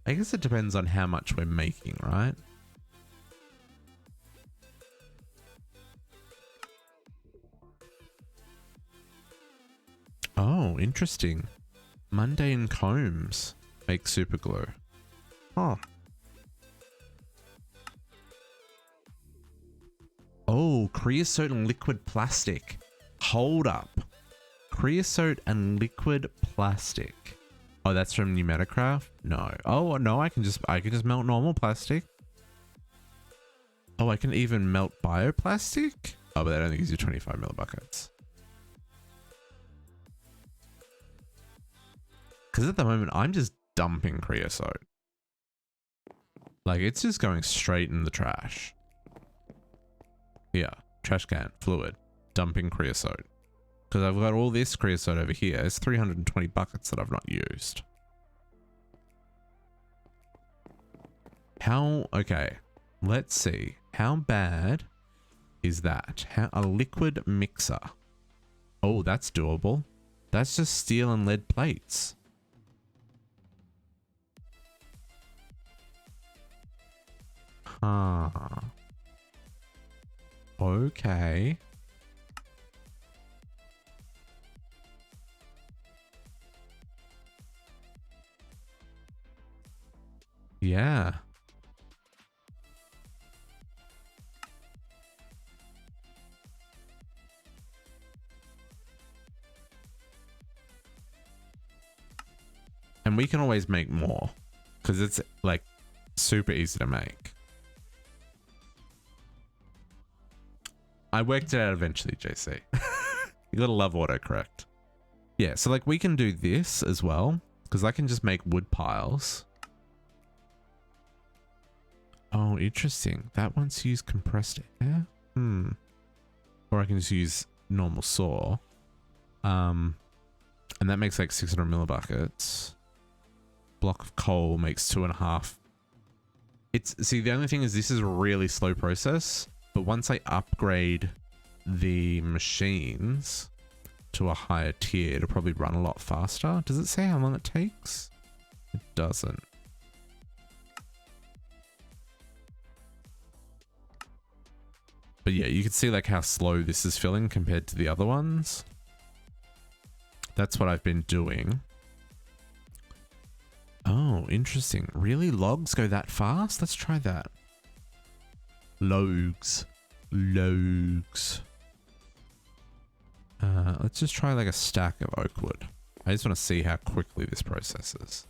I guess it depends on how much we're making, right? Oh, interesting. Mundane combs make super glue. Huh. Oh, creosote and liquid plastic. Hold up. Creosote and liquid plastic. Oh, that's from New Metacraft? No. Oh, no, I can just melt normal plastic. Oh, I can even melt bioplastic? Oh, but that only gives you 25 millibuckets. Because at the moment, I'm just dumping creosote. Like, it's just going straight in the trash. Yeah, trash can, fluid, dumping creosote. Because I've got all this creosote over here. It's 320 buckets that I've not used. Okay, let's see. How bad is that? A liquid mixer. Oh, that's doable. That's just steel and lead plates. Huh. Okay. Yeah. And we can always make more because it's like super easy to make. I worked it out eventually, JC. You gotta love autocorrect. Yeah, so like we can do this as well because I can just make wood piles. Oh, interesting. That one's use compressed air. Or I can just use normal saw. And that makes like 600 millibuckets. Block of coal makes 2.5. See, the only thing is this is a really slow process, but once I upgrade the machines to a higher tier, it'll probably run a lot faster. Does it say how long it takes? It doesn't. But yeah, you can see like how slow this is filling compared to the other ones. That's what I've been doing. Oh, interesting. Really? Logs go that fast? Let's try that. Logs. Let's just try like a stack of oak wood. I just want to see how quickly this processes.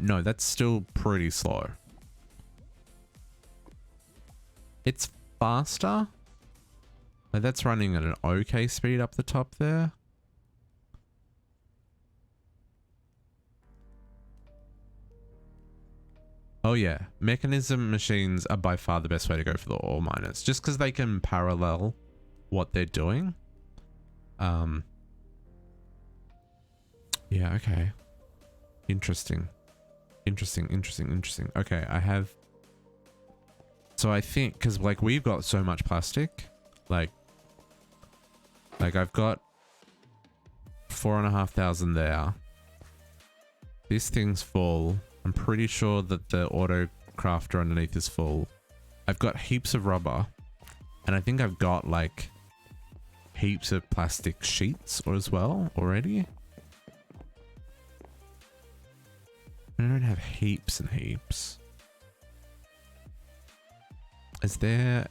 No, that's still pretty slow. It's faster. Like that's running at an okay speed up the top there. Oh yeah, mechanism machines are by far the best way to go for the ore miners, just because they can parallel what they're doing. Yeah, okay. Interesting. Okay, I have... So I think, because like we've got so much plastic, like I've got 4,500 there. This thing's full. I'm pretty sure that the auto crafter underneath is full. I've got heaps of rubber, and I think I've got like heaps of plastic sheets or as well already. I don't have heaps and heaps. Is there...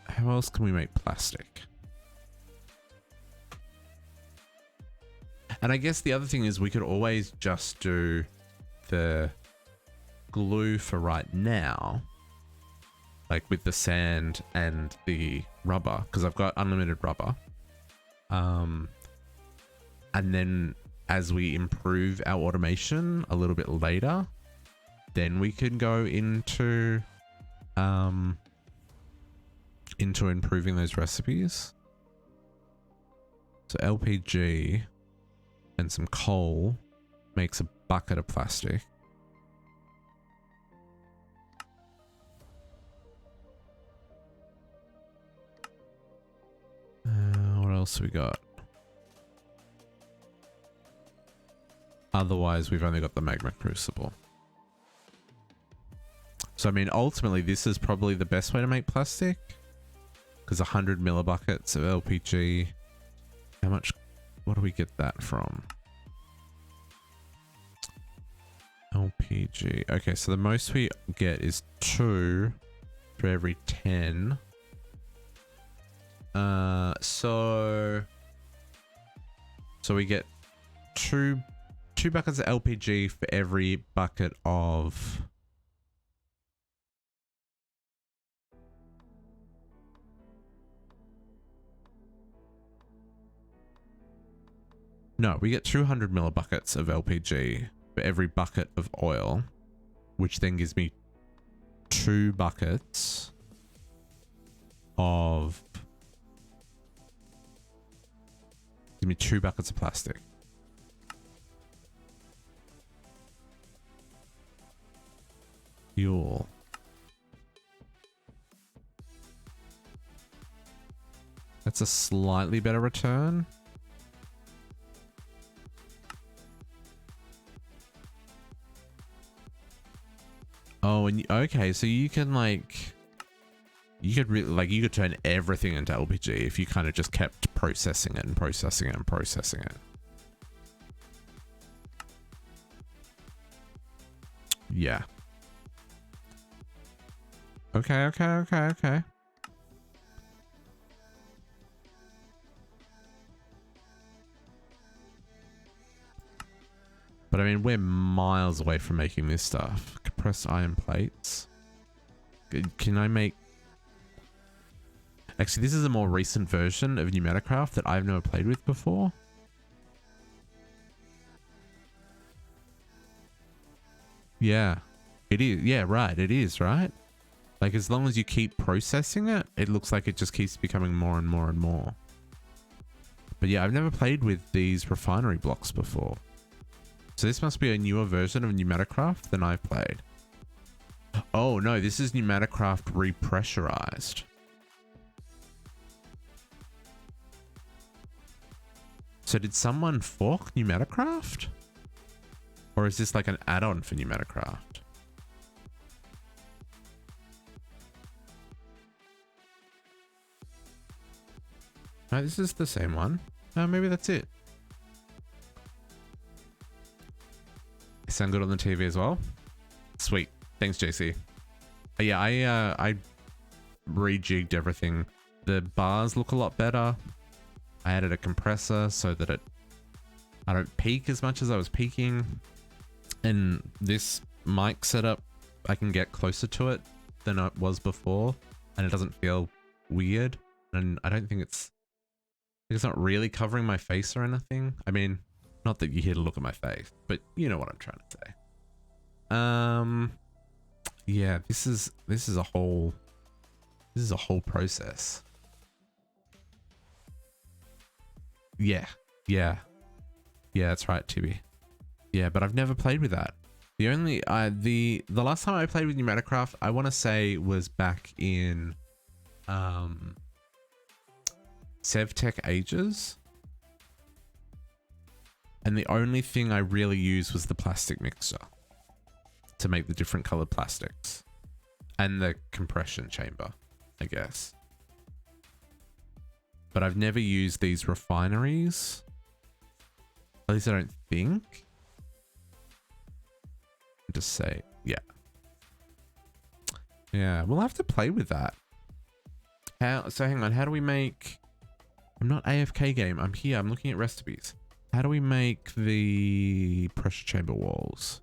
How else can we make plastic? And I guess the other thing is we could always just do the glue for right now. Like with the sand and the rubber. Because I've got unlimited rubber. And then as we improve our automation a little bit later, then we can go into improving those recipes. So LPG and some coal makes a bucket of plastic. What else we got? Otherwise, we've only got the magma crucible. So, I mean, ultimately, this is probably the best way to make plastic. Because 100 millibuckets of LPG. How much? What do we get that from? LPG. Okay, so the most we get is 2 for every 10. So we get two buckets of LPG for every bucket of... No, we get 200 millibuckets of LPG for every bucket of oil, which then gives me 2 buckets of... Give me 2 buckets of plastic. Fuel. That's a slightly better return. Oh, and okay, so you can like, you could really like, you could turn everything into LPG if you kind of just kept processing it and processing it and processing it. Yeah. Okay. But I mean, we're miles away from making this stuff. Compressed iron plates. Can I make... Actually, this is a more recent version of Pneumaticraft that I've never played with before. Yeah. It is. Yeah, right. It is, right? Like, as long as you keep processing it, it looks like it just keeps becoming more and more and more. But yeah, I've never played with these refinery blocks before. So this must be a newer version of Pneumaticraft than I've played. Oh no, this is Pneumaticraft repressurized. So did someone fork Pneumaticraft? Or is this like an add-on for Pneumaticraft? No, this is the same one. Maybe that's it. Sound good on the TV as well? Sweet. Thanks, JC. Yeah, I rejigged everything. The bars look a lot better. I added a compressor so that I don't peak as much as I was peaking. And this mic setup, I can get closer to it than it was before, and it doesn't feel weird. And I don't think it's not really covering my face or anything. I mean, not that you're here to look at my face, but you know what I'm trying to say. Yeah, this is a whole process. Yeah, that's right, Tibby. Yeah, but I've never played with that. The only the last time I played with Pneumaticraft, I want to say was back in SevTech ages. And the only thing I really used was the plastic mixer to make the different colored plastics and the compression chamber, I guess. but I've never used these refineries. At least I don't think. Just say, yeah. Yeah, we'll have to play with that. So hang on, how do we make... I'm not AFK game, I'm here, I'm looking at recipes. How do we make the pressure chamber walls?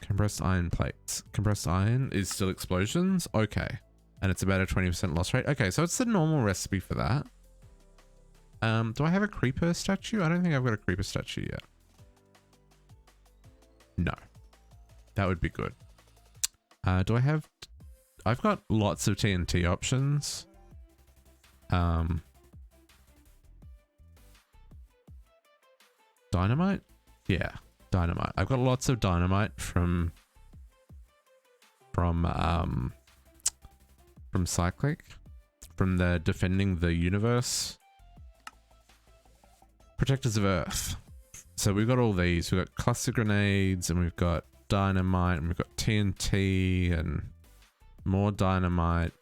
Compressed iron plates. Compressed iron is still explosions? Okay. And it's about a 20% loss rate. Okay, so it's the normal recipe for that. Do I have a creeper statue? I don't think I've got a creeper statue yet. No. That would be good. Do I have... I've got lots of TNT options. Dynamite? Yeah, dynamite. I've got lots of dynamite from Cyclic, from the Defending the Universe, Protectors of Earth. So we've got all these. We've got cluster grenades, and we've got dynamite, and we've got TNT, and more dynamite.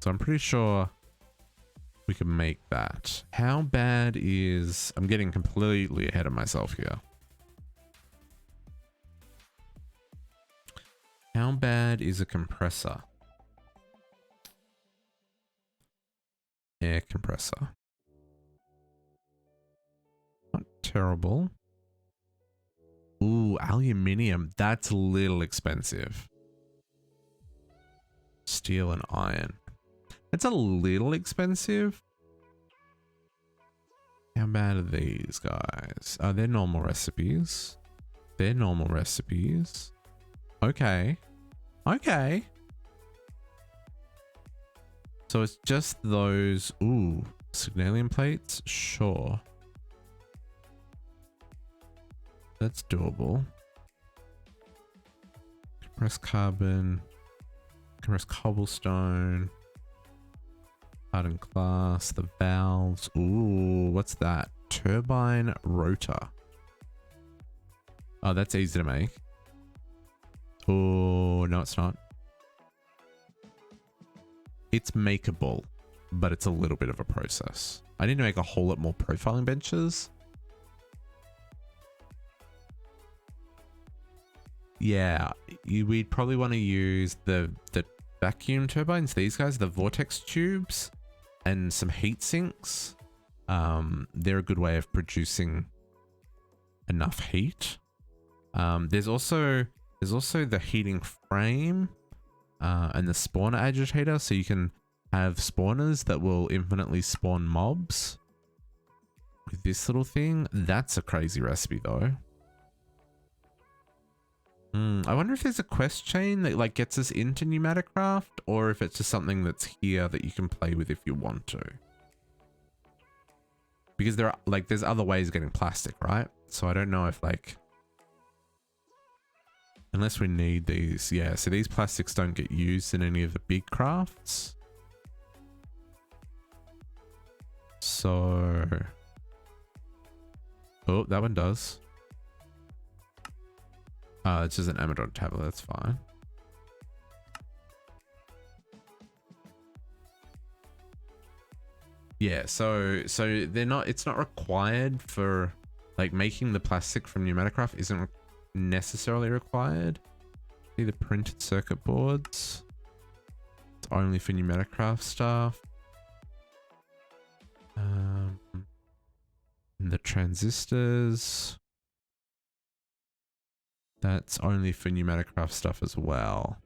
So I'm pretty sure we can make that. How bad is... I'm getting completely ahead of myself here. How bad is a compressor? Air compressor. Not terrible. Ooh, aluminium. That's a little expensive. Steel and iron. It's a little expensive. How bad are these guys? Oh, they're normal recipes. They're normal recipes. Okay. Okay. So it's just those... Ooh, signalium plates? Sure. That's doable. Compressed carbon. Compressed cobblestone. Hardened glass. The valves. Ooh, what's that? Turbine rotor. Oh, that's easy to make. Oh, no, it's not. It's makeable, but it's a little bit of a process. I need to make a whole lot more profiling benches. Yeah, we'd probably want to use the vacuum turbines, these guys, the vortex tubes, and some heat sinks. They're a good way of producing enough heat. There's also the heating frame and the spawner agitator, so you can have spawners that will infinitely spawn mobs with this little thing. That's a crazy recipe though. I wonder if there's a quest chain that like gets us into Pneumaticraft, or if it's just something that's here that you can play with if you want to. Because there are like, there's other ways of getting plastic, right? So I don't know if like, unless we need these. Yeah, so these plastics don't get used in any of the big crafts. So, oh, that one does. It's just an Amazon tablet, that's fine. Yeah, so they're not, it's not required for, like, making the plastic from Pneumaticraft isn't necessarily required. See the printed circuit boards. It's only for Pneumaticraft stuff. The transistors. That's only for Pneumaticraft stuff as well.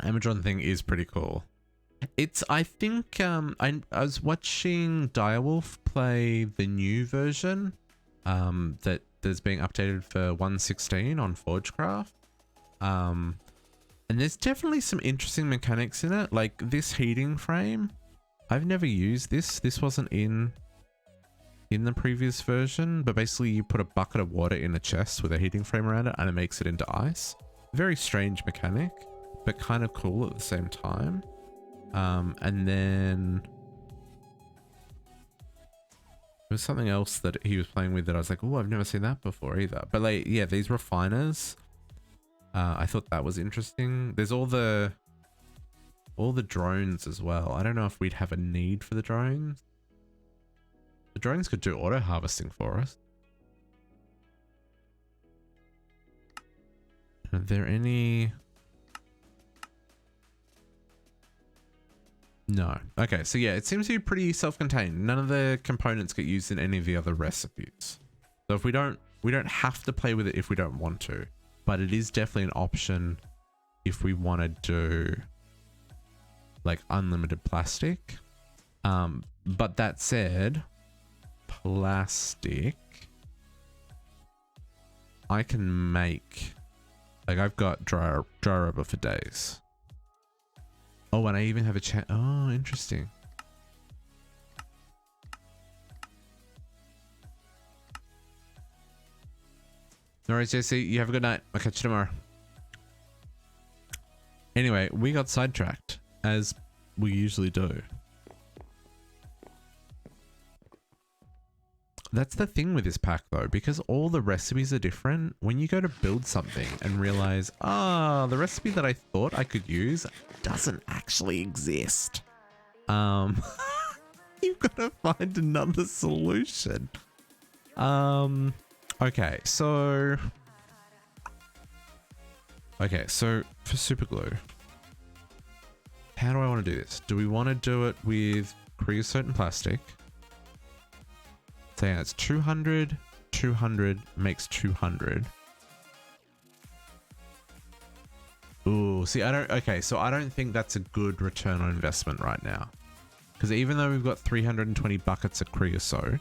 Amazon thing is pretty cool. It's, I think, I was watching Direwolf play the new version that's being updated for 1.16 on Forgecraft. And there's definitely some interesting mechanics in it, like this heating frame. I've never used this. This wasn't in the previous version, but basically you put a bucket of water in a chest with a heating frame around it and it makes it into ice. Very strange mechanic, but kind of cool at the same time. And then there's something else that he was playing with that I was like, oh, I've never seen that before either. But like, yeah, these refiners, I thought that was interesting. There's all the all the drones as well. I don't know if we'd have a need for the drones. The drones could do auto harvesting for us. Are there any? No. Okay, so yeah, it seems to be pretty self-contained. None of the components get used in any of the other recipes. So if we don't have to play with it if we don't want to, but it is definitely an option if we want to do like unlimited plastic. But that said, plastic, I can make, like I've got dry rubber for days. Oh, and I even have a chat. Oh, interesting. No worries, JC. You have a good night. I'll catch you tomorrow. Anyway, we got sidetracked, as we usually do. That's the thing with this pack, though, because all the recipes are different. When you go to build something and realize, the recipe that I thought I could use doesn't actually exist. You've got to find another solution. Okay, so for super glue, how do I want to do this? Do we want to do it with creosote and plastic? So yeah, it's 200, 200 makes 200. Ooh, see, so I don't think that's a good return on investment right now. Because even though we've got 320 buckets of creosote,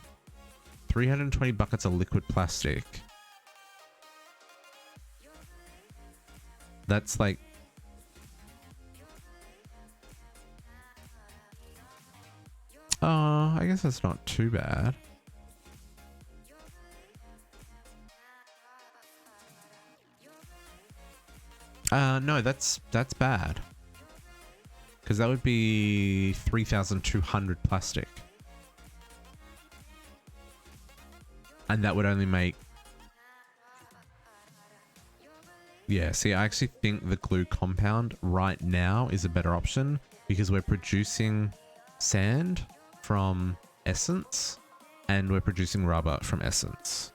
320 buckets of liquid plastic, that's like, I guess that's not too bad. No, that's bad. Because that would be 3,200 plastic. And that would only make... Yeah, see, I actually think the glue compound right now is a better option because we're producing sand from essence and we're producing rubber from essence.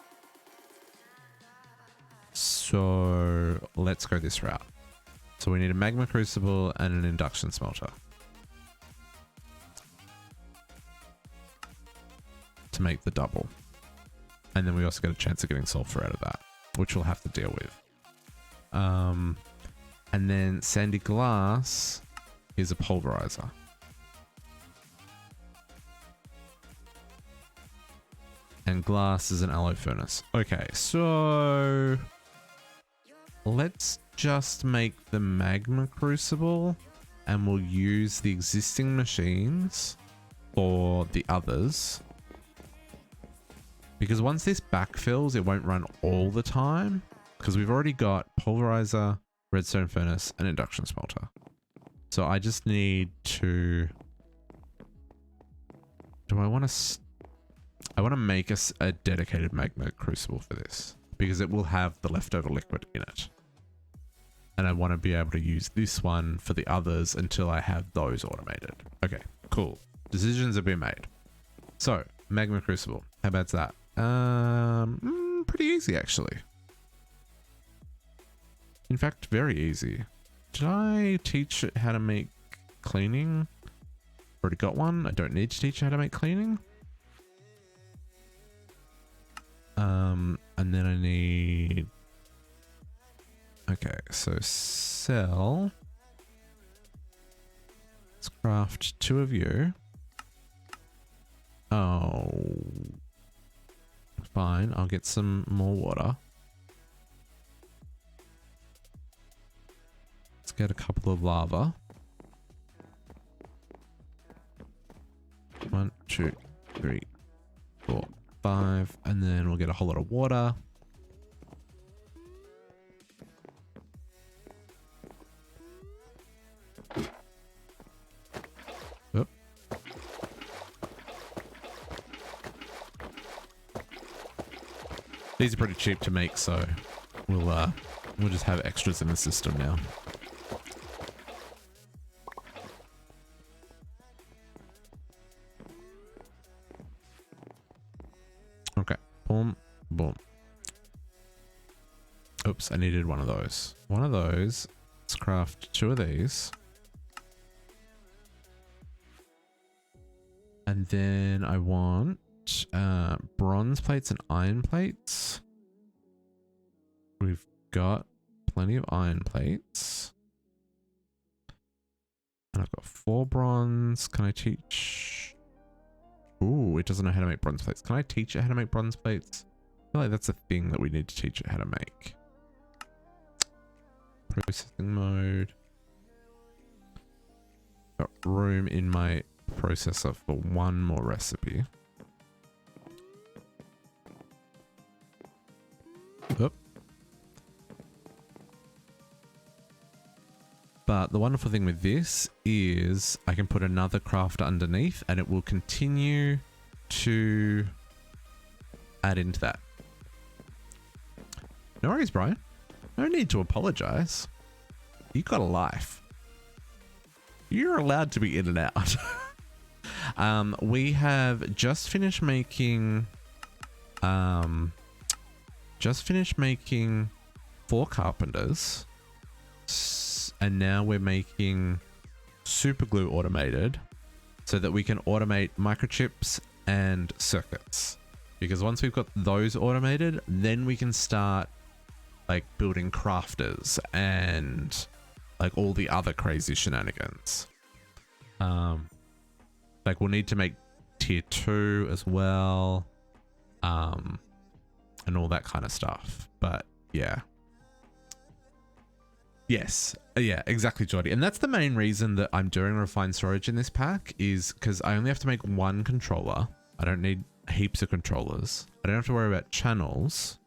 So let's go this route. So we need a magma crucible and an induction smelter to make the double. And then we also get a chance of getting sulfur out of that, which we'll have to deal with. And then sandy glass is a pulverizer. And glass is an alloy furnace. Okay, so let's just make the magma crucible and we'll use the existing machines for the others. Because once this backfills, it won't run all the time because we've already got pulverizer, redstone furnace, and induction smelter. So I just need to... Do I want to... I want to make us a dedicated magma crucible for this because it will have the leftover liquid in it. And I want to be able to use this one for the others until I have those automated. Okay, cool. Decisions have been made. So, magma crucible. How about that? Pretty easy actually. In fact, very easy. Did I teach it how to make cleaning? Already got one. I don't need to teach you how to make cleaning. And then I need... Okay, so sell. Let's craft 2 of you. Oh. Fine, I'll get some more water. Let's get a couple of lava. 1, 2, 3, 4, 5, and then we'll get a whole lot of water. Oop. These are pretty cheap to make, so we'll just have extras in the system now. Boom, boom. Oops, I needed one of those. One of those. Let's craft 2 of these. And then I want bronze plates and iron plates. We've got plenty of iron plates. And I've got 4 bronze. Can I teach? Ooh, it doesn't know how to make bronze plates. Can I teach it how to make bronze plates? I feel like that's a thing that we need to teach it how to make. Processing mode. Got room in my processor for 1 more recipe. Oop. But the wonderful thing with this is I can put another crafter underneath and it will continue to add into that. No worries, Brian. No need to apologize. You got a life. You're allowed to be in and out. We have just finished making 4 carpenters. And now we're making super glue automated so that we can automate microchips and circuits. Because once we've got those automated, then we can start like building crafters and like all the other crazy shenanigans. Like we'll need to make tier 2 as well. And all that kind of stuff. But yeah. Yes. Yeah, exactly, Jordy. And that's the main reason that I'm doing refined storage in this pack is because I only have to make 1 controller. I don't need heaps of controllers. I don't have to worry about channels.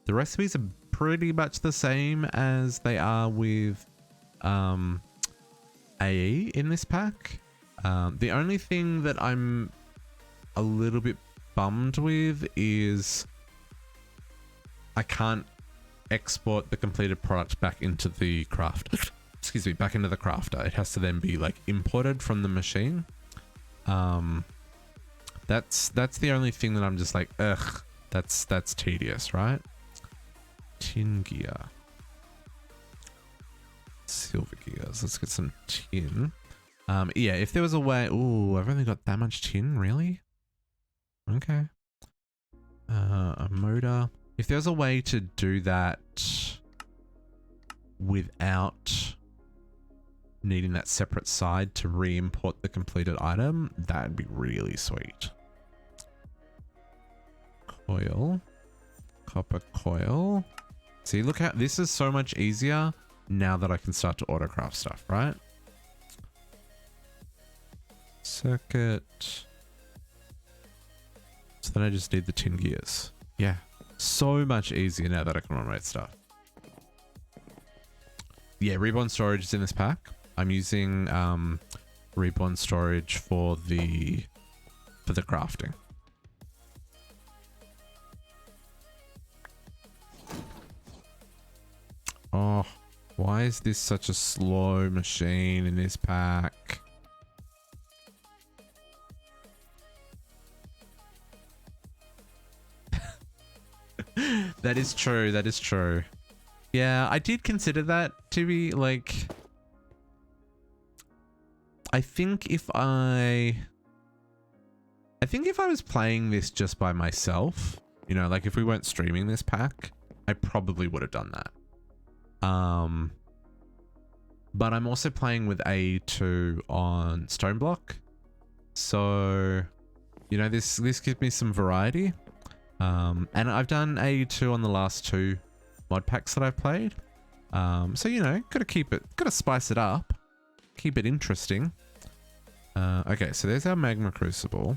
The recipes are pretty much the same as they are with AE in this pack. The only thing that I'm a little bit bummed with is I can't export the completed product back into the craft. Excuse me, back into the crafter. It has to then be like imported from the machine. That's the only thing that I'm just like, ugh, that's tedious, right? Tin gear. Silver gears. Let's get some tin. Yeah, if there was a way... Ooh, I've only got that much tin, really? Okay. A motor. If there's a way to do that without needing that separate side to re-import the completed item, that'd be really sweet. Coil. Copper coil. See, look how this is so much easier now that I can start to autocraft stuff, right? Circuit. So then I just need the tin gears. Yeah. So much easier now that I can automate stuff. Yeah, reborn storage is in this pack. I'm using reborn storage for the crafting. Oh, why is this such a slow machine in this pack? That is true. That is true. Yeah, I did consider that to be like... I think if I was playing this just by myself, you know, like if we weren't streaming this pack, I probably would have done that. But I'm also playing with A2 on Stoneblock. So, you know, this gives me some variety. And I've done A2 on the last 2 mod packs that I've played. So, you know, gotta spice it up. Keep it interesting. Okay, so there's our magma crucible.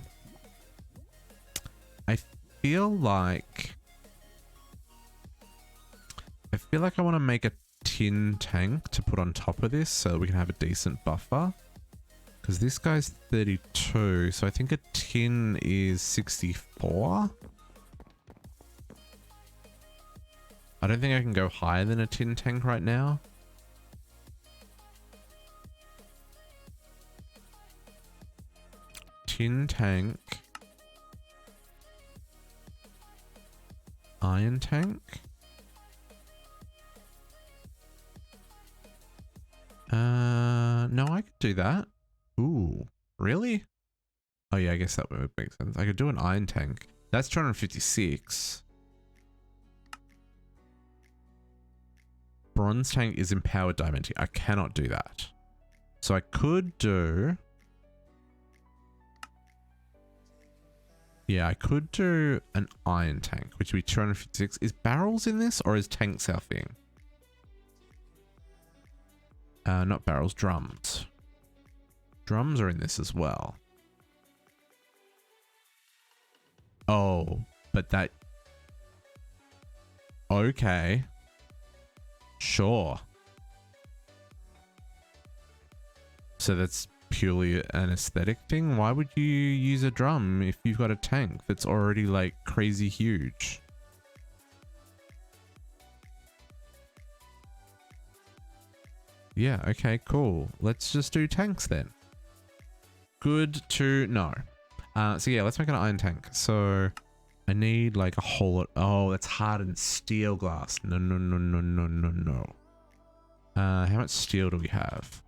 I feel like I want to make a tin tank to put on top of this so we can have a decent buffer. Because this guy's 32, so I think a tin is 64. I don't think I can go higher than a tin tank right now. Tin tank iron tank. No, I could do that. Ooh, really? Oh yeah, I guess that would make sense. I could do an iron tank. That's 256. Bronze tank is empowered diamond. I cannot do that. So I could do... Yeah, I could do an iron tank, which would be 256. Is barrels in this or is tanks our thing? Not barrels, drums. Drums are in this as well. Oh, but that... Okay. Sure. So that's purely an aesthetic thing? Why would you use a drum if you've got a tank that's already like crazy huge? Yeah, okay, cool. Let's just do tanks then. Good to know. So yeah, let's make an iron tank. So I need like a whole... Oh, that's hardened steel glass. No, no, no, no, no, no, no. How much steel do we have?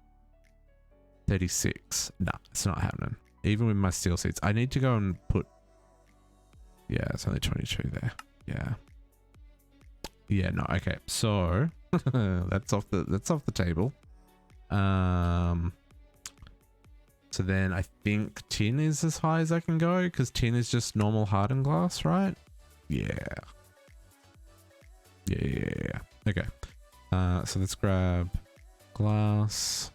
36. Nah, it's not happening. Even with my steel seats. I need to go and put... Yeah, it's only 22 there. Yeah. Yeah, no, okay. So that's off the table. So then I think tin is as high as I can go because tin is just normal hardened glass, right? Yeah. Yeah. Okay. So let's grab glass.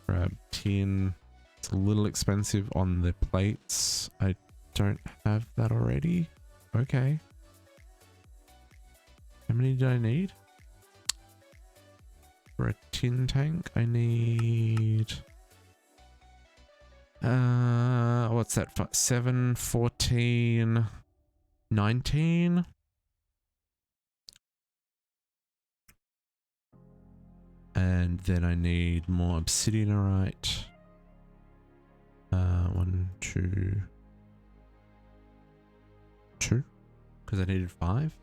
Grab tin. It's a little expensive on the plates. I don't have that already. Okay. How many do I need? For a tin tank, I need... what's that? 7, 14, 19? And then I need more obsidianite. 1, 2... 2? Because I needed 5.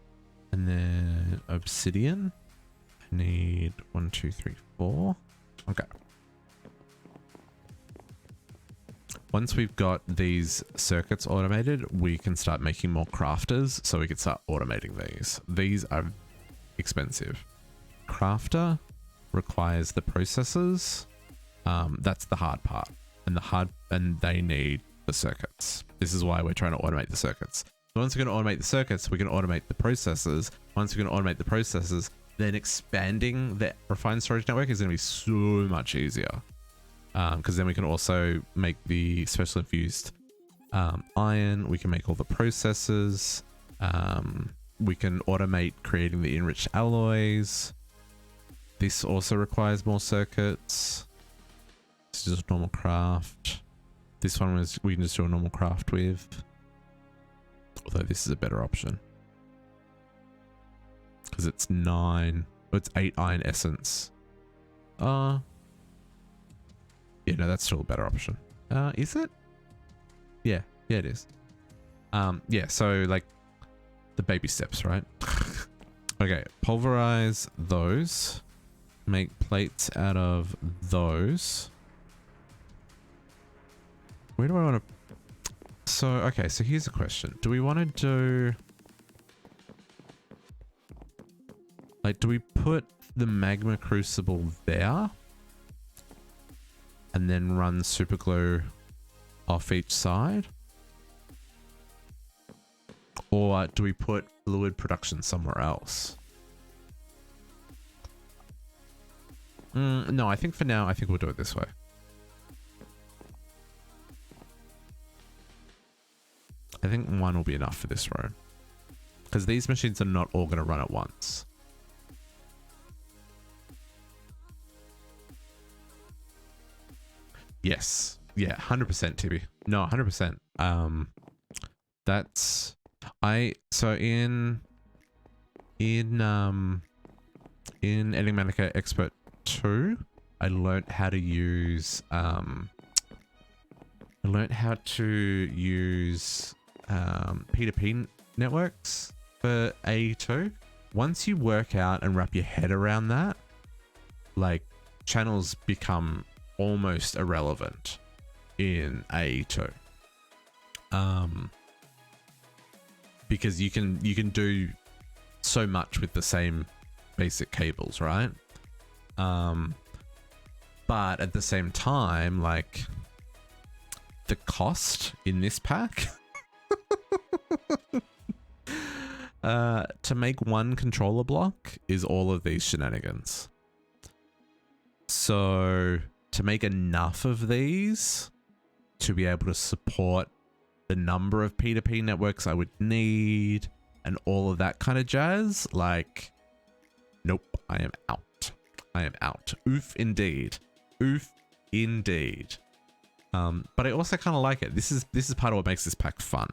And then obsidian. I need 1, 2, 3, 4. Okay. Once we've got these circuits automated, we can start making more crafters so we can start automating these. These are expensive. Crafter requires the processors. That's the hard part. And they need the circuits. This is why we're trying to automate the circuits. So once we're going to automate the circuits, we can automate the processors. Once we're going to automate the processors, then expanding the refined storage network is going to be so much easier. Because then we can also make the special infused iron. We can make all the processors. We can automate creating the enriched alloys. This also requires more circuits. This is just normal craft. This one was we can just do a normal craft with. Although this is a better option. Because it's 9. It's 8 iron essence. Yeah, no, that's still a better option. Is it? Yeah, it is. Yeah, so like the baby steps, right? Okay, pulverize those. Make plates out of those. Where do I want to... So, okay, so here's a question. Do we want to do... Like, do we put the magma crucible there? And then run super glue off each side? Or do we put fluid production somewhere else? No, I think for now, I think we'll do it this way. I think one will be enough for this row. Because these machines are not all going to run at once. Yes. Yeah, 100% Tibby. No, 100%. That's... So in Enigmatica Expert 2, I learned how to use P2P networks for AE2. Once you work out and wrap your head around that, like, channels become almost irrelevant in AE2. Because you can do so much with the same basic cables, right? But at the same time, like, the cost in this pack to make one controller block is all of these shenanigans. So to make enough of these to be able to support the number of P2P networks I would need and all of that kind of jazz, like, nope, I am out. I am out. Oof indeed. Oof indeed. But I also kind of like it. This is part of what makes this pack fun.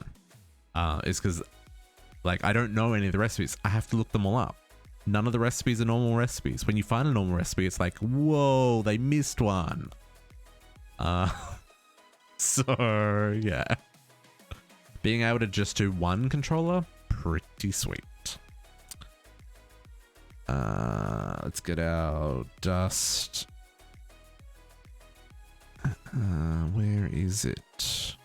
Is because, like, I don't know any of the recipes. I have to look them all up. None of the recipes are normal recipes. When you find a normal recipe, it's like, whoa, they missed one. So yeah. Being able to just do one controller, pretty sweet. Let's get our dust. Where is it?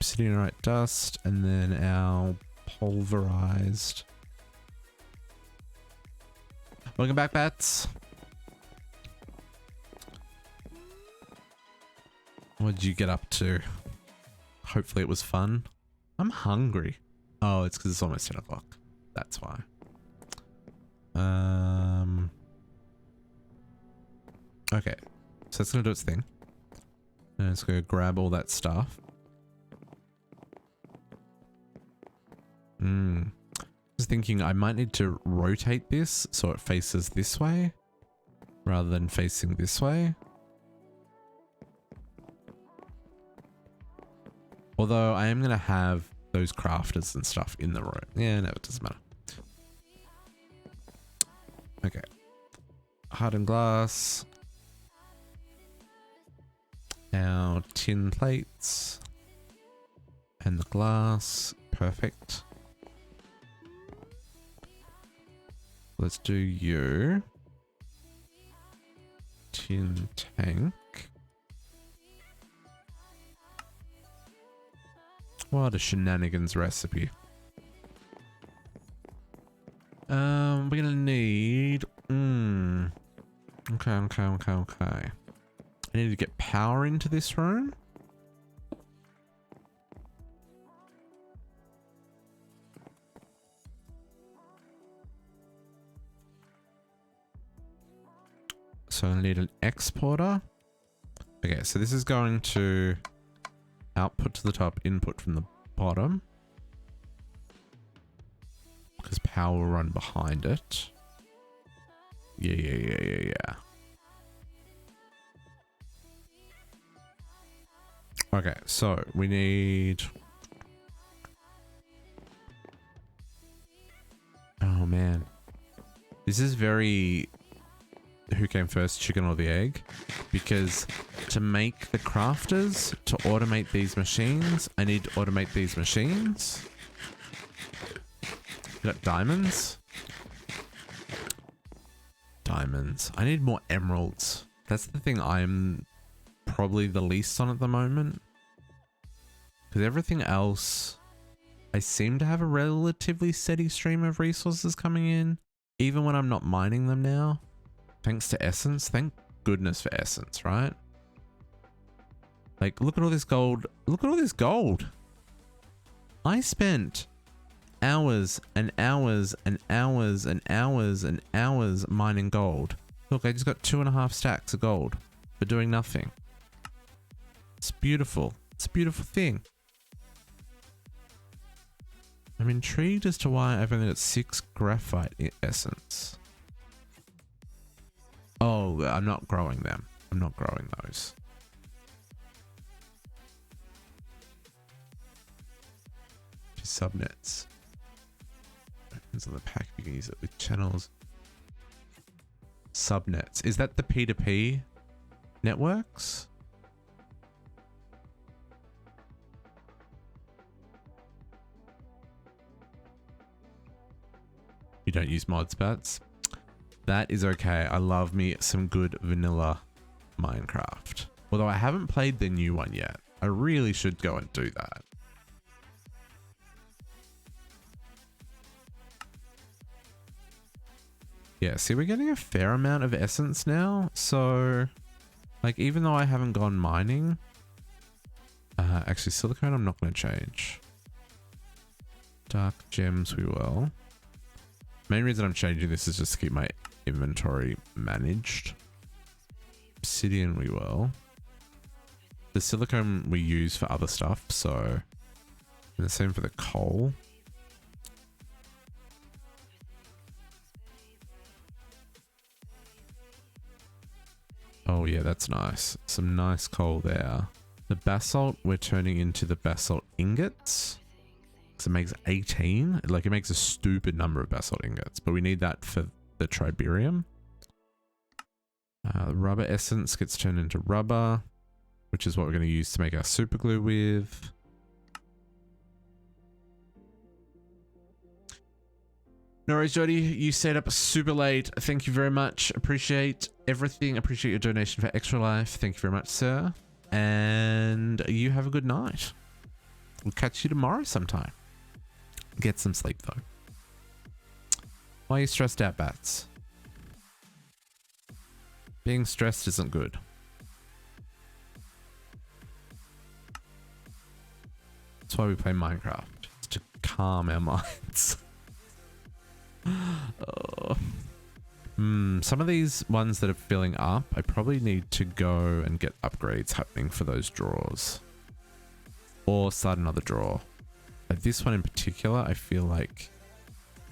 Obsidianite dust, and then our pulverized. Welcome back, Bats. What did you get up to? Hopefully it was fun. I'm hungry. Oh, it's because it's almost 10 o'clock. That's why. Okay. So it's going to do its thing. And it's going to grab all that stuff. I was thinking I might need to rotate this so it faces this way rather than facing this way. Although I am going to have those crafters and stuff in the room. Yeah, no, it doesn't matter. Okay. Hardened glass. Our tin plates. And the glass. Perfect. Let's do you. Tin tank. What a shenanigans recipe. We're gonna need... Okay. I need to get power into this room. So I need an exporter. Okay, so this is going to output to the top, input from the bottom. Because power will run behind it. Yeah. Okay, so we need... Oh man. This is very... Who came first, chicken or the egg? Because to make the crafters, to automate these machines, I need to automate these machines. We got diamonds. Diamonds. I need more emeralds. That's the thing I'm probably the least on at the moment. Because everything else, I seem to have a relatively steady stream of resources coming in, even when I'm not mining them now. Thanks to Essence. Thank goodness for Essence, right? Like, look at all this gold. Look at all this gold. I spent hours and hours and hours and hours and hours mining gold. Look, I just got 2.5 stacks of gold for doing nothing. It's beautiful. It's a beautiful thing. I'm intrigued as to why I've only got 6 graphite essence. Oh, I'm not growing them. I'm not growing those. Subnets. Opens on the pack. You can use it with channels. Subnets. Is that the P2P networks? don't use mod spats. That is okay. I love me some good vanilla Minecraft. Although I haven't played the new one yet. I really should go and do that. Yeah, see, we're getting a fair amount of essence now. So, like, even though I haven't gone mining, actually, silicone I'm not going to change. Dark gems we will. Main reason I'm changing this is just to keep my inventory managed. Obsidian we will. The silicone we use for other stuff, so and the same for the coal. Oh yeah, that's nice. Some nice coal there. The basalt we're turning into the basalt ingots. So it makes 18. Like, it makes a stupid number of basalt ingots, but we need that for the triberium. Rubber essence gets turned into rubber, which is what we're going to use to make our super glue with. No worries, Jody. You stayed up super late. Thank you very much. Appreciate everything. Appreciate your donation for Extra Life. Thank you very much, sir. And you have a good night. We'll catch you tomorrow sometime. Get some sleep, though. Why are you stressed out, Bats? Being stressed isn't good. That's why we play Minecraft. It's to calm our minds. Some of these ones that are filling up, I probably need to go and get upgrades happening for those drawers. Or start another drawer. Like this one in particular, I feel like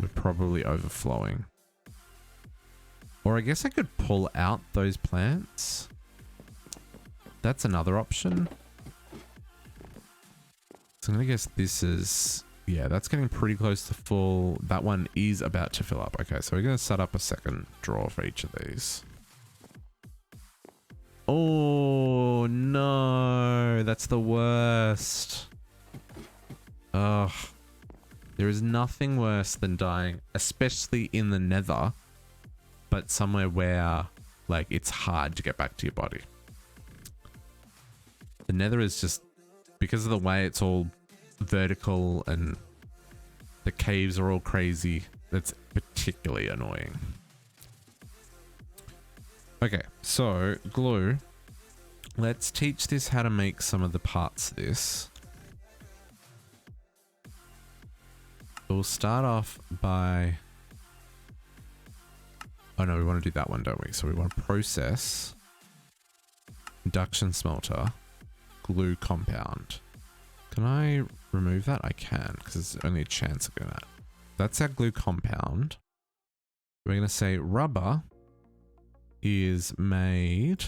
we're probably overflowing. Or I guess I could pull out those plants. That's another option. So I'm gonna guess this is, yeah, that's getting pretty close to full. That one is about to fill up. Okay, so we're gonna set up a second drawer for each of these. Oh no, that's the worst. Ugh. There is nothing worse than dying, especially in the nether, but somewhere where, like, it's hard to get back to your body. The nether is just, because of the way it's all vertical and the caves are all crazy, that's particularly annoying. Okay, so glue. Let's teach this how to make some of the parts of this. We'll start off by... Oh no, we want to do that one, don't we? So we want to process, induction smelter, glue compound. Can I remove that? I can, because there's only a chance of doing that. That's our glue compound. We're going to say rubber is made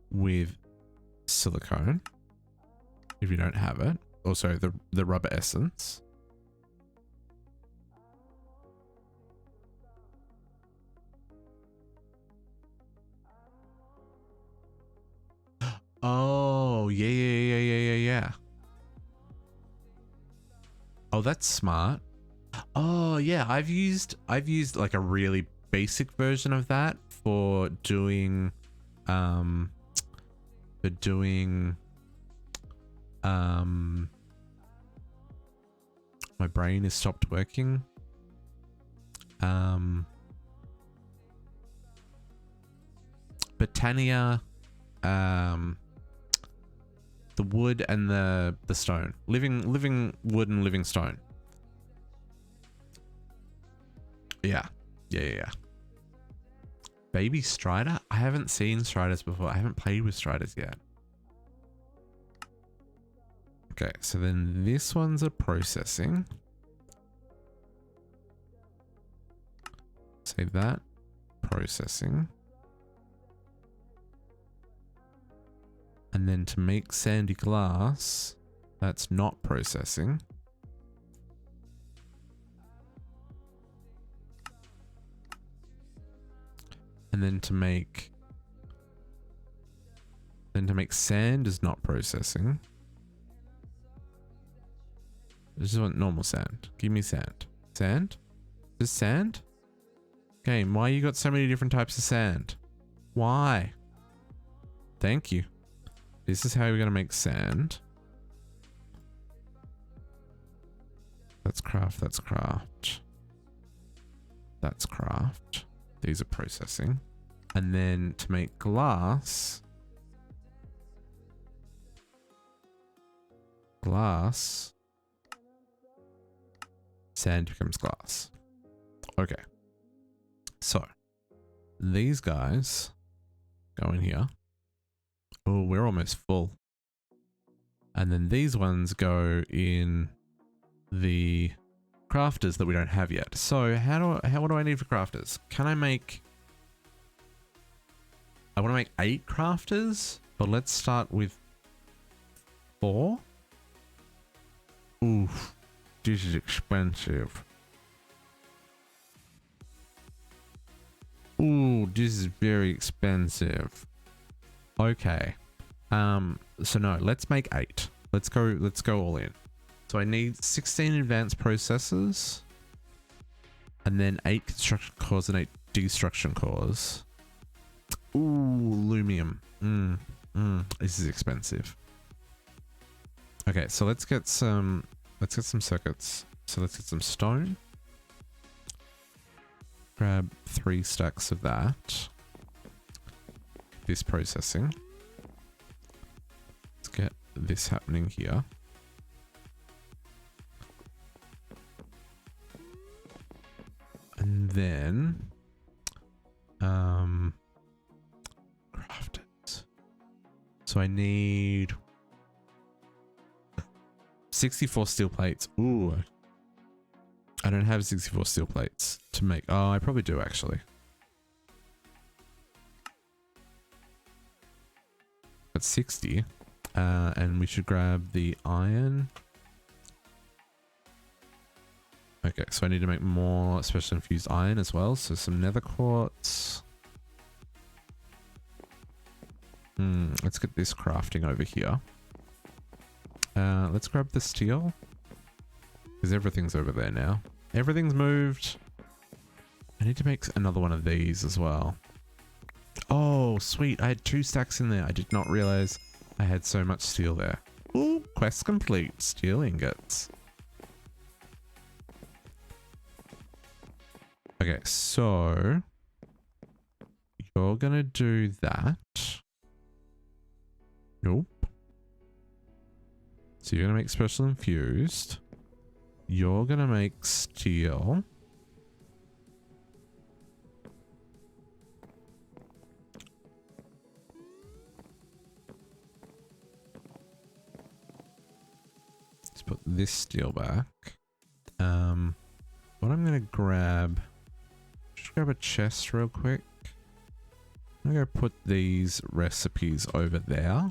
with silicone, if you don't have it. Also, the rubber essence. Oh, yeah. Oh, that's smart. Oh, yeah, I've used like a really basic version of that for doing my brain has stopped working. Botania, the wood and the stone, living wood and living stone. Yeah. Baby Strider? I haven't seen Striders before. I haven't played with Striders yet. Okay, so then this one's a processing. Save that. Processing. And then to make sandy glass, that's not processing. And then to make sand is not processing. I just want normal sand. Give me sand. Sand? Just sand? Game, why you got so many different types of sand? Why? Thank you. This is how we're going to make sand. That's craft, that's craft. That's craft. These are processing. And then to make glass. Sand becomes glass. Okay. So, these guys go in here. Oh, we're almost full. And then these ones go in the crafters that we don't have yet. So, what do I need for crafters? Can I make... I want to make 8 crafters, but let's start with 4. Oof, this is expensive. Ooh, this is very expensive. Okay. So no, let's make 8. Let's go all in. So I need 16 advanced processors and then 8 construction cores and 8 destruction cores. Ooh, aluminum. This is expensive. Okay, so let's get some circuits. So let's get some stone. Grab 3 stacks of that. This processing. Let's get this happening here. And then craft it. So I need 64 steel plates. Ooh. I don't have 64 steel plates to make. Oh, I probably do actually. That's 60. And we should grab the iron. Okay, so I need to make more special infused iron as well. So some nether quartz. Let's get this crafting over here. Let's grab the steel. Because everything's over there now. Everything's moved. I need to make another one of these as well. Oh, sweet. I had 2 stacks in there. I did not realize I had so much steel there. Ooh, quest complete. Steel ingots. Okay, so you're gonna do that. Nope. So you're gonna make special infused. You're gonna make steel. Let's put this steel back. What I'm gonna grab. Just grab a chest real quick. I'm gonna go put these recipes over there.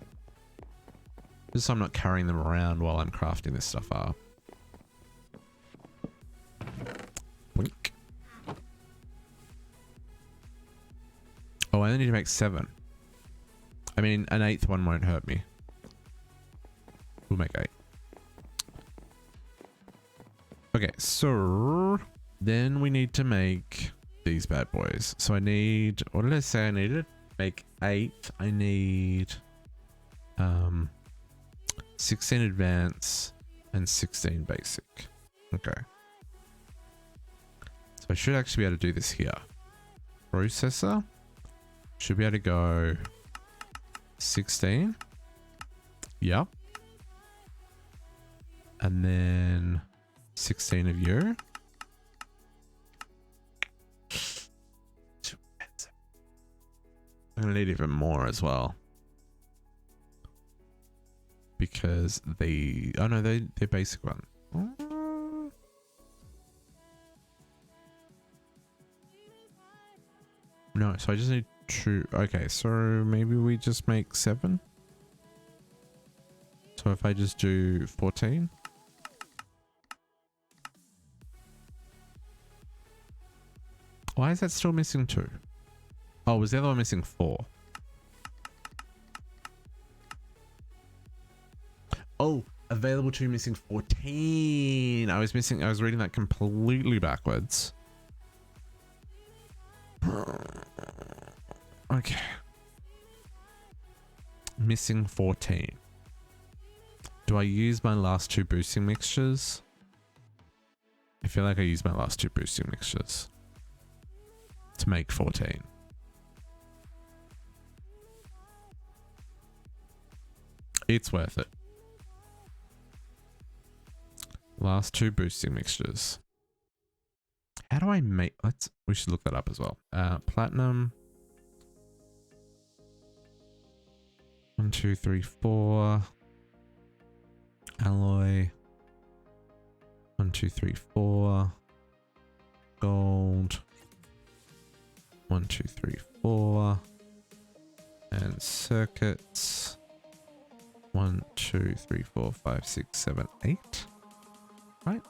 Just so I'm not carrying them around while I'm crafting this stuff up. Boink. Oh, I only need to make 7. I mean, an 8th one won't hurt me. We'll make 8. Okay, so then we need to make these bad boys. So I need, what did I say I needed? Make 8. I need 16 advanced and 16 basic. Okay. So I should actually be able to do this here. Processor should be able to go 16. Yep. And then 16 of you. I'm gonna need even more as well. Because they, oh no, they're basic one. No, so I just need 2. Okay, so maybe we just make 7. So if I just do 14. Why is that still missing 2? Oh, was the other one missing 4? Oh, Available to missing 14. I was reading that completely backwards. Okay. Missing 14. Do I use my last 2 boosting mixtures? I feel like I used my last 2 boosting mixtures to make 14. It's worth it. Last 2 boosting mixtures. How do I make... we should look that up as well. Platinum. 1, 2, 3, 4. Alloy. 1, 2, 3, 4. Gold. 1, 2, 3, 4. And circuits. 1, 2, 3, 4, 5, 6, 7, 8. Right?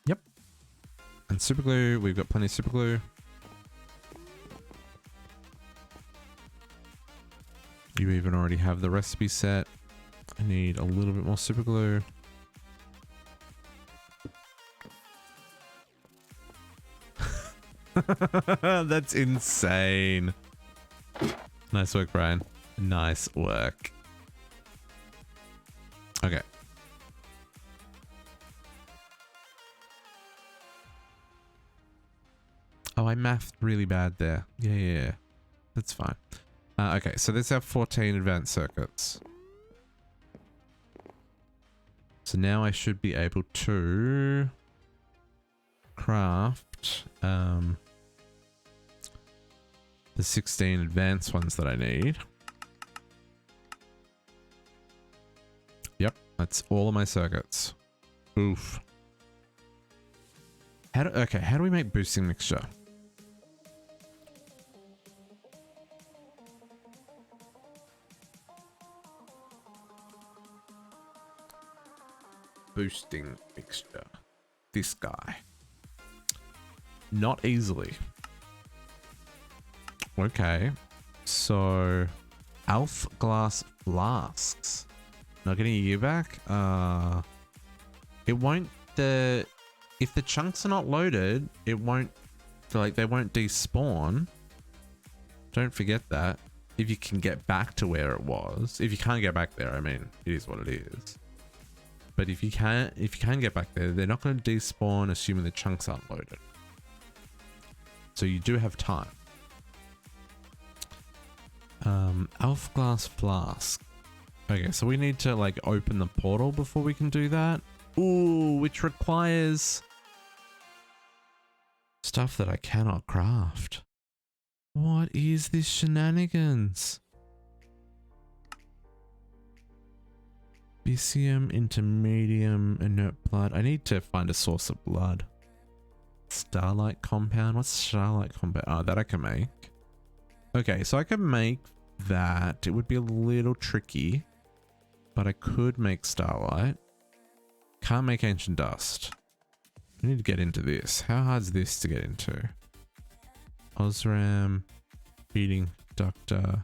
Yep. And super glue. We've got plenty of super glue. You even already have the recipe set. I need a little bit more super glue. That's insane. Nice work, Brian. Nice work. Okay. Oh, I mathed really bad there. Yeah. That's fine. Okay, so let's have 14 advanced circuits. So now I should be able to craft the 16 advanced ones that I need. Yep, that's all of my circuits. Oof. How do we make boosting mixture? Boosting mixture. This guy. Not easily. Okay. So, Alf glass flasks. Not getting a year back? It won't, if the chunks are not loaded, it won't, like, they won't despawn. Don't forget that. If you can get back to where it was. If you can't get back there, I mean, it is what it is. But if you can get back there, they're not going to despawn assuming the chunks aren't loaded. So you do have time. Elf glass flask. Okay, so we need to like open the portal before we can do that. Ooh, which requires stuff that I cannot craft. What is this shenanigans? BCM into medium inert blood. I need to find a source of blood. Starlight compound. What's starlight compound? Oh, that I can make. Okay, so I can make that. It would be a little tricky, but I could make starlight. Can't make ancient dust. I need to get into this. How hard is this to get into? Osram, feeding ductor,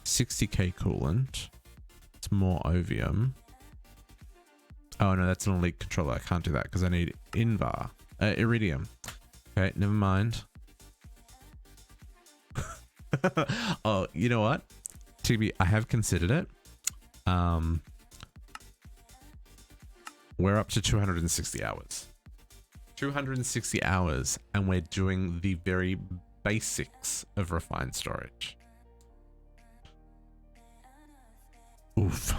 60k coolant. It's more ovium. Oh no, that's an elite controller. I can't do that because I need invar. Iridium. Okay, never mind. Oh, you know what? TB, I have considered it. We're up to 260 hours. 260 hours, and we're doing the very basics of refined storage. Oof.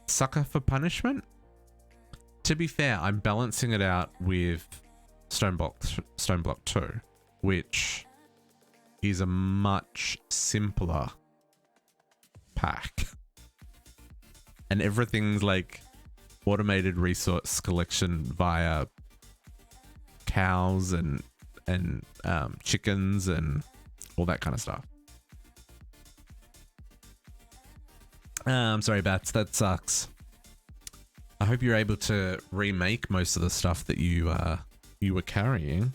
Sucker for punishment? To be fair, I'm balancing it out with Stoneblock 2, which is a much simpler pack. And everything's like automated resource collection via cows and chickens and all that kind of stuff. I'm sorry, Bats. That sucks. I hope you're able to remake most of the stuff that you were carrying,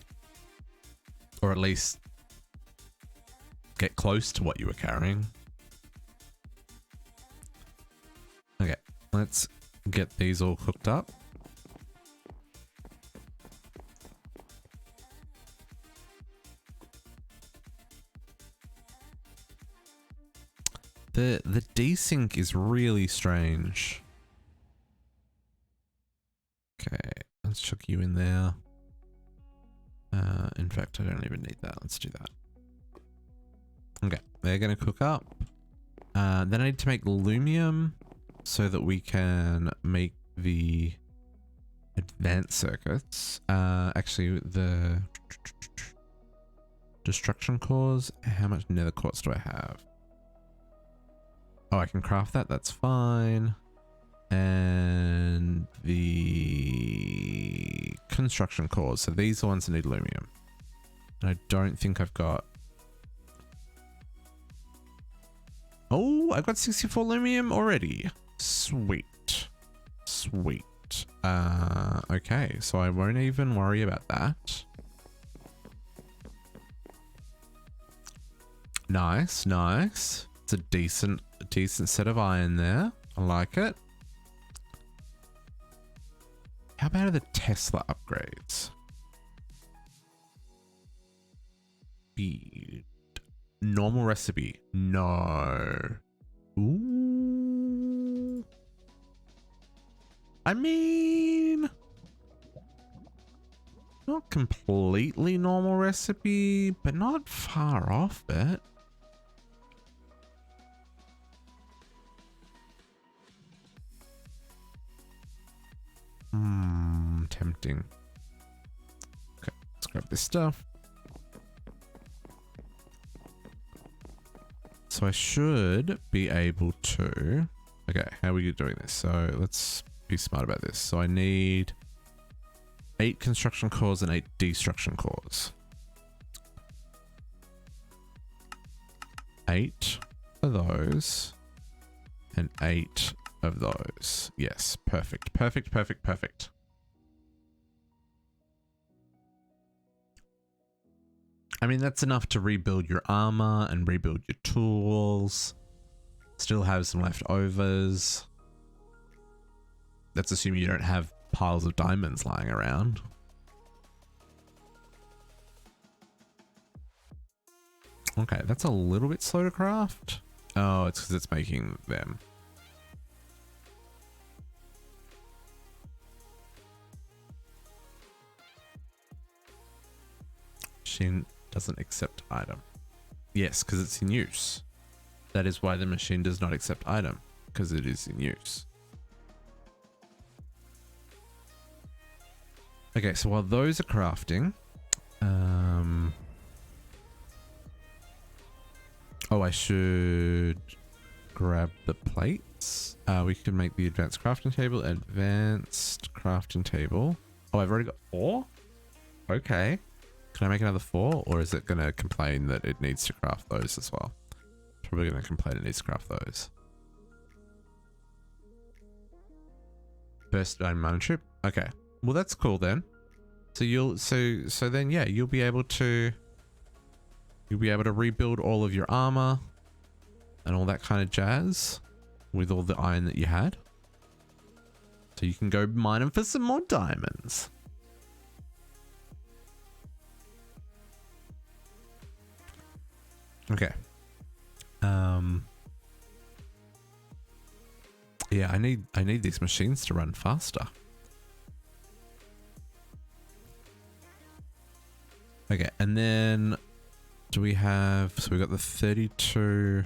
or at least get close to what you were carrying. Let's get these all hooked up. The desync is really strange. Okay, let's chuck you in there. In fact, I don't even need that. Let's do that. Okay, they're going to cook up. Then I need to make lumium so that we can make the advanced circuits. Actually, the destruction cores. How much nether quartz do I have? Oh, I can craft that. That's fine. And the construction cores. So these are the ones that need lumium. And I don't think I've got... Oh, I've got 64 lumium already. Sweet. Sweet. Okay, so I won't even worry about that. Nice, nice. It's a decent set of iron there. I like it. How about the Tesla upgrades? Speed. Normal recipe. No. Ooh. I mean, not completely normal recipe, but not far off it. Tempting. Okay, let's grab this stuff. So I should be able to... Okay, how are we doing this? So let's be smart about this. So I need 8 construction cores and 8 destruction cores. 8 of those and 8 of those. Yes, perfect, perfect, perfect, perfect. I mean, that's enough to rebuild your armor and rebuild your tools. Still have some leftovers. Let's assume you don't have piles of diamonds lying around. Okay, that's a little bit slow to craft. Oh, it's because it's making them. Machine doesn't accept item. Yes, because it's in use. That is why the machine does not accept item, because it is in use. Okay, so while those are crafting, oh, I should grab the plates. We can make the advanced crafting table. Advanced crafting table. Oh, I've already got 4? Okay. Can I make another 4, or is it going to complain that it needs to craft those as well? Probably going to complain it needs to craft those. First diamond trip. Okay. Well, that's cool then. So you'll so then yeah, you'll be able to rebuild all of your armor and all that kind of jazz with all the iron that you had. So you can go mining for some more diamonds. Okay. Yeah, I need these machines to run faster. Okay, and then do we have, so we got the 32.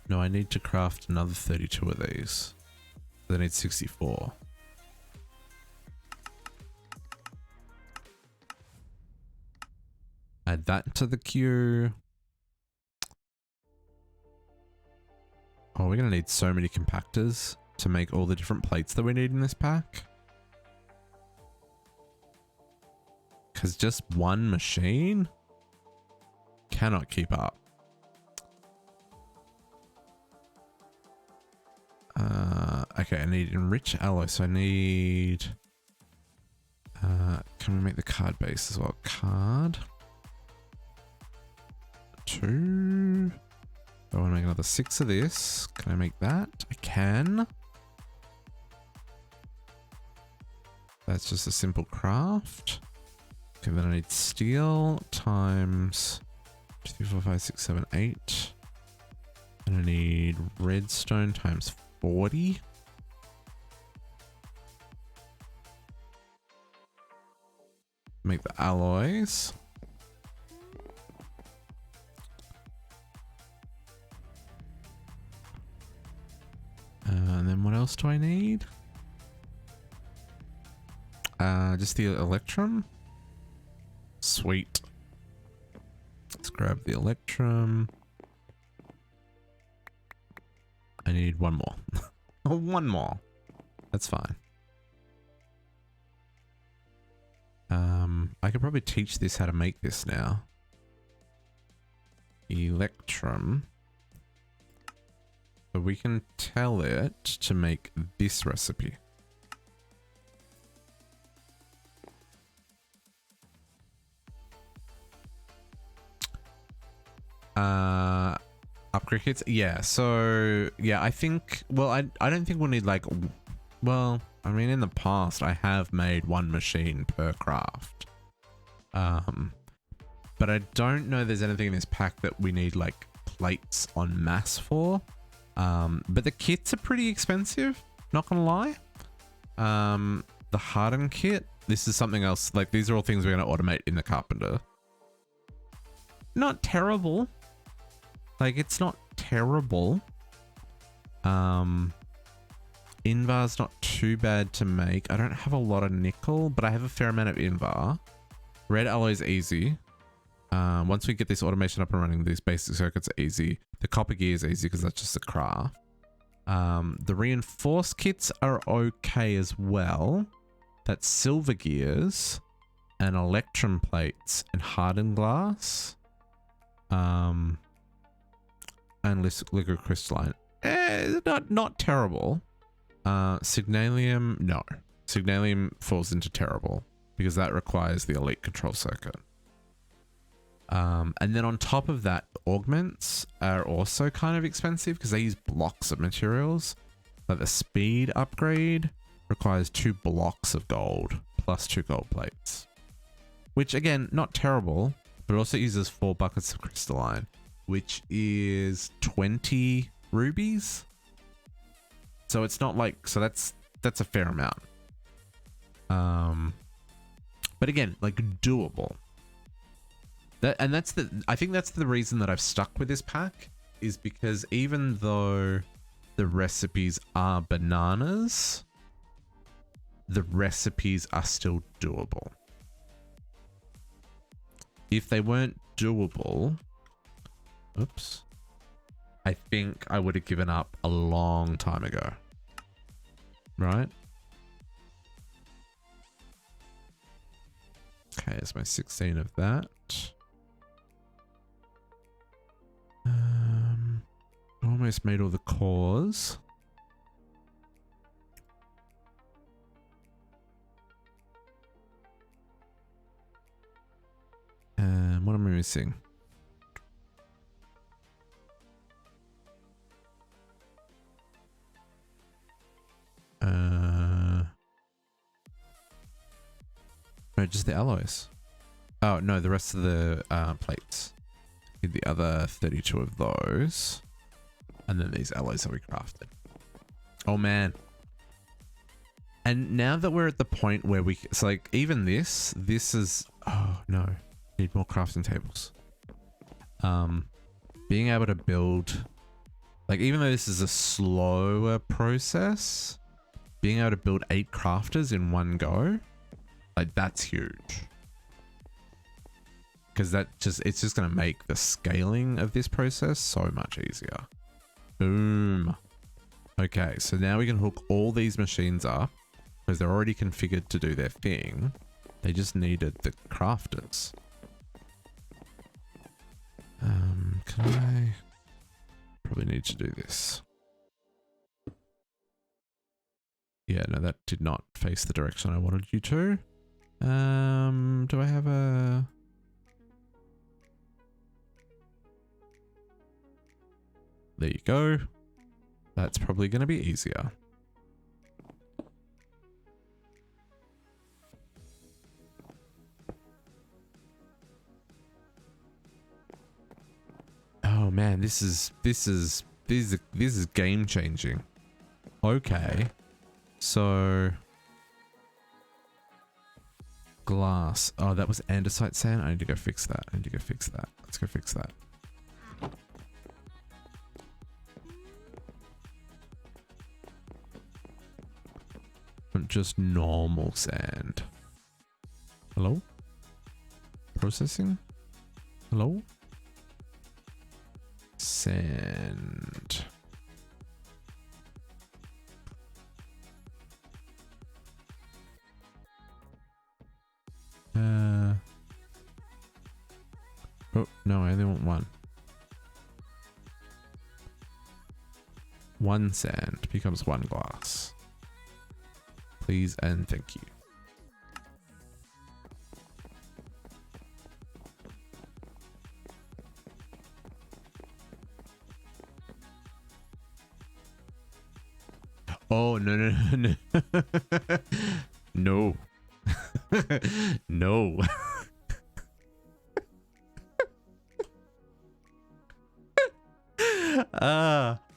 No, I need to craft another 32 of these. I need 64. Add that to the queue. Oh, we're going to need so many compactors to make all the different plates that we need in this pack. Because just one machine cannot keep up. Okay, I need enrich alloy. So I need... can we make the card base as well? Card. 2. I want to make another 6 of this. Can I make that? I can. That's just a simple craft. Okay, then I need steel times 2, 3, 4, 5, 6, 7, 8. And I need redstone times 40. Make the alloys. And then what else do I need? Just the electrum. Sweet. Let's grab the electrum. I need one more. Oh, one more. That's fine. I could probably teach this how to make this now. Electrum. So we can tell it to make this recipe. Upgrade kits? Yeah, so yeah, I think, well, I don't think we'll need like, well, I mean, in the past I have made one machine per craft. But I don't know there's anything in this pack that we need like plates en masse for. But the kits are pretty expensive, not gonna lie. The harden kit, this is something else, like these are all things we're gonna automate in the carpenter. Not terrible. Like, it's not terrible. Invar's not too bad to make. I don't have a lot of nickel, but I have a fair amount of Invar. Red alloy's easy. Once we get this automation up and running, these basic circuits are easy. The copper gear is easy because that's just a craft. The reinforced kits are okay as well. That's silver gears and electrum plates and hardened glass. And liquid crystalline. Not terrible. Signalium, no. Signalium falls into terrible because that requires the elite control circuit. And then on top of that, augments are also kind of expensive because they use blocks of materials. Like the speed upgrade requires 2 blocks of gold plus 2 gold plates. Which again, not terrible, but also uses 4 buckets of crystalline, which is 20 rubies. So it's not like, so that's a fair amount. But again, like doable. I think that's the reason that I've stuck with this pack, is because even though the recipes are bananas, the recipes are still doable. If they weren't doable, oops, I think I would have given up a long time ago. Right? Okay, there's my 16 of that. Almost made all the cores. What am I missing? No, just the alloys. Oh, no, the rest of the plates. Need the other 32 of those. And then these alloys that we crafted. Oh, man. And now that we're at the point where we... So, like, even this is... Oh, no. Need more crafting tables. Being able to build... Like, even though this is a slower process, being able to build 8 crafters in one go, like, that's huge. Because it's just going to make the scaling of this process so much easier. Boom. Okay, so now we can hook all these machines up because they're already configured to do their thing. They just needed the crafters. Can I... Probably need to do this. Yeah, no, that did not face the direction I wanted you to. Do I have a... There you go. That's probably going to be easier. Oh man, this is game changing. Okay. So glass. Oh, that was andesite sand. I need to go fix that. Let's go fix that. Just normal sand. Hello? Processing? Hello? Sand. Oh, no, I only want one. One sand becomes one glass. Please and thank you. Oh, no. No. No.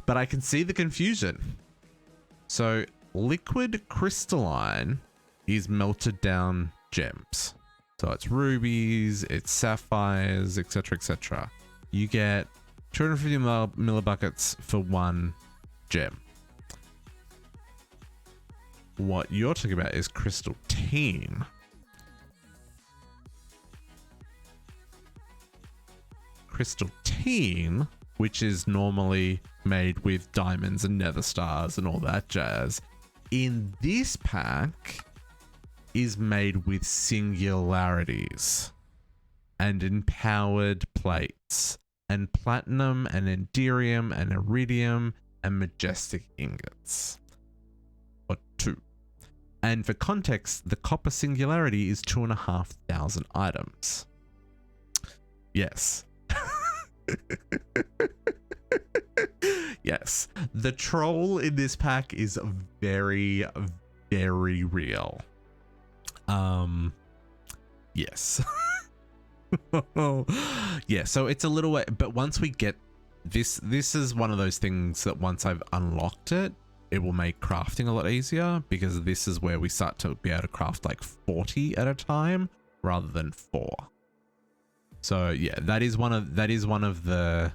But I can see the confusion. So liquid crystalline is melted down gems. So it's rubies, it's sapphires, etc., etc. You get 250 millibuckets for one gem. What you're talking about is crystalline. Crystalline, which is normally made with diamonds and nether stars and all that jazz, in this pack is made with singularities and empowered plates and platinum and enderium and iridium and majestic ingots. Or 2. And for context, the copper singularity is 2,500 items. Yes. Yes. The troll in this pack is very, very real. Yes. Yeah, so it's a little way, but once we get this is one of those things that once I've unlocked it, it will make crafting a lot easier, because this is where we start to be able to craft like 40 at a time rather than 4. So yeah, that is one of the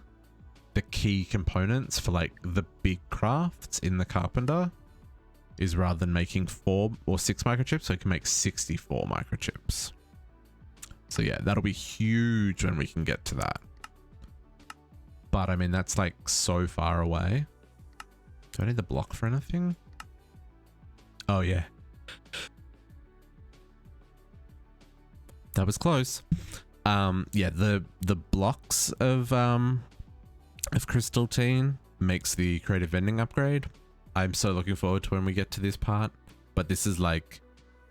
key components for like the big crafts in the carpenter, is rather than making 4 or 6 microchips, so it can make 64 microchips. So yeah, that'll be huge when we can get to that. But I mean, that's like so far away. Do I need the block for anything? Oh yeah. That was close. Yeah, the blocks of crystalline makes the creative vending upgrade. I'm so looking forward to when we get to this part, but this is like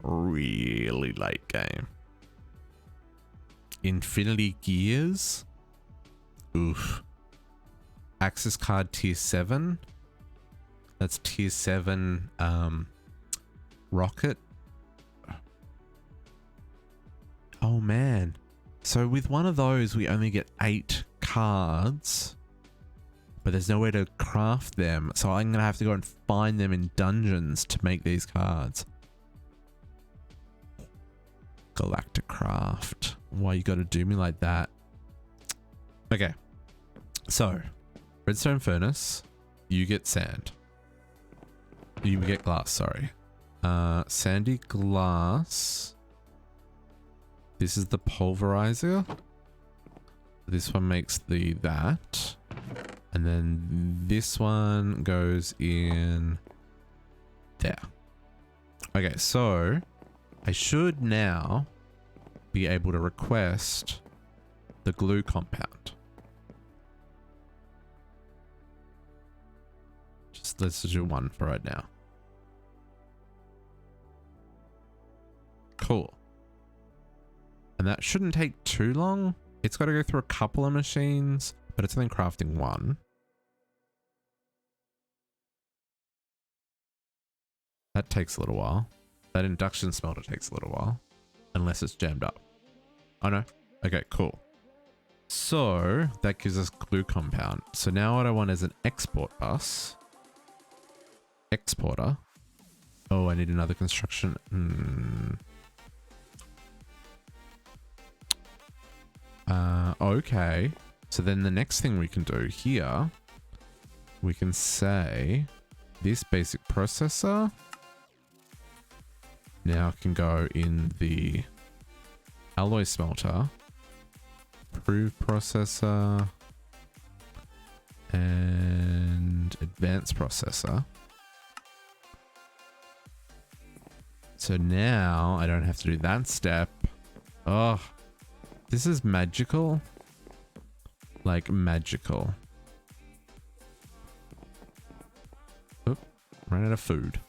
really late game. Infinity gears. Oof. Access card tier 7. That's tier 7 rocket. Oh man. So with one of those, we only get 8 cards, but there's nowhere to craft them. So I'm going to have to go and find them in dungeons to make these cards. Galactic craft. Why you got to do me like that? Okay. So, redstone furnace, you get sand. You get glass, sorry. Sandy glass. This is the pulverizer. This one makes that. And then this one goes in there. Okay, so I should now be able to request the glue compound. Let's do one for right now. Cool. And that shouldn't take too long. It's got to go through a couple of machines, but it's only crafting one. That takes a little while. That induction smelter takes a little while. Unless it's jammed up. Oh no. Okay, cool. So that gives us glue compound. So now what I want is an export bus. Exporter. Oh, I need another construction. Okay. So then the next thing we can do here, we can say this basic processor now can go in the alloy smelter, prove processor, and advanced processor. So now I don't have to do that step. Oh, this is magical. Like magical. Oop, ran out of food.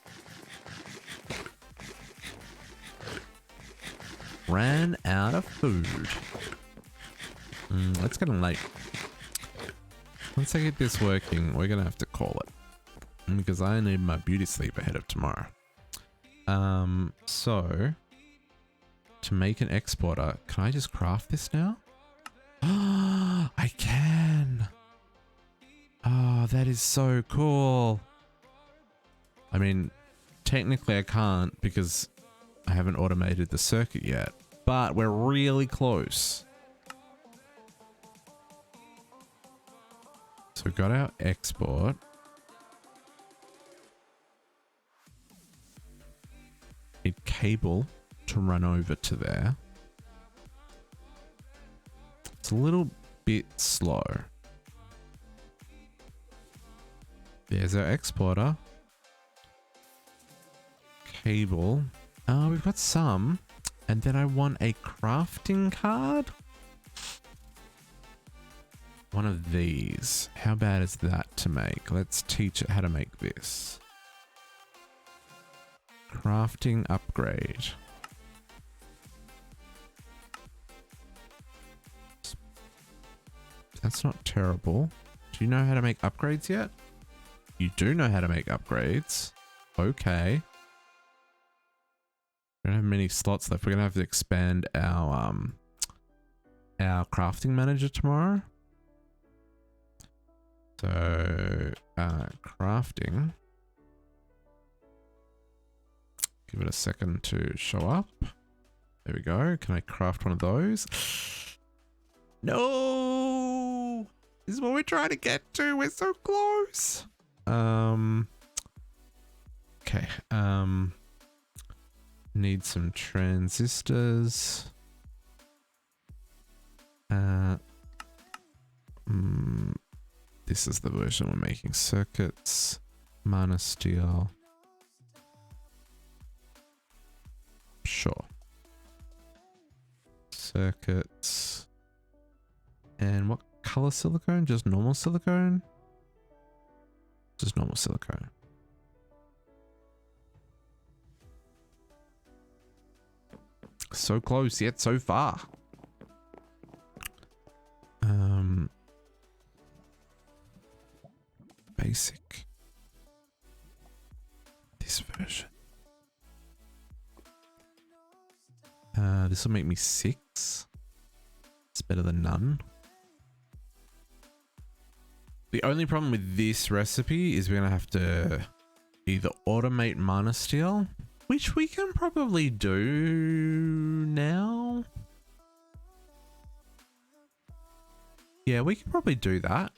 Ran out of food. It's getting late. Once I get this working, we're gonna have to call it. Because I need my beauty sleep ahead of tomorrow. So to make an exporter, can I just craft this now? I can. Oh, that is so cool. I mean, technically I can't because I haven't automated the circuit yet, but we're really close. So we've got our export. Need cable to run over to there. It's a little bit slow. There's our exporter. Cable. We've got some. And then I want a crafting card. One of these. How bad is that to make? Let's teach it how to make this. Crafting upgrade. That's not terrible. Do you know how to make upgrades yet? You do know how to make upgrades. Okay. We don't have many slots left. We're gonna have to expand our crafting manager tomorrow. So crafting. Give it a second to show up. There we go. Can I craft one of those? No! This is what we're trying to get to. We're so close. Okay. Need some transistors. This is the version we're making. Circuits. Mana steel. Sure. Circuits. And what color silicone? Just normal silicone? Just normal silicone. So close yet so far. Basic. This version. This will make me 6. It's better than none. The only problem with this recipe is we're gonna have to either automate mana steel, which we can probably do now. Yeah, we can probably do that.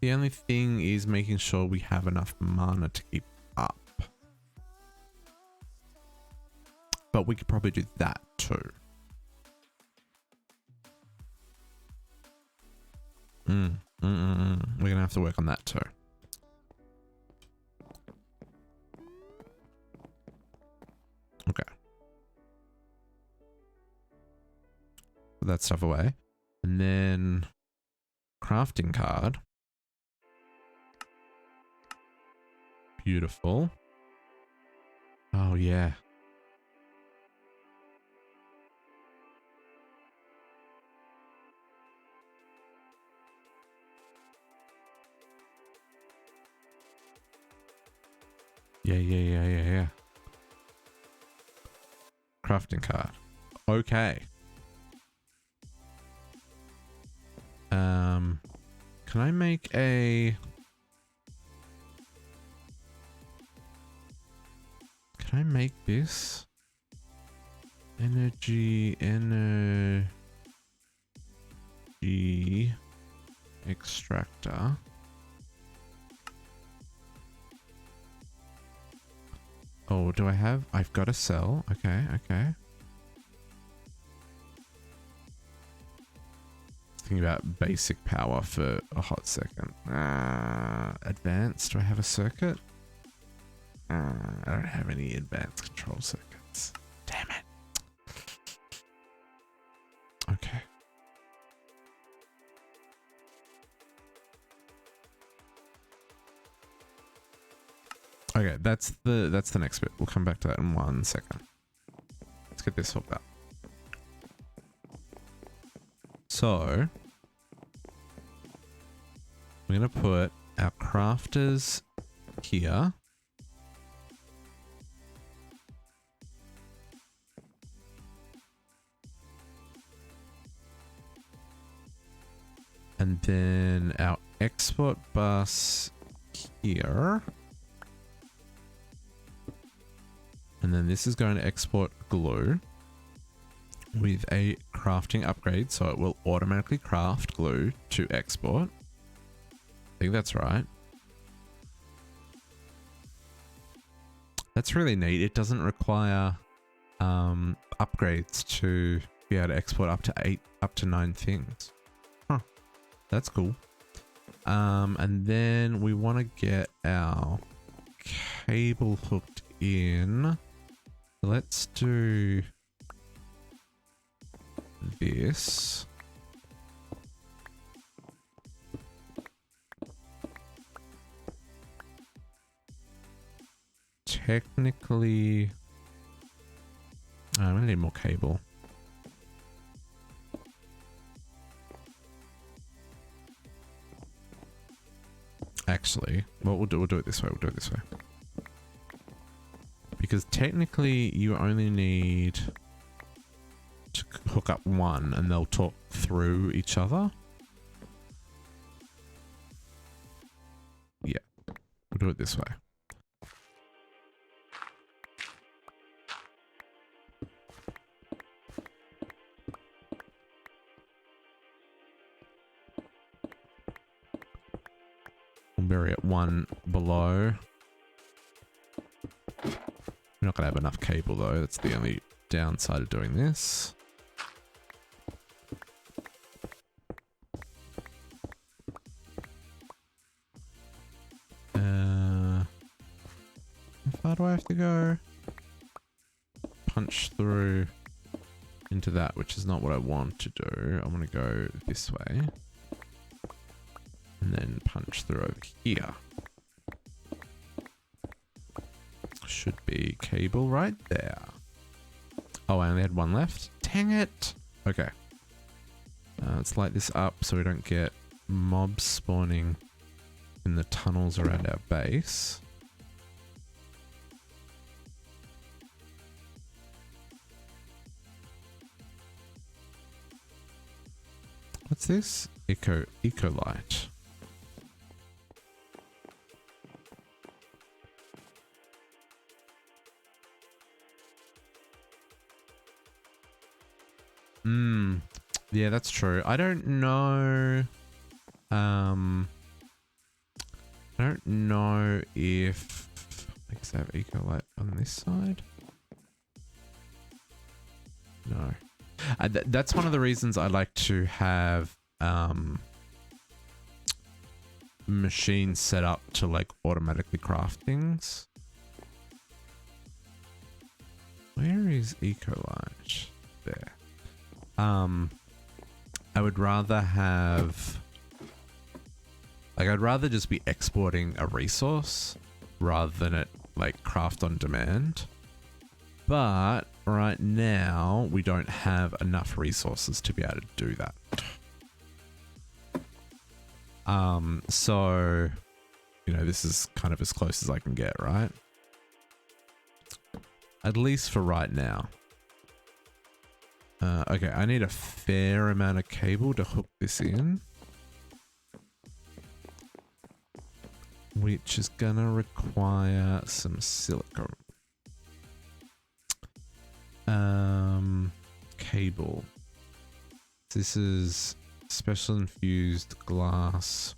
The only thing is making sure we have enough mana to keep up. But we could probably do that too. We're gonna have to work on that too. Okay. Put that stuff away. And then crafting card. Beautiful. Oh yeah. Yeah. Crafting card. Okay. Can I make a... Can I make this? Energy extractor. Oh, do I have? I've got a cell. Okay. Thinking about basic power for a hot second. Advanced. Do I have a circuit? I don't have any advanced control circuits. Damn it. Okay. Okay, that's the next bit. We'll come back to that in 1 second. Let's get this hooked up. So we're gonna put our crafters here. And then our export bus here. And then this is going to export glue with a crafting upgrade, so it will automatically craft glue to export. I think that's right. That's really neat. It doesn't require upgrades to be able to export up to 9 things. Huh. That's cool. And then we want to get our cable hooked in. Let's do this. Technically, I'm gonna need more cable. Actually, well, we'll do it this way. Because technically you only need to hook up one and they'll talk through each other. Yeah, we'll do it this way. We'll bury it one below. We're not going to have enough cable though. That's the only downside of doing this. How far do I have to go? Punch through into that, which is not what I want to do. I want to go this way. And then punch through over here. Should be cable right there. Oh, I only had one left. Dang it. Okay. Let's light this up so we don't get mobs spawning in the tunnels around our base. What's this? Eco light. Yeah, that's true. I don't know. I don't know if I guess I have eco light on this side. No. That's one of the reasons I like to have machines set up to like automatically craft things. Where is eco light? There. I would rather have, like, I'd rather just be exporting a resource rather than it like craft on demand. But right now we don't have enough resources to be able to do that. So, you know, this is kind of as close as I can get, right? At least for right now. Okay, I need a fair amount of cable to hook this in. Which is gonna require some silicone. Cable. This is special infused glass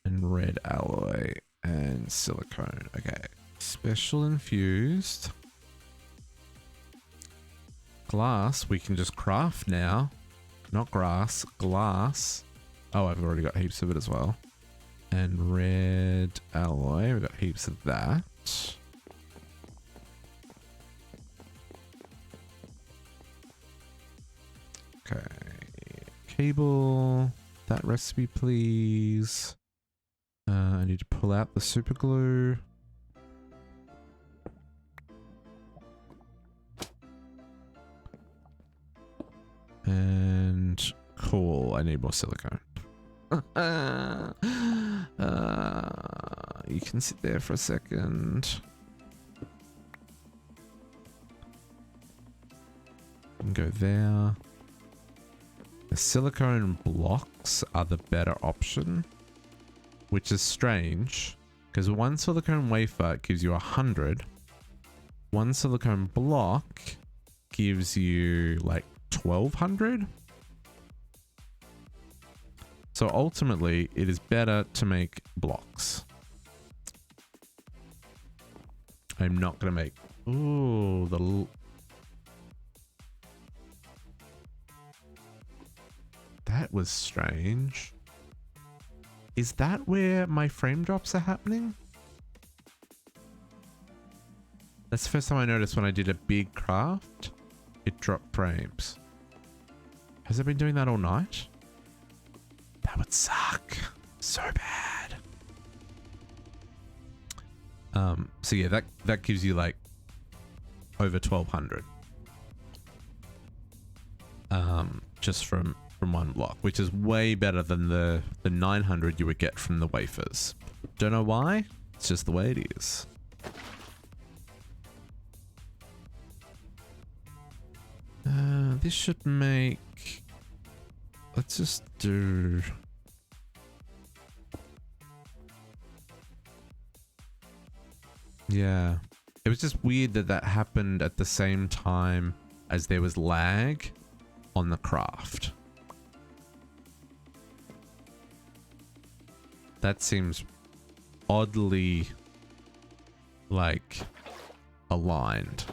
and red alloy and silicone. Okay, special infused glass we can just craft now. Not grass, glass. Oh, I've already got heaps of it as well. And red alloy, we've got heaps of that. Okay, cable, that recipe please. I need to pull out the super glue. And cool, I need more silicone. You can sit there for a second. And go there. The silicone blocks are the better option, which is strange because one silicone wafer gives you 100. One silicone block gives you like 1200. So ultimately, it is better to make blocks. I'm not going to make... Ooh, that was strange. Is that where my frame drops are happening? That's the first time I noticed when I did a big craft, it dropped frames. Has it been doing that all night? That would suck so bad. So yeah, that gives you like over 1200. Just from one block, which is way better than the 900 you would get from the wafers. Don't know why. It's just the way it is. This should make... Let's just do... Yeah. It was just weird that that happened at the same time as there was lag on the craft. That seems oddly like aligned.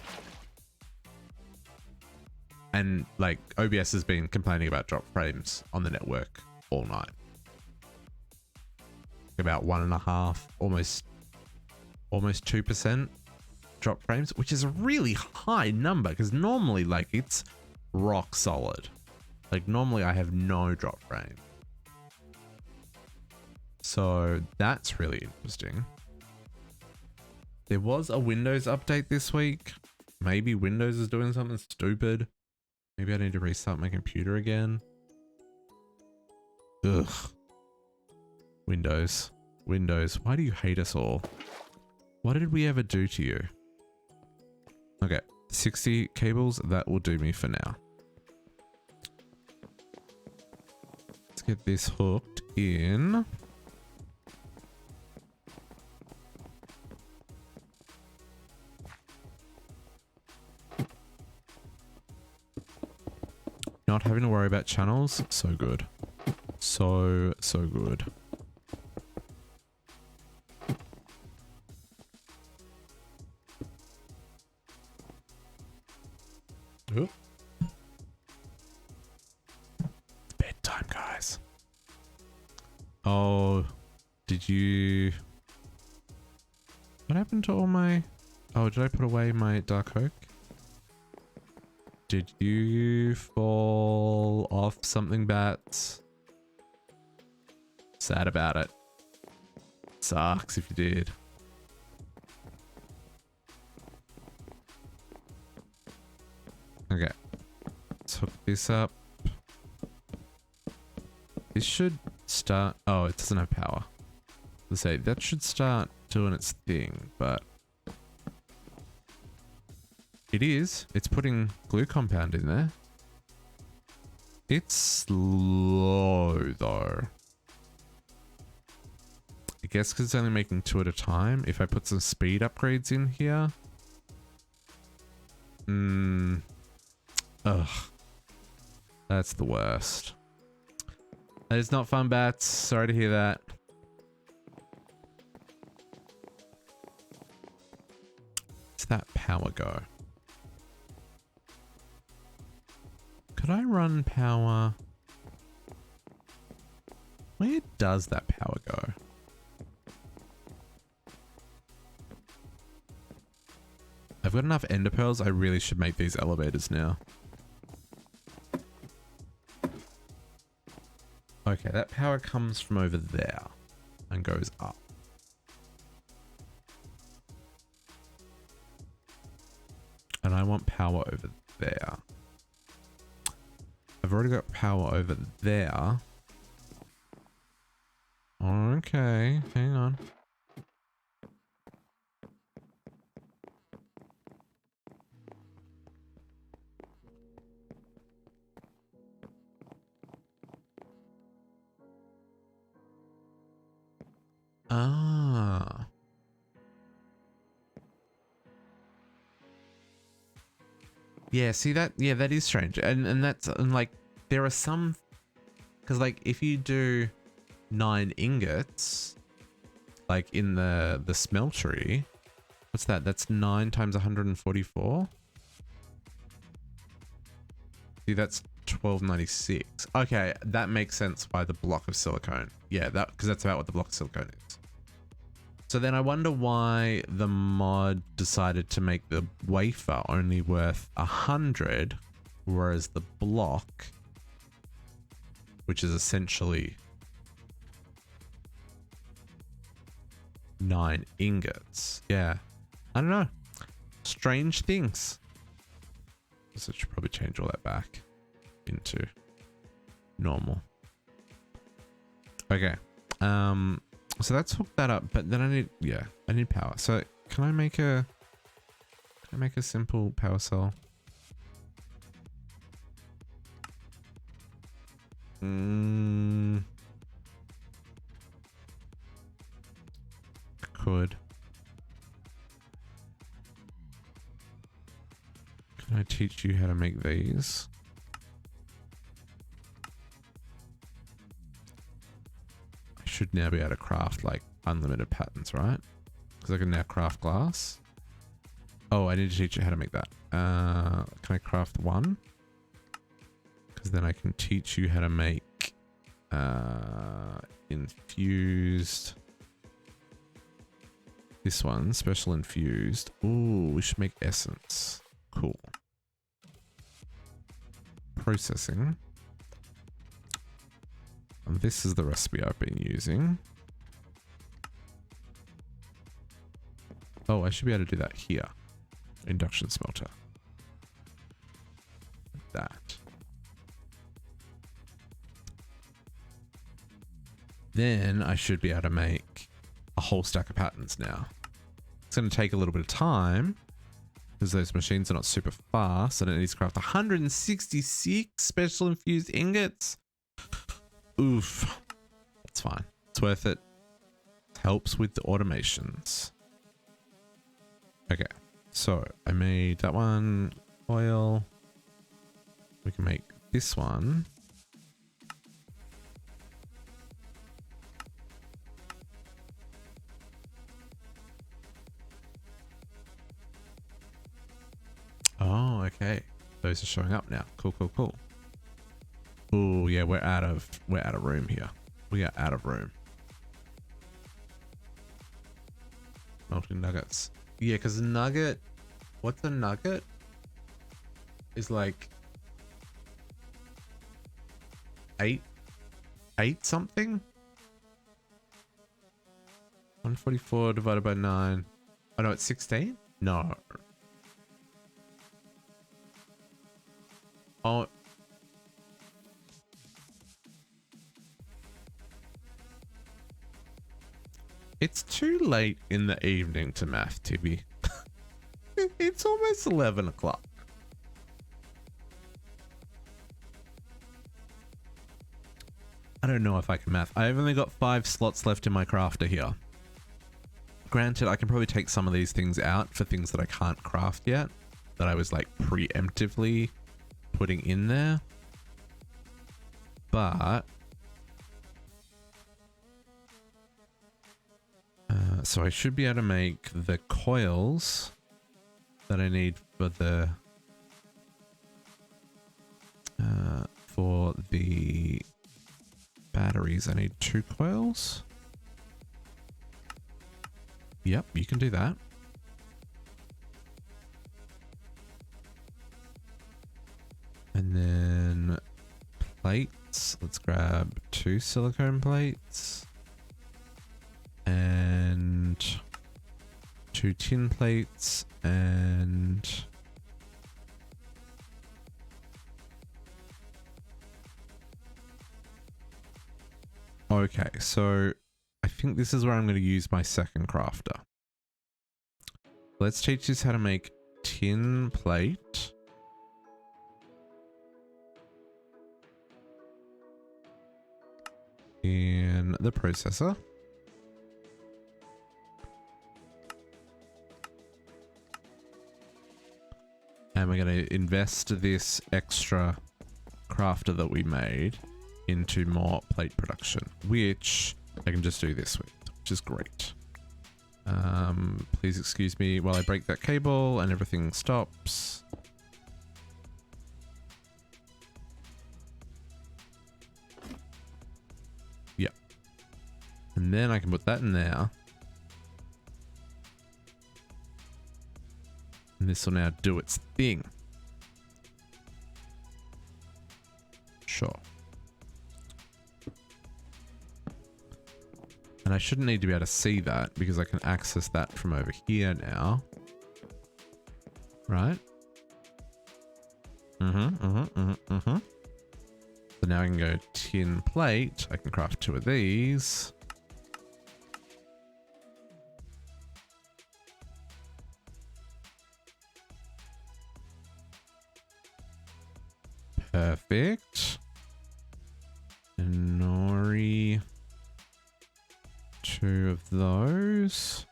And like OBS has been complaining about drop frames on the network all night. About 1.5, almost 2% drop frames, which is a really high number because normally like it's rock solid. Like normally I have no drop frame. So that's really interesting. There was a Windows update this week. Maybe Windows is doing something stupid. Maybe I need to restart my computer again. Ugh. Windows. Windows. Why do you hate us all? What did we ever do to you? Okay. 60 cables. That will do me for now. Let's get this hooked in. Not having to worry about channels, so good. So good. Ooh. It's bedtime, guys. Oh, did you... What happened to all my... Oh, did I put away my dark oak? Did you fall off something, Bats? Sad about it. Sucks if you did. Okay. Let's hook this up. This should start... Oh, it doesn't have power. Let's say that should start doing its thing, but It is. It's putting glue compound in there. It's slow though. I guess because it's only making 2 at a time. If I put some speed upgrades in here. Ugh. That's the worst. That is not fun, bats. Sorry to hear that. Where's that power go? Could I run power? Where does that power go? I've got enough ender pearls. I really should make these elevators now. Okay, that power comes from over there and goes up. And I want power over there. I've already got power over there. Okay, hang on. Ah. Yeah, see that? Yeah, that is strange. And that's, and like, there are some, because like, if you do 9 ingots, like in the smeltery, what's that? That's 9 times 144. See, that's 1296. Okay, that makes sense why the block of silicone. Yeah, that, because that's about what the block of silicone is. So then I wonder why the mod decided to make the wafer only worth 100, whereas the block, which is essentially 9 ingots. Yeah, I don't know. Strange things. So I should probably change all that back into normal. Okay. So let's hook that up, but then I need, yeah, I need power. So can I make a simple power cell? Could. Can I teach you how to make these? I should now be able to craft like unlimited patterns, right? Because I can now craft glass. Oh, I need to teach you how to make that. Can I craft 1? Because then I can teach you how to make infused. This one, special infused. Ooh, we should make essence. Cool. Processing. And this is the recipe I've been using. Oh, I should be able to do that here. Induction smelter. That. Then I should be able to make a whole stack of patterns now. It's going to take a little bit of time because those machines are not super fast, and it needs to craft 166 special infused ingots. Oof. That's fine. It's worth it. It helps with the automations. Okay. So I made that one oil. We can make this one. Oh, okay. Those are showing up now. Cool, cool, cool. Oh, yeah, we're out of room here. We are out of room. Melting nuggets. Yeah, because the nugget, what's a nugget? Is like 8 something? 144 divided by 9. Oh no, it's 16? No. Oh. It's too late in the evening to math, Tibby. It's almost 11 o'clock. I don't know if I can math. I've only got 5 slots left in my crafter here. Granted, I can probably take some of these things out for things that I can't craft yet, that I was like preemptively putting in there. But so I should be able to make the coils that I need for the batteries. I need 2 coils. Yep, you can do that. And then plates. Let's grab 2 silicone plates. And 2 tin plates. And okay, so I think this is where I'm going to use my second crafter. Let's teach this how to make tin plate. In the processor. And we're going to invest this extra crafter that we made into more plate production, which I can just do this with, which is great. Please excuse me while I break that cable and everything stops. Yep. And then I can put that in there. And this will now do its thing. Sure. And I shouldn't need to be able to see that because I can access that from over here now. Right? So now I can go tin plate. I can craft 2 of these. Perfect. And Nori. 2 of those.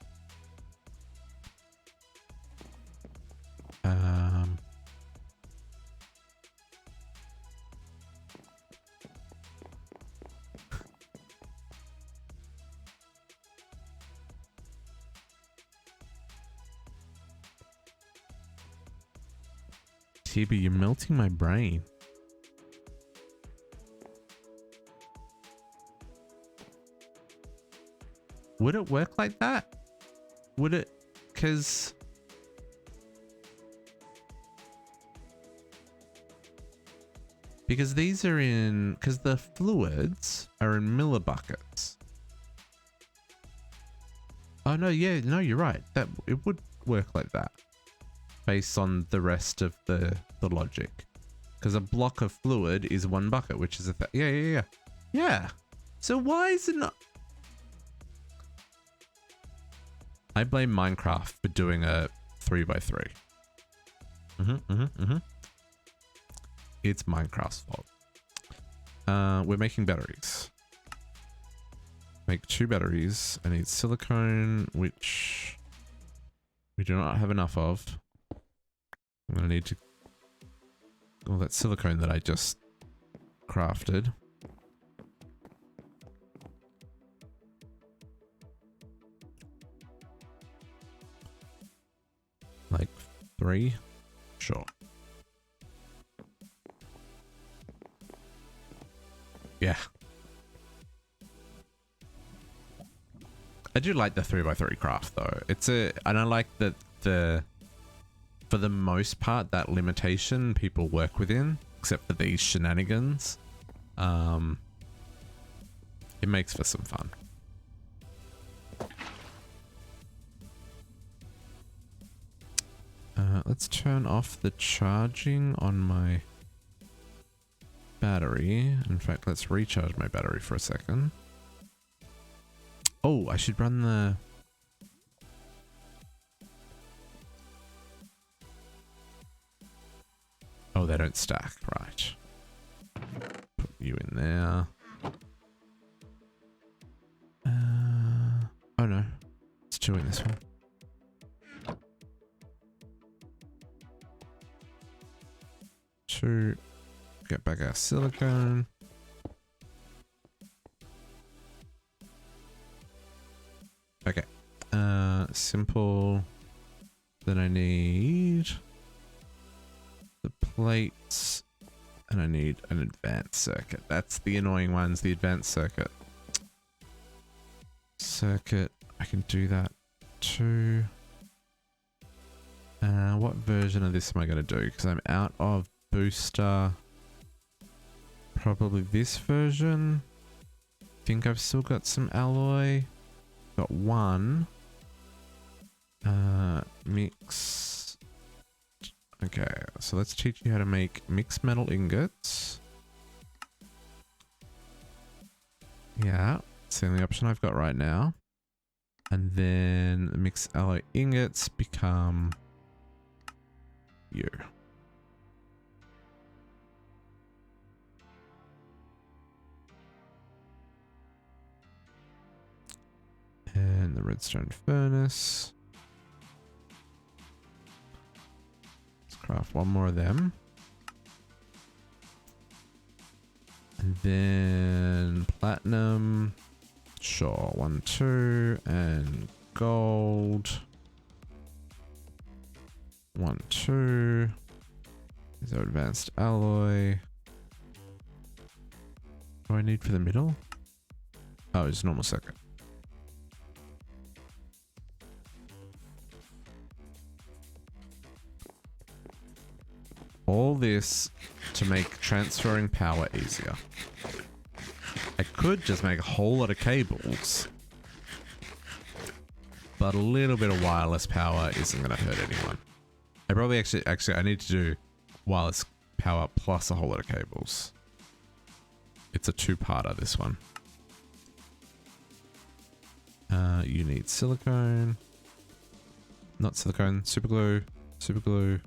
TB, you're melting my brain. Would it work like that? Would it? Because these are in, because the fluids are in millibuckets. Oh no, yeah, no, you're right. That it would work like that based on the rest of the logic. Because a block of fluid is 1 bucket, which is yeah. So why is it not? I blame Minecraft for doing a 3x3. It's Minecraft's fault. We're making batteries. Make 2 batteries. I need silicone, which we do not have enough of. I'm going to need to... all that silicone that I just crafted. Like 3? Sure. Yeah. I do like the 3x3 craft though. And I like that for the most part, that limitation people work within, except for these shenanigans. It makes for some fun. Let's turn off the charging on my battery. In fact, let's recharge my battery for a second. Oh, I should run the... Oh, they don't stack, right. Put you in there. Oh no, it's 2 in this one. Two. Get back our silicone. Okay. Simple. Then I need the plates. And I need an advanced circuit. That's the annoying ones, the advanced circuit. Circuit, I can do that too. What version of this am I going to do? Because I'm out of booster. Probably this version. Think I've still got some alloy. Got 1. Mix. Okay, so let's teach you how to make mixed metal ingots. Yeah, it's the only option I've got right now. And then mixed alloy ingots become you. And the redstone furnace. Let's craft 1 more of them. And then platinum. Sure, 1, 2. And gold. 1, 2. Is our advanced alloy. What do I need for the middle? Oh, it's normal circuit. All this to make transferring power easier. I could just make a whole lot of cables, but a little bit of wireless power isn't going to hurt anyone. I probably actually I need to do wireless power plus a whole lot of cables. It's a 2-parter, this one. You need silicone. Not silicone, super glue. Super glue.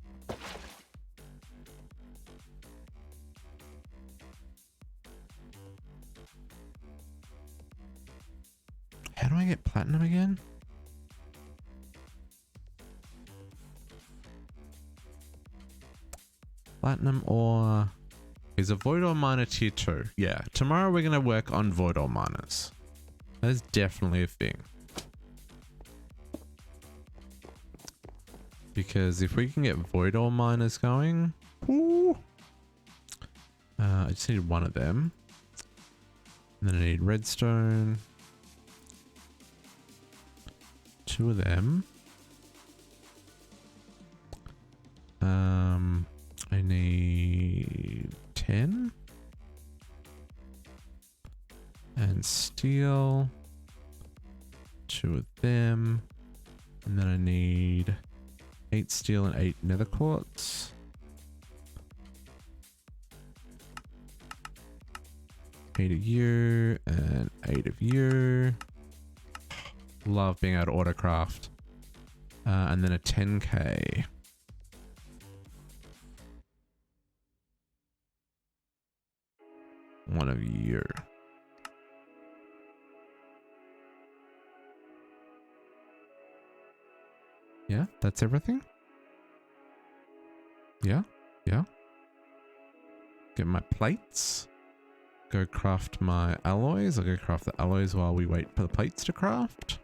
How do I get platinum again? Platinum ore. Is a void ore miner tier 2? Yeah. Tomorrow we're going to work on void ore miners. That is definitely a thing. Because if we can get void ore miners going... Woo, I just need 1 of them. And then I need redstone. 2 of them. I need 10. And steel. 2 of them. And then I need 8 steel and 8 nether quartz. 8 of you and 8 of you. Love being able to autocraft. And then a 10k. One of you. Yeah, that's everything. Yeah, yeah. Get my plates. Go craft my alloys. I'll go craft the alloys while we wait for the plates to craft.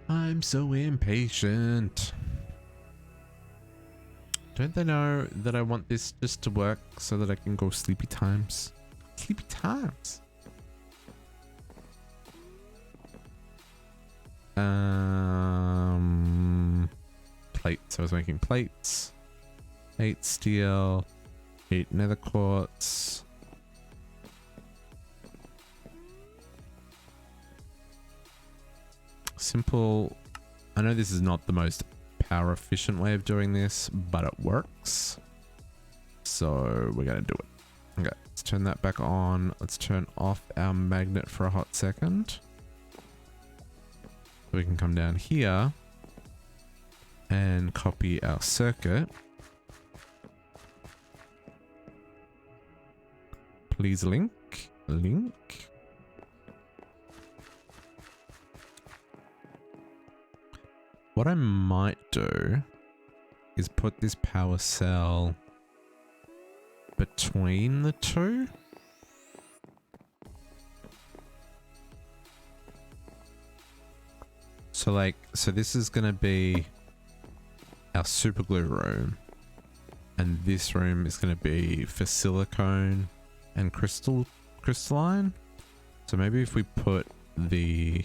I'm so impatient. Don't they know that I want this just to work so that I can go sleepy times? Sleepy times. Plates. I was making plates. 8 steel. 8 nether quartz. Simple. I know this is not the most power efficient way of doing this, but it works. So we're going to do it. Okay, let's turn that back on. Let's turn off our magnet for a hot second. We can come down here and copy our circuit. Please link. What I might do is put this power cell between the two. So this is going to be our super glue room, and this room is going to be for silicone and crystalline. So maybe if we put the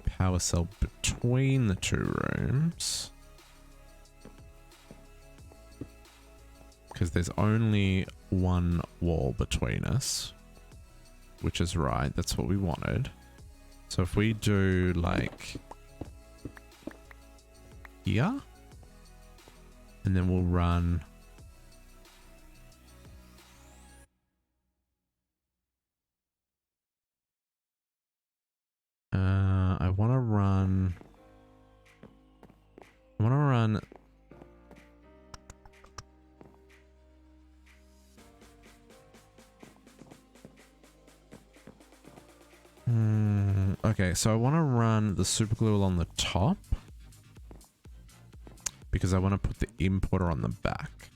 power cell between the two rooms, because there's only one wall between us, which is right, that's what we wanted. So if we do like here, and then we'll run I want to run okay, so I want to run the super glue along the top because I want to put the importer on the back,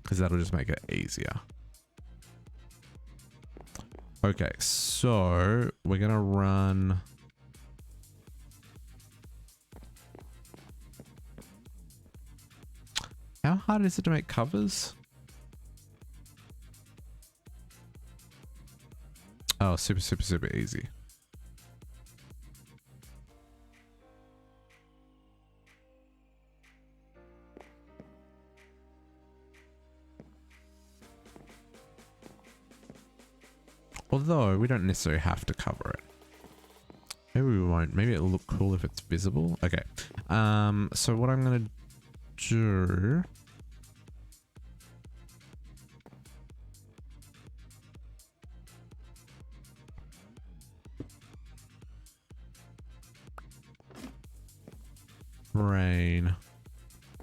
because that'll just make it easier. Okay, so we're gonna run how hard is it to make covers? Oh, super easy. Although we don't necessarily have to cover it. Maybe we won't. Maybe it'll look cool if it's visible. Okay. So what I'm gonna do,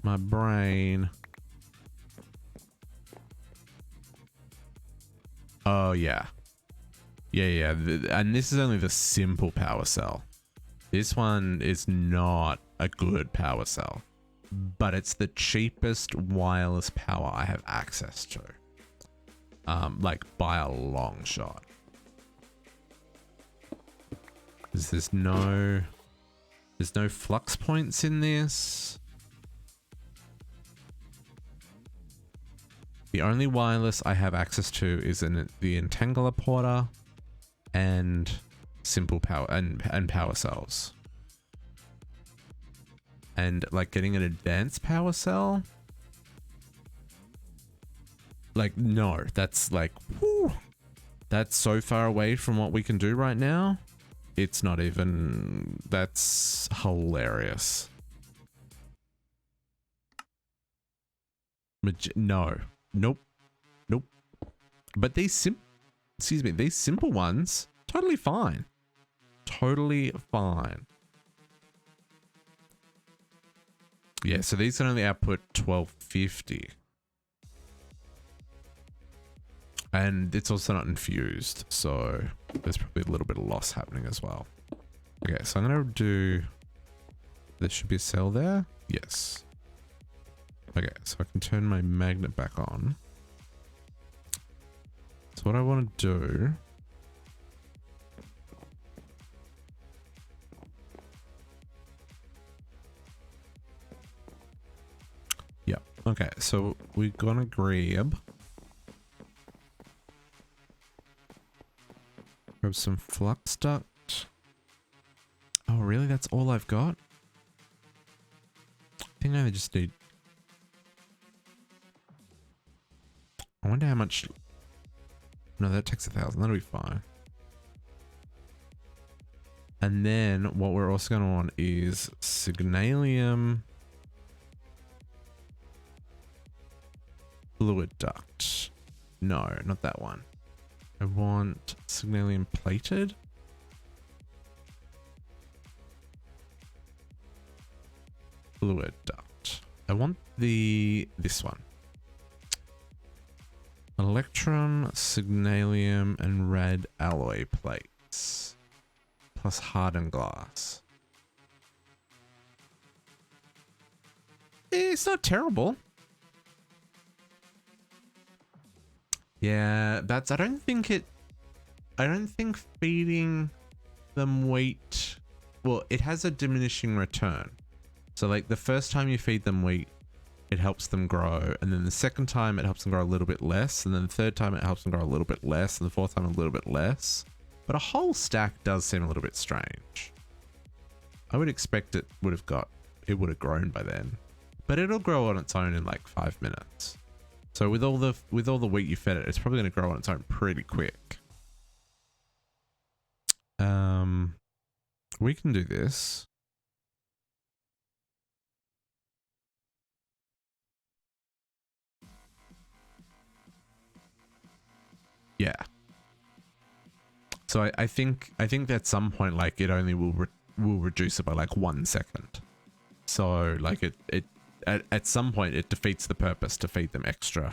my brain. Oh yeah. Yeah. And this is only the simple power cell. This one is not a good power cell, but it's the cheapest wireless power I have access to. Like by a long shot. There's no flux points in this. The only wireless I have access to is in the entangler porter and simple power and power cells. And like getting an advanced power cell, like no, that's like, whew, that's so far away from what we can do right now. It's not even, that's hilarious. No. Nope. But these simple ones, totally fine. Totally fine. Yeah, so these can only output 1250. And it's also not infused, so there's probably a little bit of loss happening as well. Okay, so I'm gonna do, there should be a cell there. Yes. Okay, so I can turn my magnet back on. So what I want to do, yeah, okay, so we're gonna grab some flux duct. Oh really, that's all I've got? I think I just need, I wonder how much. No, that takes 1,000. That'll be fine. And then what we're also going to want is signalium. Fluid duct. No, not that one. I want signalium plated. Fluid duct. I want this one. Electrum, signalium, and red alloy plates. Plus hardened glass. It's not terrible. Yeah, that's, I don't think feeding them wheat, well, it has a diminishing return. So like the first time you feed them wheat, it helps them grow. And then the second time it helps them grow a little bit less. And then the third time it helps them grow a little bit less. And the fourth time a little bit less. But a whole stack does seem a little bit strange. I would expect it would have grown by then. But it'll grow on its own in like 5 minutes. So with all the wheat you fed it, it's probably going to grow on its own pretty quick. We can do this. Yeah. So I think at some point, like, it only will reduce it by like 1 second. So like at some point it defeats the purpose to feed them extra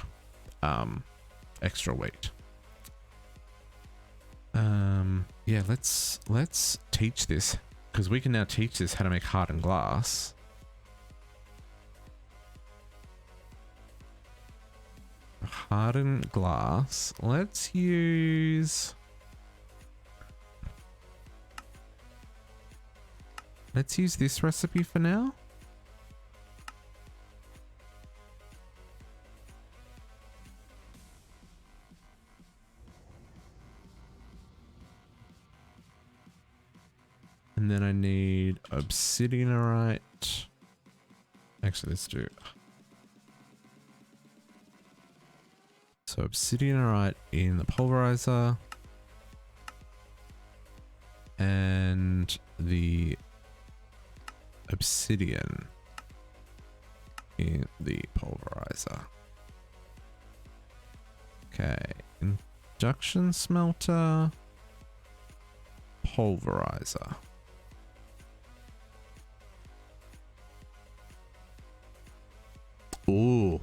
wheat. Yeah, let's teach this, because we can now teach this how to make hardened glass. Hardened glass. Let's use this recipe for now. And then I need obsidianite. Actually, let's do. So obsidianite in the pulverizer. And the obsidian in the pulverizer. Okay. Induction smelter. Pulverizer. Ooh,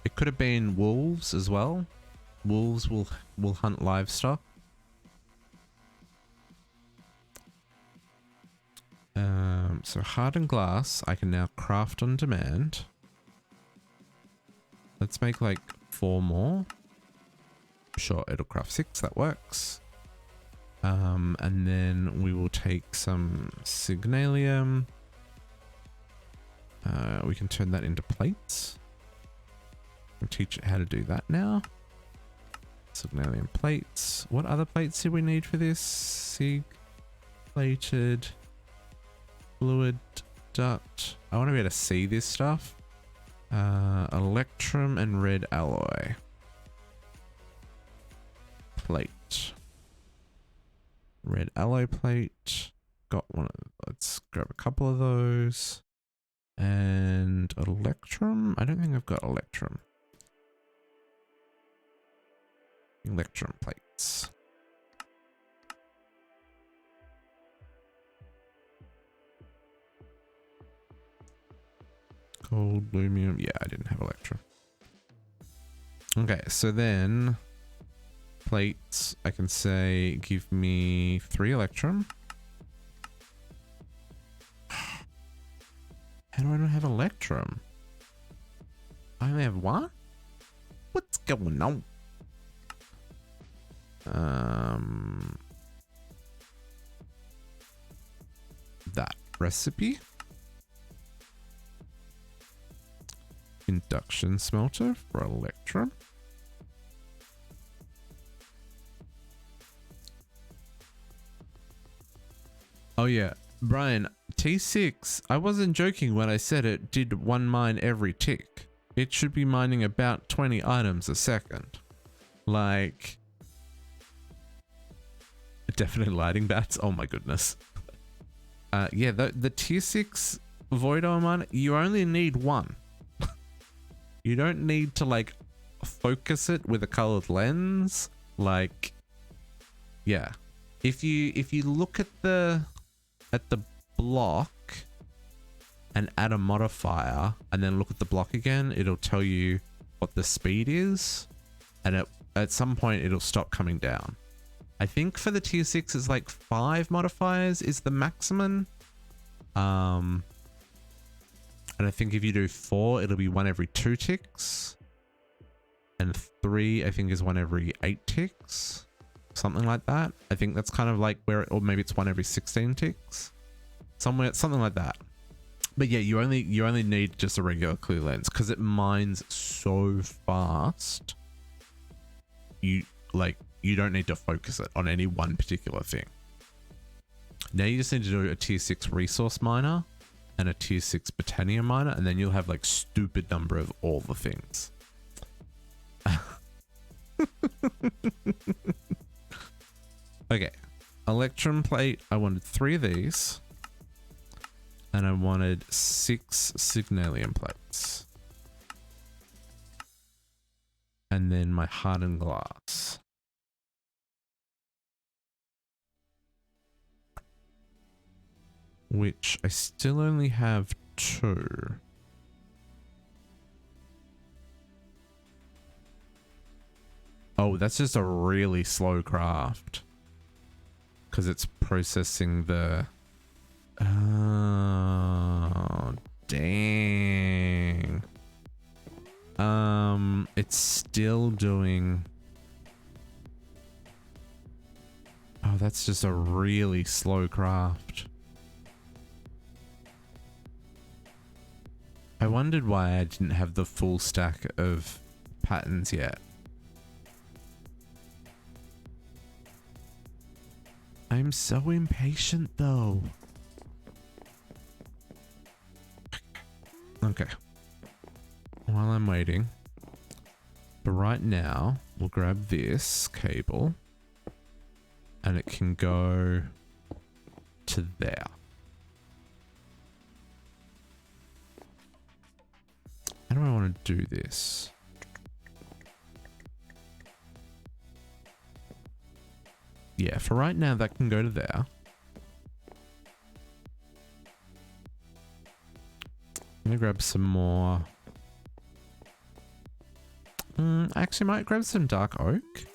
it could have been wolves as well. Wolves will hunt livestock. So hardened glass I can now craft on demand. Let's make like 4 more. Sure, it'll craft 6. That works. And then we will take some signalium. We can turn that into plates. We'll teach it how to do that now. Signalium plates. What other plates do we need for this? Sig plated. Fluid duct. I want to be able to see this stuff. Electrum and red alloy. Plate. Red alloy plate. Got one. Let's grab a couple of those. And electrum? I don't think I've got electrum. Electrum plates. Gold, lumium. Yeah, I didn't have electrum. Okay, so then plates, I can say give me 3 electrum. How do I not have electrum? I only have 1? What's going on? That recipe. Induction smelter for electrum. Oh yeah, Brian, T6, I wasn't joking when I said it did 1 mine every tick. It should be mining about 20 items a second. Like, definitely lighting bats. Oh my goodness. Yeah, the tier 6 Void mine, you only need 1. You don't need to like focus it with a colored lens. Like, yeah, if you look at the block and add a modifier and then look at the block again, it'll tell you what the speed is, and at some point it'll stop coming down. I think for the tier 6 it's like 5 modifiers is the maximum. And I think if you do 4, it'll be 1 every 2 ticks. And 3, I think, is 1 every 8 ticks. Something like that. I think that's kind of like where, or maybe it's 1 every 16 ticks. Somewhere, something like that. But yeah, you only need just a regular clear lens because it mines so fast. You don't need to focus it on any one particular thing. Now you just need to do a tier 6 resource miner and a tier 6 Botania miner, and then you'll have like stupid number of all the things. Okay, electrum plate. I wanted 3 of these, and I wanted 6 signalium plates, and then my hardened glass. Which I still only have 2. Oh, that's just a really slow craft. Because it's processing the... Oh, dang. It's still doing... Oh, that's just a really slow craft. I wondered why I didn't have the full stack of patterns yet. I'm so impatient though. Okay. While I'm waiting, but right now we'll grab this cable and it can go to there. How do I want to do this? Yeah, for right now that can go to there. I'm gonna grab some more. Actually might grab some dark oak.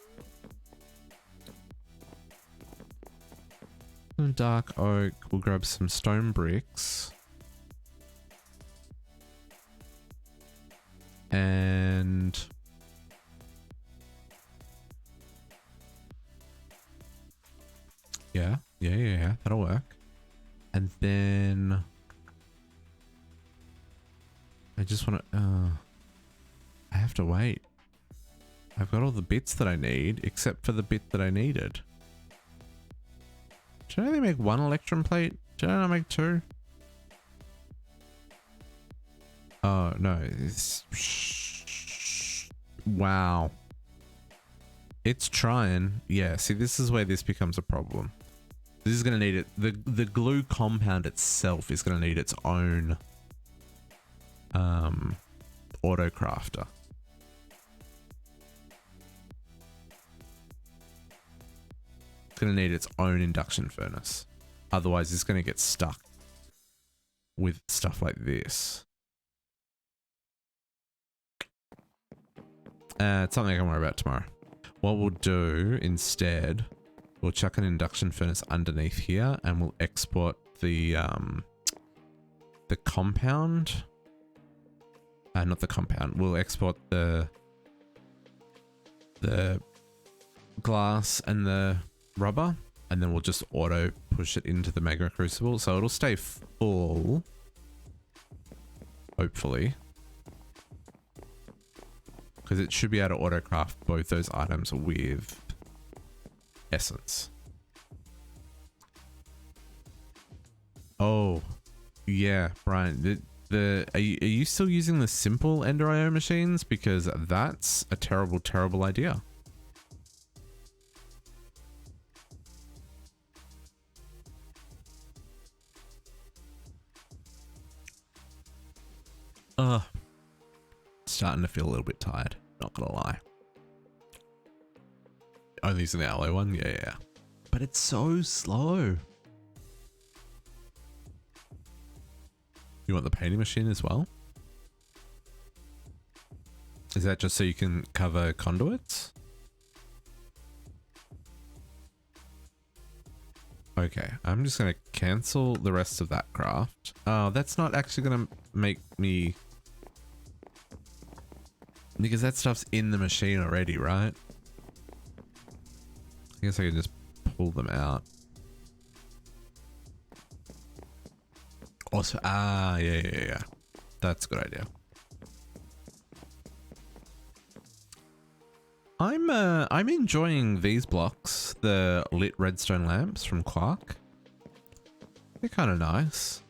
Some dark oak. We'll grab some stone bricks. And yeah, that'll work. And then I just want to, I have to wait. I've got all the bits that I need, except for the bit that I needed. Should I only make 1 electrum plate? Should I not make 2? Oh, no. Wow. It's trying. Yeah, see, this is where this becomes a problem. This is going to need it. The glue compound itself is going to need its own auto crafter. It's going to need its own induction furnace. Otherwise, it's going to get stuck with stuff like this. It's something I can worry about tomorrow. What we'll do instead, we'll chuck an induction furnace underneath here and we'll export the compound. Not the compound. We'll export the glass and the rubber, and then we'll just auto push it into the mega crucible. So it'll stay full, hopefully. Because it should be able to auto craft both those items with essence. Oh, yeah, Brian. Are you still using the simple Ender IO machines? Because that's a terrible, terrible idea. Starting to feel a little bit tired. Not gonna lie. Only using the alloy one? Yeah, yeah. But it's so slow. You want the painting machine as well? Is that just so you can cover conduits? Okay, I'm just going to cancel the rest of that craft. Oh, that's not actually going to make me... Because that stuff's in the machine already, right? I guess I can just pull them out. Also, yeah. That's a good idea. I'm enjoying these blocks, the lit redstone lamps from Quark. They're kind of nice.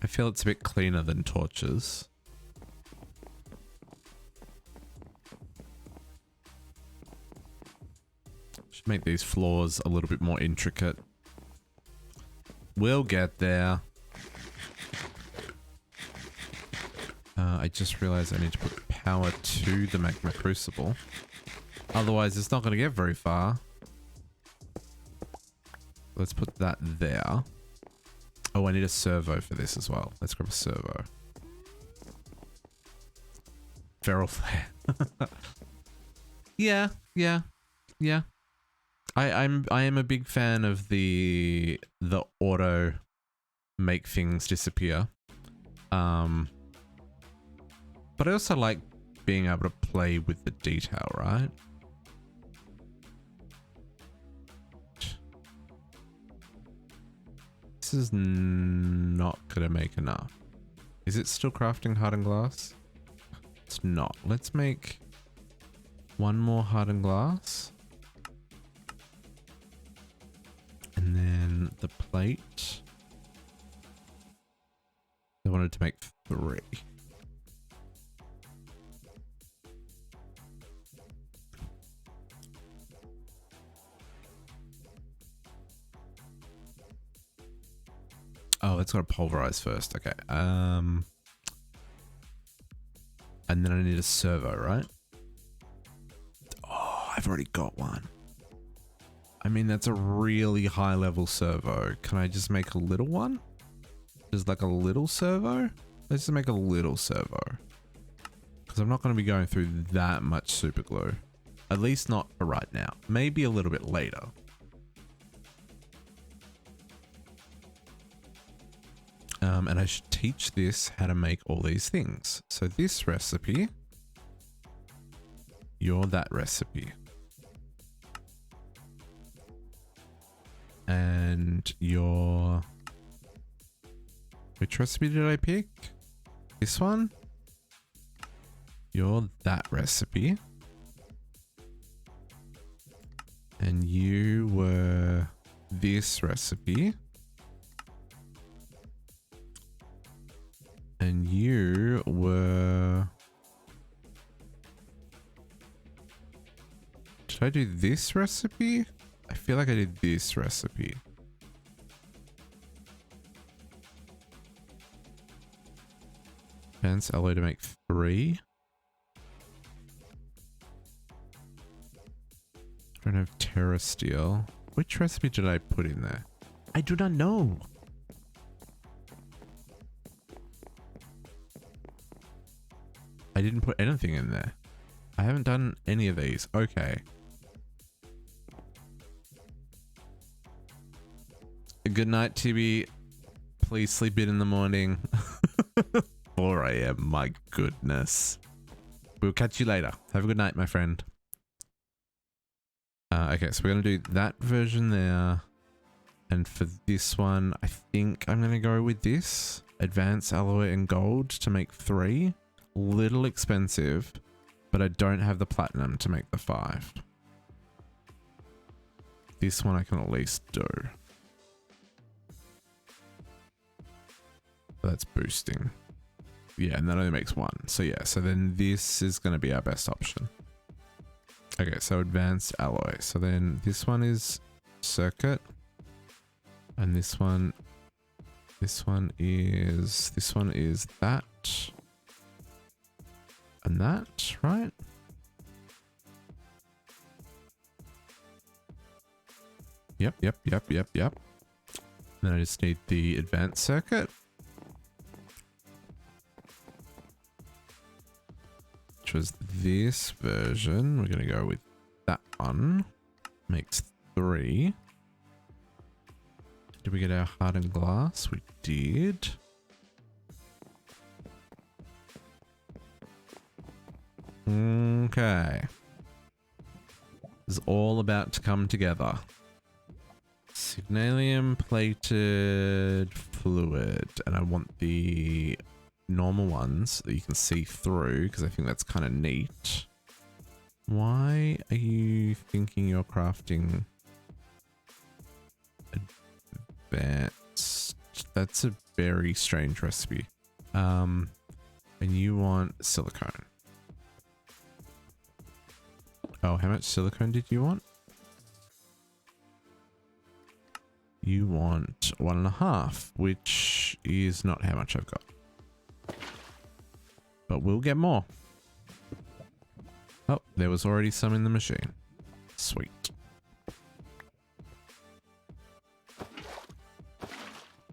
I feel it's a bit cleaner than torches. Should make these floors a little bit more intricate. We'll get there. I just realized I need to put power to the magma crucible. Otherwise, it's not going to get very far. Let's put that there. Oh, I need a servo for this as well. Let's grab a servo. Feral flare. Yeah. I am a big fan of the auto make things disappear. But I also like being able to play with the detail, right? This is not gonna make enough. Is it still crafting hardened glass? It's not. Let's make one more hardened glass. And then the plate. I wanted to make 3. Oh, it's got to pulverize first. Okay. And then I need a servo, right? Oh, I've already got one. I mean, that's a really high level servo. Can I just make a little one? Just like a little servo? Let's just make a little servo. Because I'm not going to be going through that much super glue. At least not for right now. Maybe a little bit later. And I should teach this how to make all these things. So this recipe, you're that recipe. And your... Which recipe did I pick? This one? You're that recipe. And you were this recipe. And you were... Did I do this recipe? I feel like I did this recipe. Advanced alloy to make 3. I don't have Terra Steel. Which recipe did I put in there? I do not know. I didn't put anything in there. I haven't done any of these. Okay. Good night, Tibby. Please sleep in the morning. 4 a.m. My goodness. We'll catch you later. Have a good night, my friend. Okay, so we're going to do that version there. And for this one, I think I'm going to go with this. Advanced alloy and gold to make 3. Little expensive, but I don't have the platinum to make the 5. This one I can at least do. That's boosting. Yeah, and that only makes 1. So yeah, so then this is going to be our best option. Okay, so advanced alloy. So then this one is circuit. And this one is that. and that, right? Yep. Then I just need the advanced circuit, which was this version. We're going to go with that one. Makes 3. Did we get our hardened glass? We did. Okay. It's all about to come together. Signalium plated fluid, and I want the normal ones that you can see through because I think that's kind of neat. Why are you thinking you're crafting advanced? That's a very strange recipe. And you want silicone. Oh, how much silicone did you want? You want 1.5, which is not how much I've got. But we'll get more. Oh, there was already some in the machine. Sweet.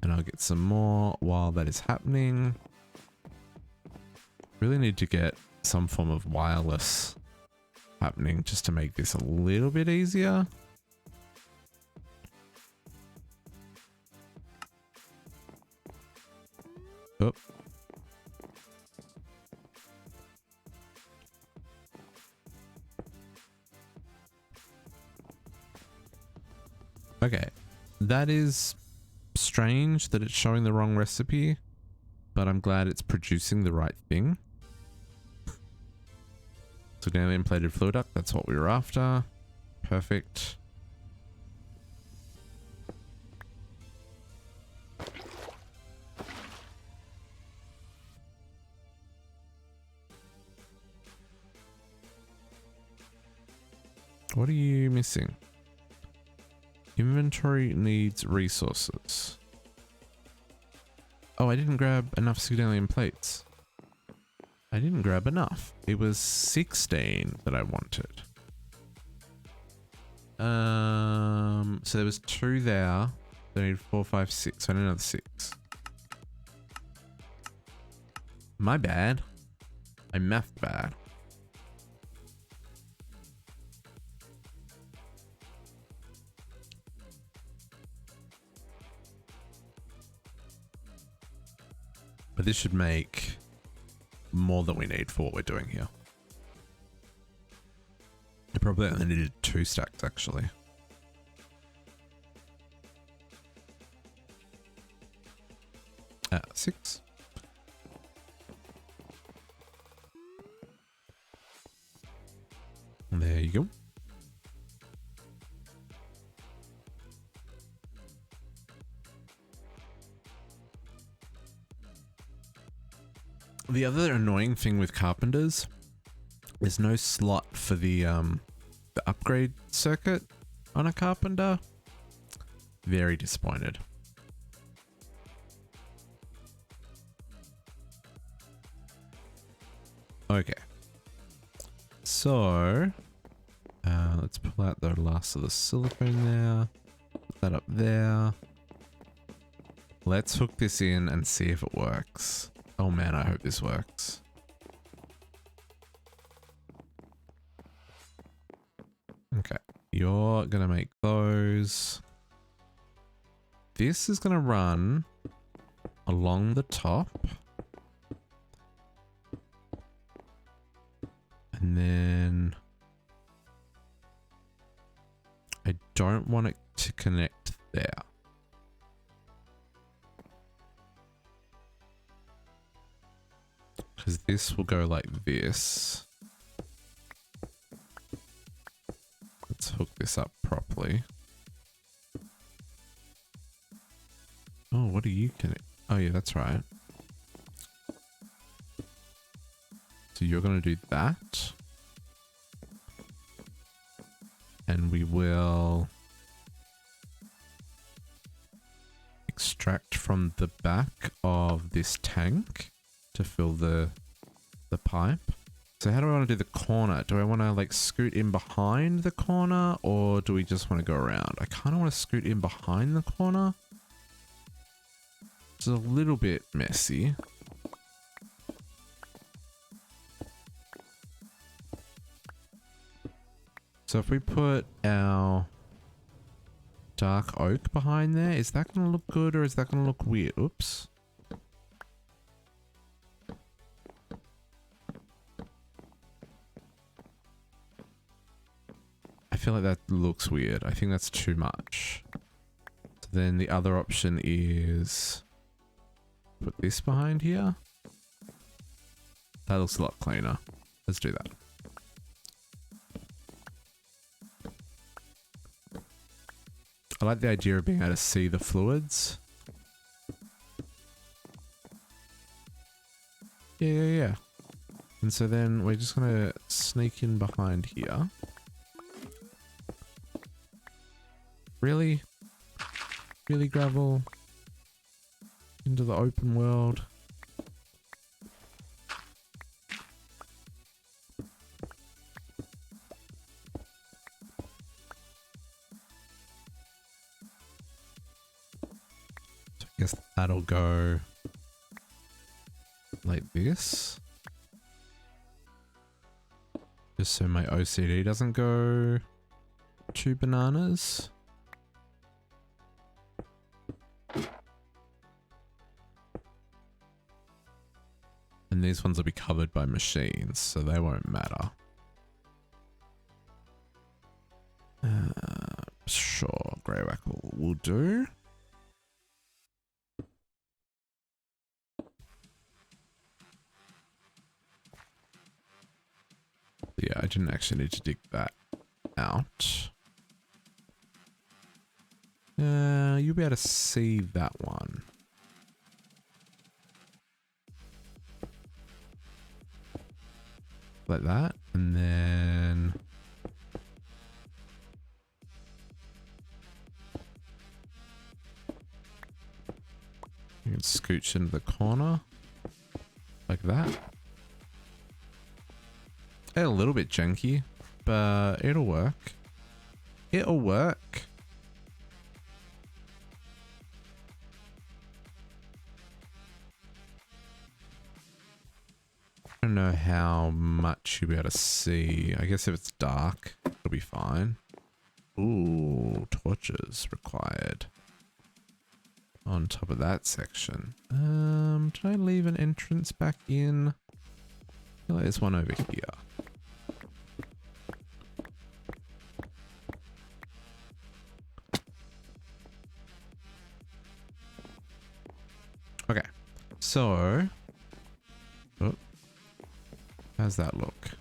And I'll get some more while that is happening. Really need to get some form of wireless happening just to make this a little bit easier. Oh. Okay, that is strange that it's showing the wrong recipe, but I'm glad it's producing the right thing. So gallium plated fluid duct, that's what we were after. Perfect. What are you missing? Inventory needs resources. Oh, I didn't grab enough Sigdalian plates. I didn't grab enough. It was 16 that I wanted. So there was 2 there. I need 4, 5, 6. So I need another 6. My bad. I'm math bad. But this should make more than we need for what we're doing here. I probably only needed 2 stacks actually. Ah, 6. There you go. The other annoying thing with carpenters, there's no slot for the upgrade circuit on a carpenter. Very disappointed. Okay. So, let's pull out the last of the silicone there. Put that up there. Let's hook this in and see if it works. Oh man, I hope this works. Okay, you're gonna make those. This is gonna run along the top. And then I don't want it to connect there. Because this will go like this. Let's hook this up properly. Oh, what are you connect? Oh yeah, that's right. So you're going to do that. And we will extract from the back of this tank to fill the pipe. So how do I want to do the corner? Do I want to like scoot in behind the corner, or do we just want to go around? I kind of want to scoot in behind the corner. It's a little bit messy. So if we put our dark oak behind there, is that going to look good or is that going to look weird? Oops. I feel like that looks weird. I think that's too much. So then the other option is put this behind here. That looks a lot cleaner. Let's do that. I like the idea of being able to see the fluids. Yeah. And so then we're just gonna sneak in behind here. Really? Really, gravel? Into the open world? So I guess that'll go like this. Just so my OCD doesn't go too bananas. And these ones will be covered by machines, so they won't matter. Sure, grey wackle will do. Yeah, I didn't actually need to dig that out. You'll be able to see that one. Like that, and then you can scooch into the corner like that. It's a little bit janky, but it'll work. It'll work. I don't know how much you'll be able to see. I guess if it's dark, it'll be fine. Ooh, torches required. On top of that section. Did I leave an entrance back in? I feel like there's one over here. Okay, so... Oh. How's that look?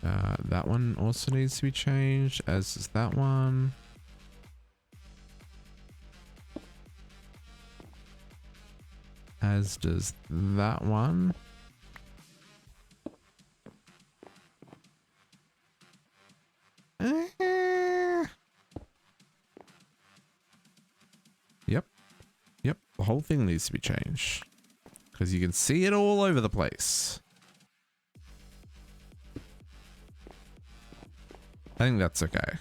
That one also needs to be changed, as does that one. As does that one. Yep, the whole thing needs to be changed. Because you can see it all over the place. I think that's okay.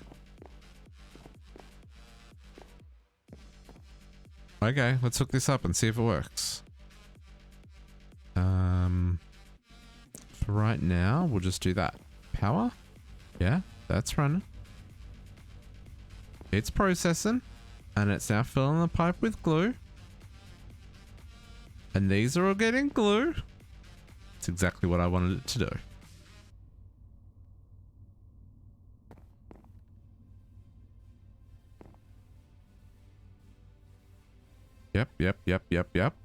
Okay, let's hook this up and see if it works. For right now, we'll just do that. Power? Yeah, that's running. It's processing. And it's now filling the pipe with glue. And these are all getting glue. It's exactly what I wanted it to do. Yep.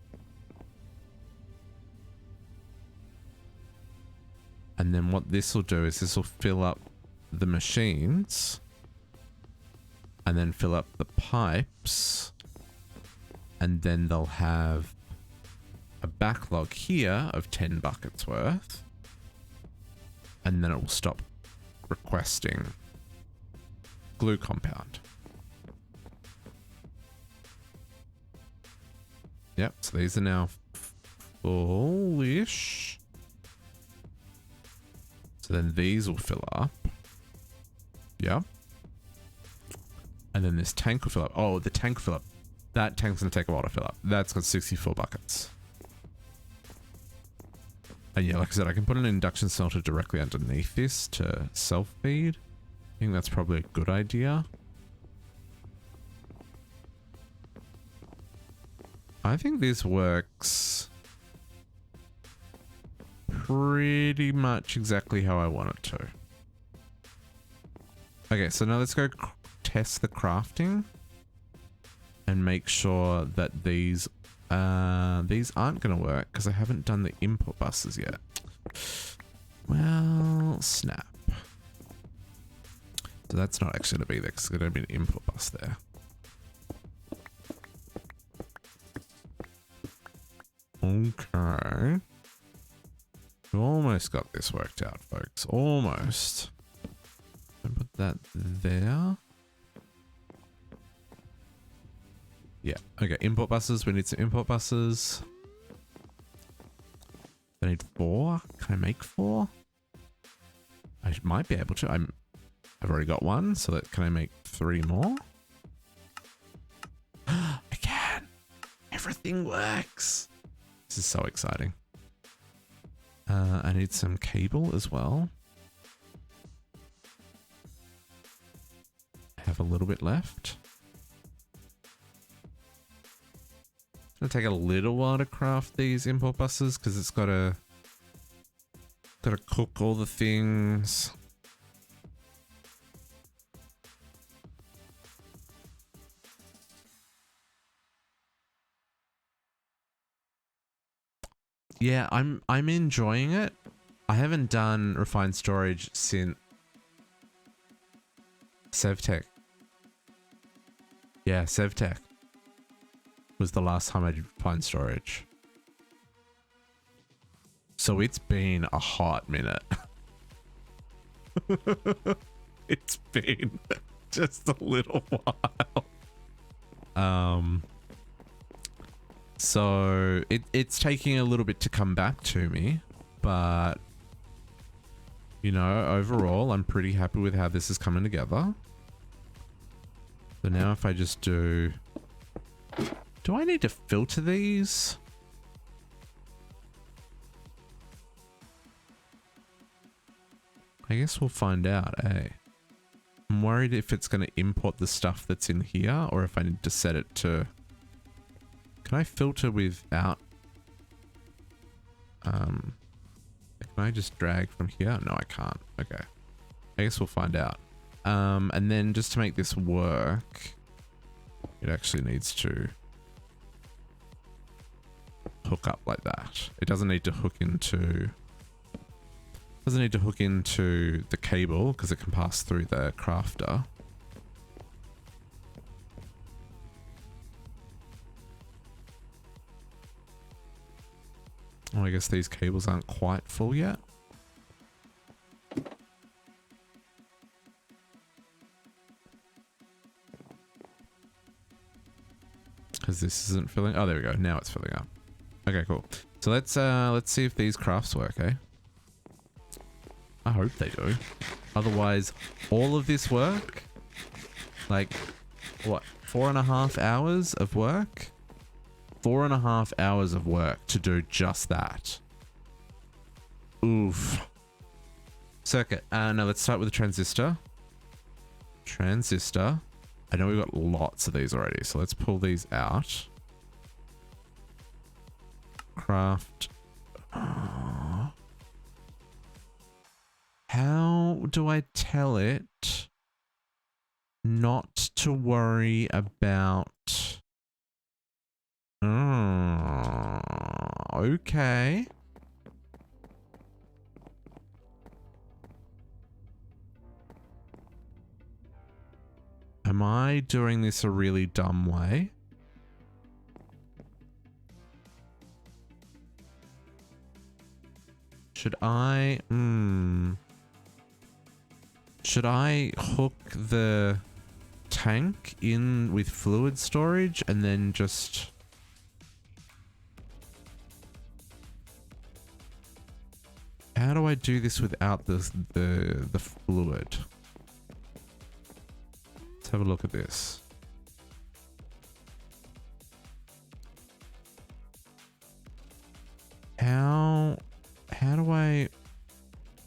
And then what this will do is this will fill up the machines. And then fill up the pipes. And then they'll have a backlog here of 10 buckets worth. And then it will stop requesting glue compound. Yep, so these are now full-ish. So then these will fill up. Yeah. And then this tank will fill up. Oh, the tank will fill up. That tank's going to take a while to fill up. That's got 64 buckets. And yeah, like I said, I can put an induction smelter directly underneath this to self-feed. I think that's probably a good idea. I think this works pretty much exactly how I want it to. Okay, so now let's go test the crafting and make sure that these aren't going to work because I haven't done the input buses yet. Well, snap. So that's not actually going to be there because there's going to be an input bus there. Okay. We almost got this worked out, folks. Almost. Put that there. Yeah. Okay. Import buses. We need some import buses. I need 4. Can I make 4? I might be able to. I've already got 1. So that can I make 3 more? I can. Everything works. This is so exciting. I need some cable as well. I have a little bit left. It's gonna take a little while to craft these import buses because it's gotta cook all the things. Yeah, I'm enjoying it. I haven't done refined storage since SevTech. Yeah, SevTech was the last time I did refined storage. So it's been a hot minute. It's been just a little while. So it's taking a little bit to come back to me, but you know, overall, I'm pretty happy with how this is coming together. So now if I just do I need to filter these? I guess we'll find out, eh? I'm worried if it's going to import the stuff that's in here or if I need to set it to... Can I filter without... Can I just drag from here? No, I can't. Okay. I guess we'll find out. And then just to make this work, it actually needs to hook up like that. It doesn't need to hook into... Doesn't need to hook into the cable because it can pass through the crafter. Oh, I guess these cables aren't quite full yet. Because this isn't filling. Oh, there we go. Now it's filling up. Okay, cool. So let's see if these crafts work, eh? I hope they do. Otherwise, all of this work, like, what, 4.5 hours of work? 4.5 hours of work to do just that. Oof. Circuit. Now let's start with the transistor. Transistor. I know we've got lots of these already, so let's pull these out. Craft. How do I tell it not to worry about... okay. Am I doing this a really dumb way? Should I... Should I hook the tank in with fluid storage and then just... how do I do this without the fluid? Let's have a look at this. How do I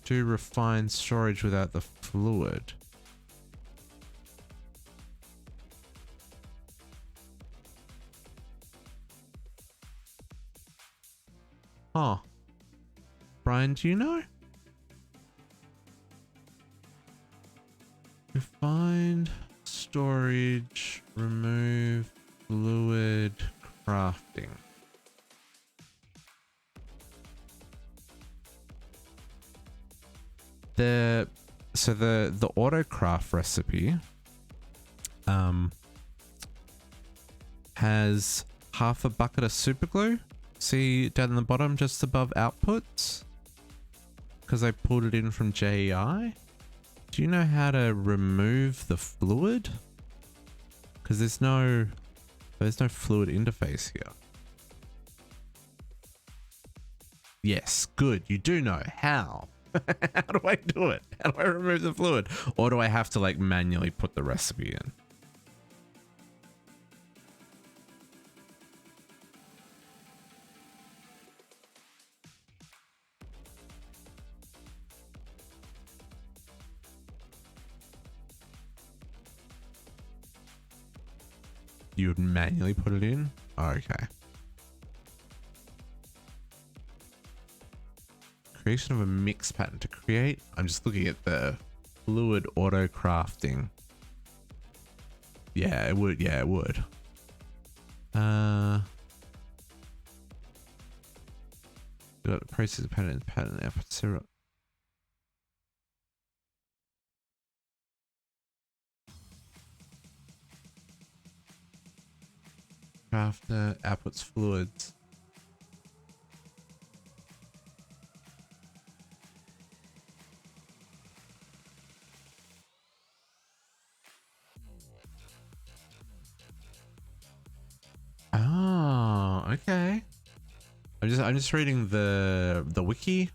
do refined storage without the fluid? Huh. Brian, do you know? Refined storage, remove fluid crafting. So the auto craft recipe has half a bucket of super glue. See down in the bottom just above outputs? Because I pulled it in from JEI. Do you know how to remove the fluid? Because there's no fluid interface here. Yes, good. You do know how. How do I do it? How do I remove the fluid? Or do I have to like manually put the recipe in? You would manually put it in? Oh, okay. Creation of a mix pattern to create. I'm just looking at the fluid auto crafting. Yeah, it would. Yeah, it would. Got the process of pattern output zero. Crafter outputs fluids. Oh, okay. I'm just reading the wiki.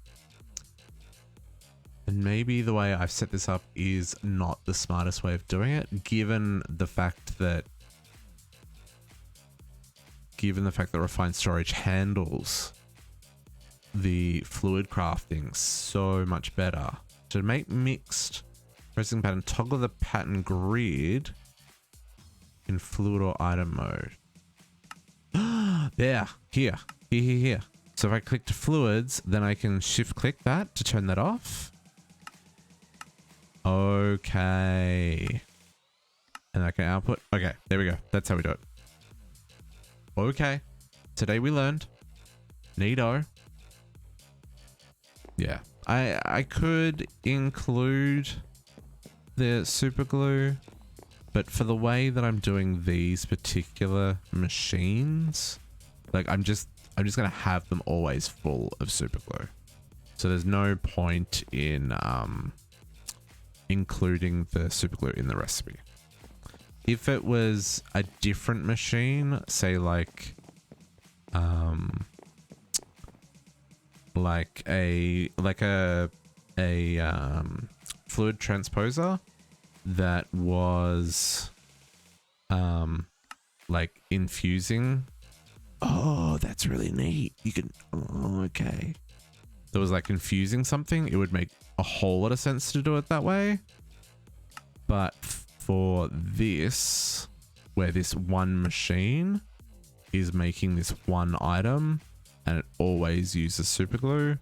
And maybe the way I've set this up is not the smartest way of doing it, given the fact that refined storage handles the fluid crafting so much better. To make mixed pressing pattern, toggle the pattern grid in fluid or item mode. There, here. So if I click to fluids, then I can shift click that to turn that off. Okay. And I can output. Okay, there we go. That's how we do it. Okay. Today we learned. Neato. Yeah. I could include the super glue, but for the way that I'm doing these particular machines, like I'm just gonna have them always full of super glue. So there's no point in including the super glue in the recipe. If it was a different machine, say like a fluid transposer that was like infusing. Oh, that's really neat. You can, oh, okay. That was like infusing something. It would make a whole lot of sense to do it that way. But for this, where this one machine is making this one item and it always uses super glue,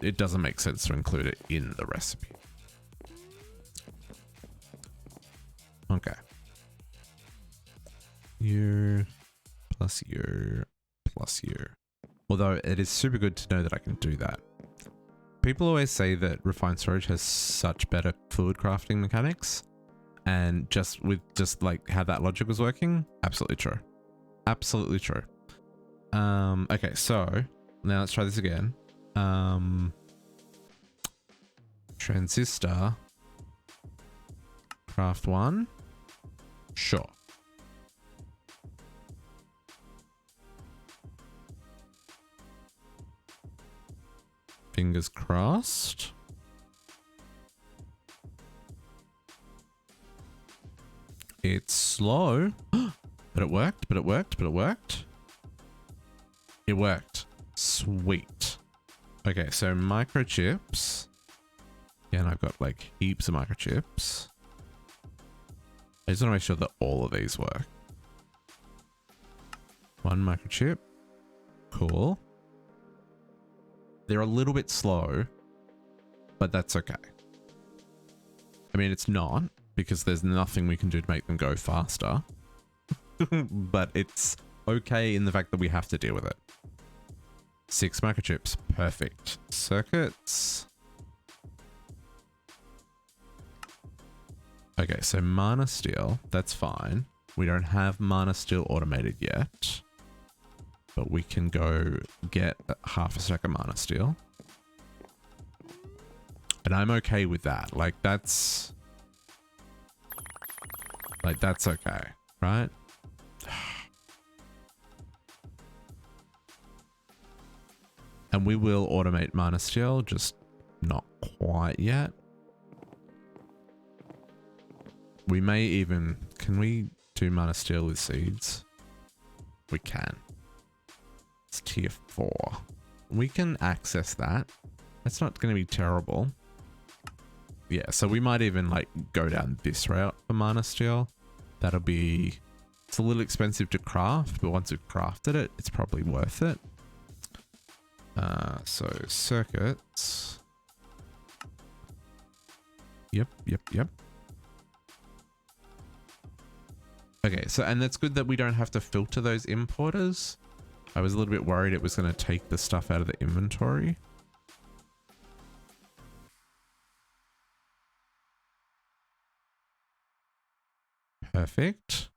it doesn't make sense to include it in the recipe. Okay. Year plus year plus year. Although it is super good to know that I can do that. People always say that refined storage has such better fluid crafting mechanics, and just like how that logic was working, absolutely true. Absolutely true. Okay, so now let's try this again. Transistor craft one. Sure. Fingers crossed. It's slow, but it worked, but it worked, but it worked. It worked. Sweet. Okay, so microchips. Yeah, and I've got like heaps of microchips. I just want to make sure that all of these work. One microchip. Cool. They're a little bit slow, but that's okay. I mean, it's not, because there's nothing we can do to make them go faster. But it's okay in the fact that we have to deal with it. 6 microchips. Perfect. Circuits. Okay, so mana steel. That's fine. We don't have mana steel automated yet. But we can go get half a stack of mana steel. And I'm okay with that. Like, that's okay, right? And we will automate mana steel, just not quite yet. We may even... Can we do mana steel with seeds? We can. It's tier 4. We can access that. That's not going to be terrible. Yeah, so we might even like go down this route for mana steel. That'll be... It's a little expensive to craft, but once we've crafted it, it's probably worth it. So circuits. Yep. Okay, so, and that's good that we don't have to filter those importers. I was a little bit worried it was going to take the stuff out of the inventory. Perfect.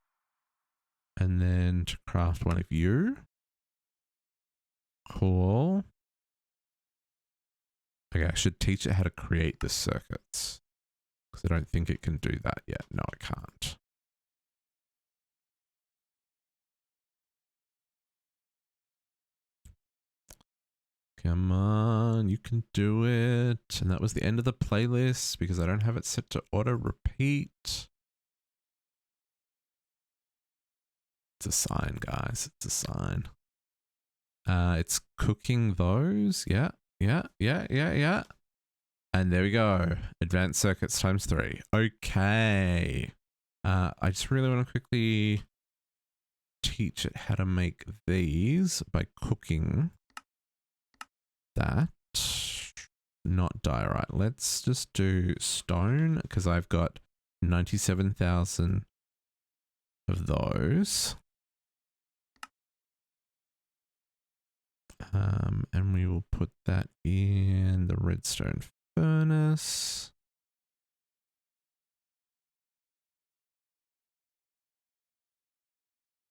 And then to craft one of you. Cool. Okay, I should teach it how to create the circuits, because I don't think it can do that yet. No, it can't. Come on, you can do it. And that was the end of the playlist because I don't have it set to auto repeat. It's a sign, guys. It's a sign. It's cooking those. Yeah. And there we go. Advanced circuits times 3. Okay. I just really want to quickly teach it how to make these by cooking that. Not diorite. Let's just do stone because I've got 97,000 of those. And we will put that in the redstone furnace.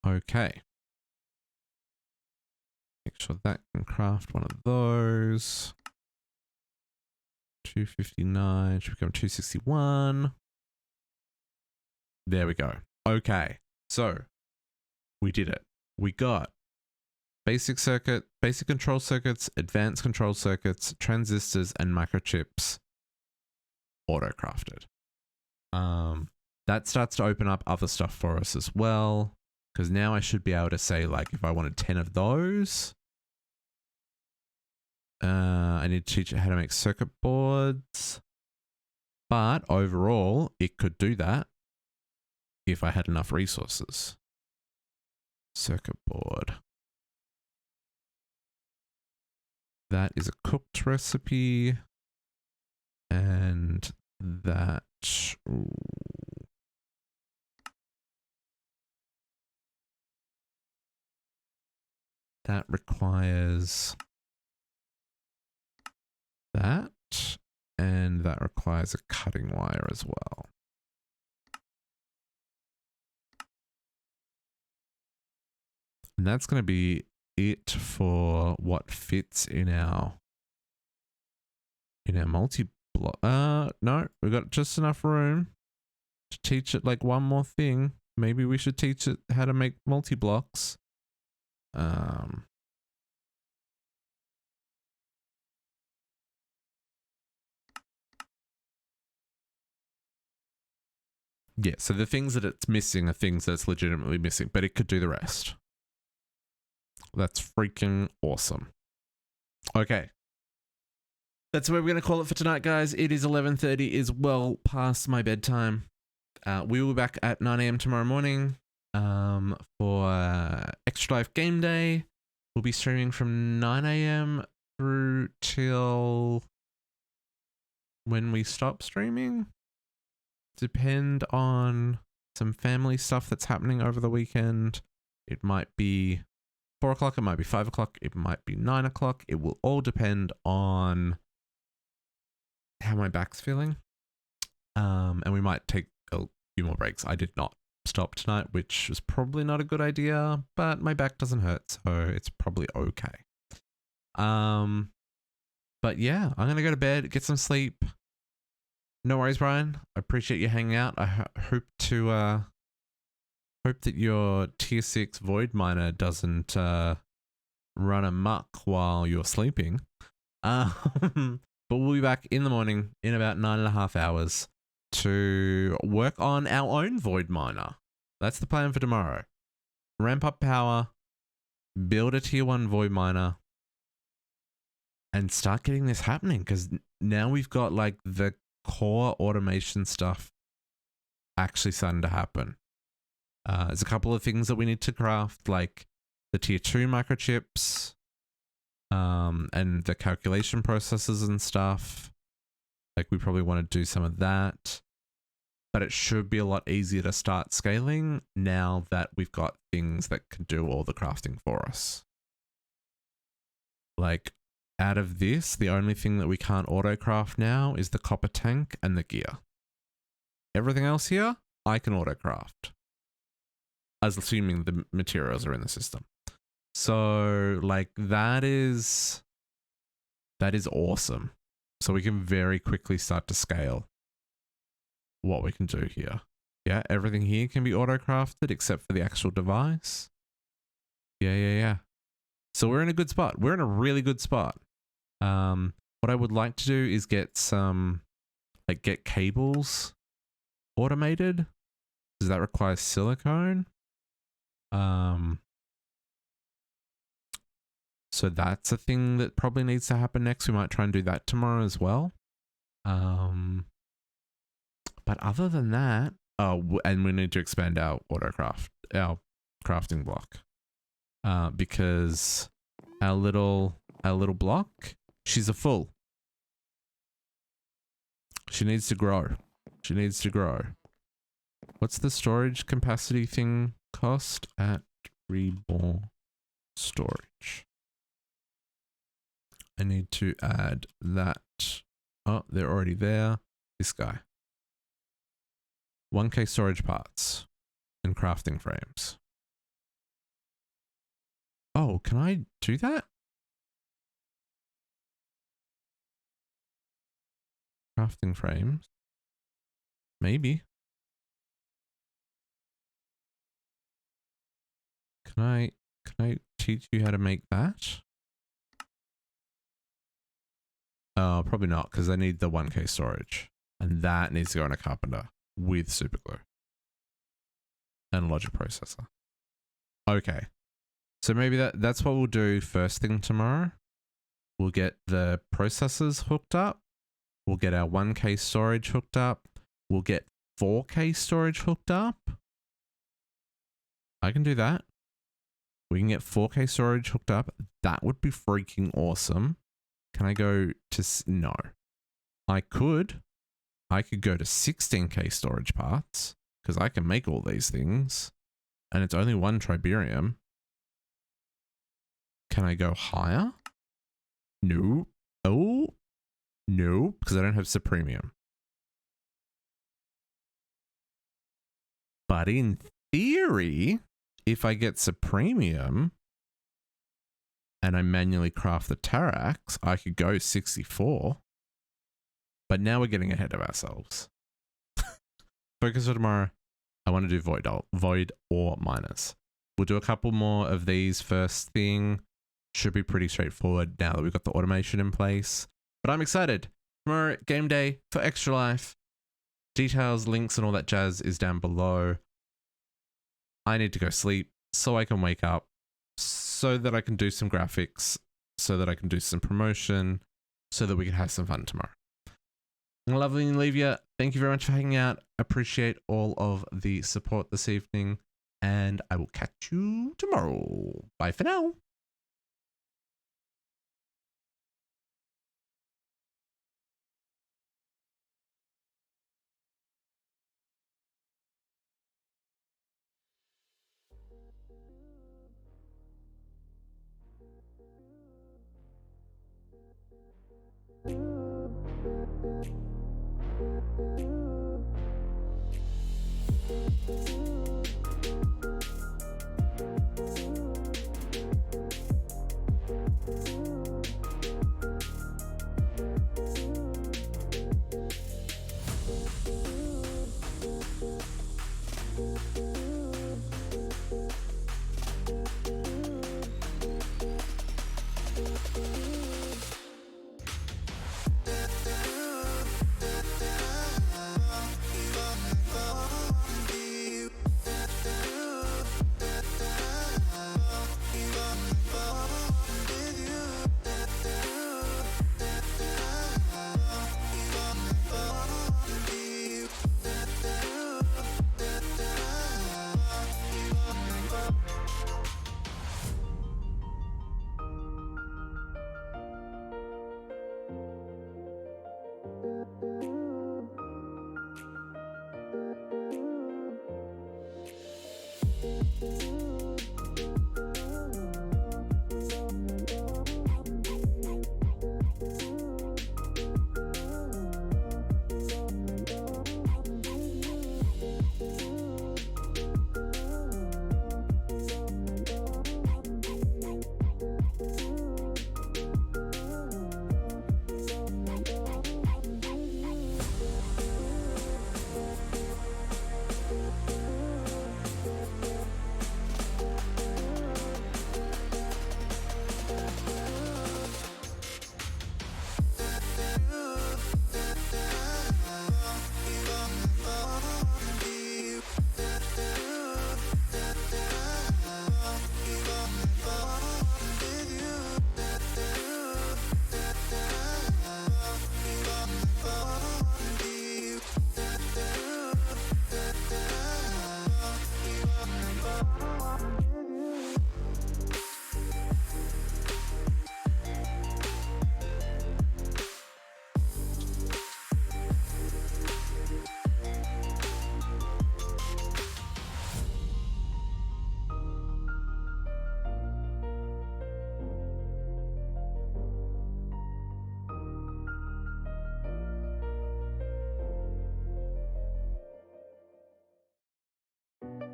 Okay. Make sure that can craft one of those. 259 should become 261. There we go. Okay. So we did it. We got basic circuit, basic control circuits, advanced control circuits, transistors, and microchips auto crafted. That starts to open up other stuff for us as well. Because now I should be able to say, like, if I wanted 10 of those, I need to teach it how to make circuit boards. But overall, it could do that if I had enough resources. Circuit board. That is a cooked recipe. And that... Ooh. That requires that. And that requires a cutting wire as well. And that's going to be it for what fits in our multi-block. No, we've got just enough room to teach it like one more thing. Maybe we should teach it how to make multi-blocks. Yeah, so the things that it's missing are things that it's legitimately missing, but it could do the rest. That's freaking awesome. Okay. That's where we're going to call it for tonight, guys. It is 11:30, is well past my bedtime. We will be back at 9 a.m. tomorrow morning for Extra Life Game Day. We'll be streaming from 9 a.m. through till when we stop streaming. Depend on some family stuff that's happening over the weekend. It might be 4 o'clock, it might be 5 o'clock, it might be 9 o'clock. It will all depend on how my back's feeling. And we might take a few more breaks. I did not stop tonight, which was probably not a good idea, but my back doesn't hurt, so it's probably okay. But yeah, I'm gonna go to bed, get some sleep. No worries, Brian. I appreciate you hanging out. I hope that your tier 6 void miner doesn't run amok while you're sleeping. But we'll be back in the morning in about 9.5 hours to work on our own void miner. That's the plan for tomorrow. Ramp up power, build a tier 1 void miner, and start getting this happening, because now we've got like the core automation stuff actually starting to happen. There's a couple of things that we need to craft, like the tier 2 microchips, and the calculation processes and stuff. Like we probably want to do some of that, but it should be a lot easier to start scaling now that we've got things that can do all the crafting for us. Like out of this, the only thing that we can't auto craft now is the copper tank and the gear. Everything else here, I can auto craft, as assuming the materials are in the system. So like that is awesome. So we can very quickly start to scale what we can do here. Yeah, everything here can be auto crafted except for the actual device. Yeah. So we're in a good spot. We're in a really good spot. What I would like to do is get some, like get cables automated. Does that require silicone? So that's a thing that probably needs to happen next. We might try and do that tomorrow as well. But other than that, and we need to expand our our crafting block. Because our little block, she's a full. She needs to grow. What's the storage capacity thing cost at reborn storage? I need to add that. Oh, they're already there. This guy. 1K storage parts and crafting frames. Oh, can I do that? Crafting frames. Maybe. Can I teach you how to make that? Oh, probably not, because I need the 1K storage. And that needs to go in a carpenter with super glue. And a logic processor. Okay. So maybe that's what we'll do first thing tomorrow. We'll get the processors hooked up. We'll get our 1K storage hooked up. We'll get 4K storage hooked up. I can do that. We can get 4K storage hooked up. That would be freaking awesome. Can I go to... No. I could go to 16K storage parts, because I can make all these things. And it's only 1 tribarium. Can I go higher? No. Oh. No, because I don't have Supremium. But in theory, if I get Supremium and I manually craft the Tarax, I could go 64. But now we're getting ahead of ourselves. Focus for tomorrow. I want to do void or miners. We'll do a couple more of these first thing. Should be pretty straightforward now that we've got the automation in place. But I'm excited. Tomorrow, game day for Extra Life. Details, links, and all that jazz is down below. I need to go sleep so I can wake up, so that I can do some graphics, so that I can do some promotion, so that we can have some fun tomorrow. Lovely to leave you. Thank you very much for hanging out. Appreciate all of the support this evening, and I will catch you tomorrow. Bye for now.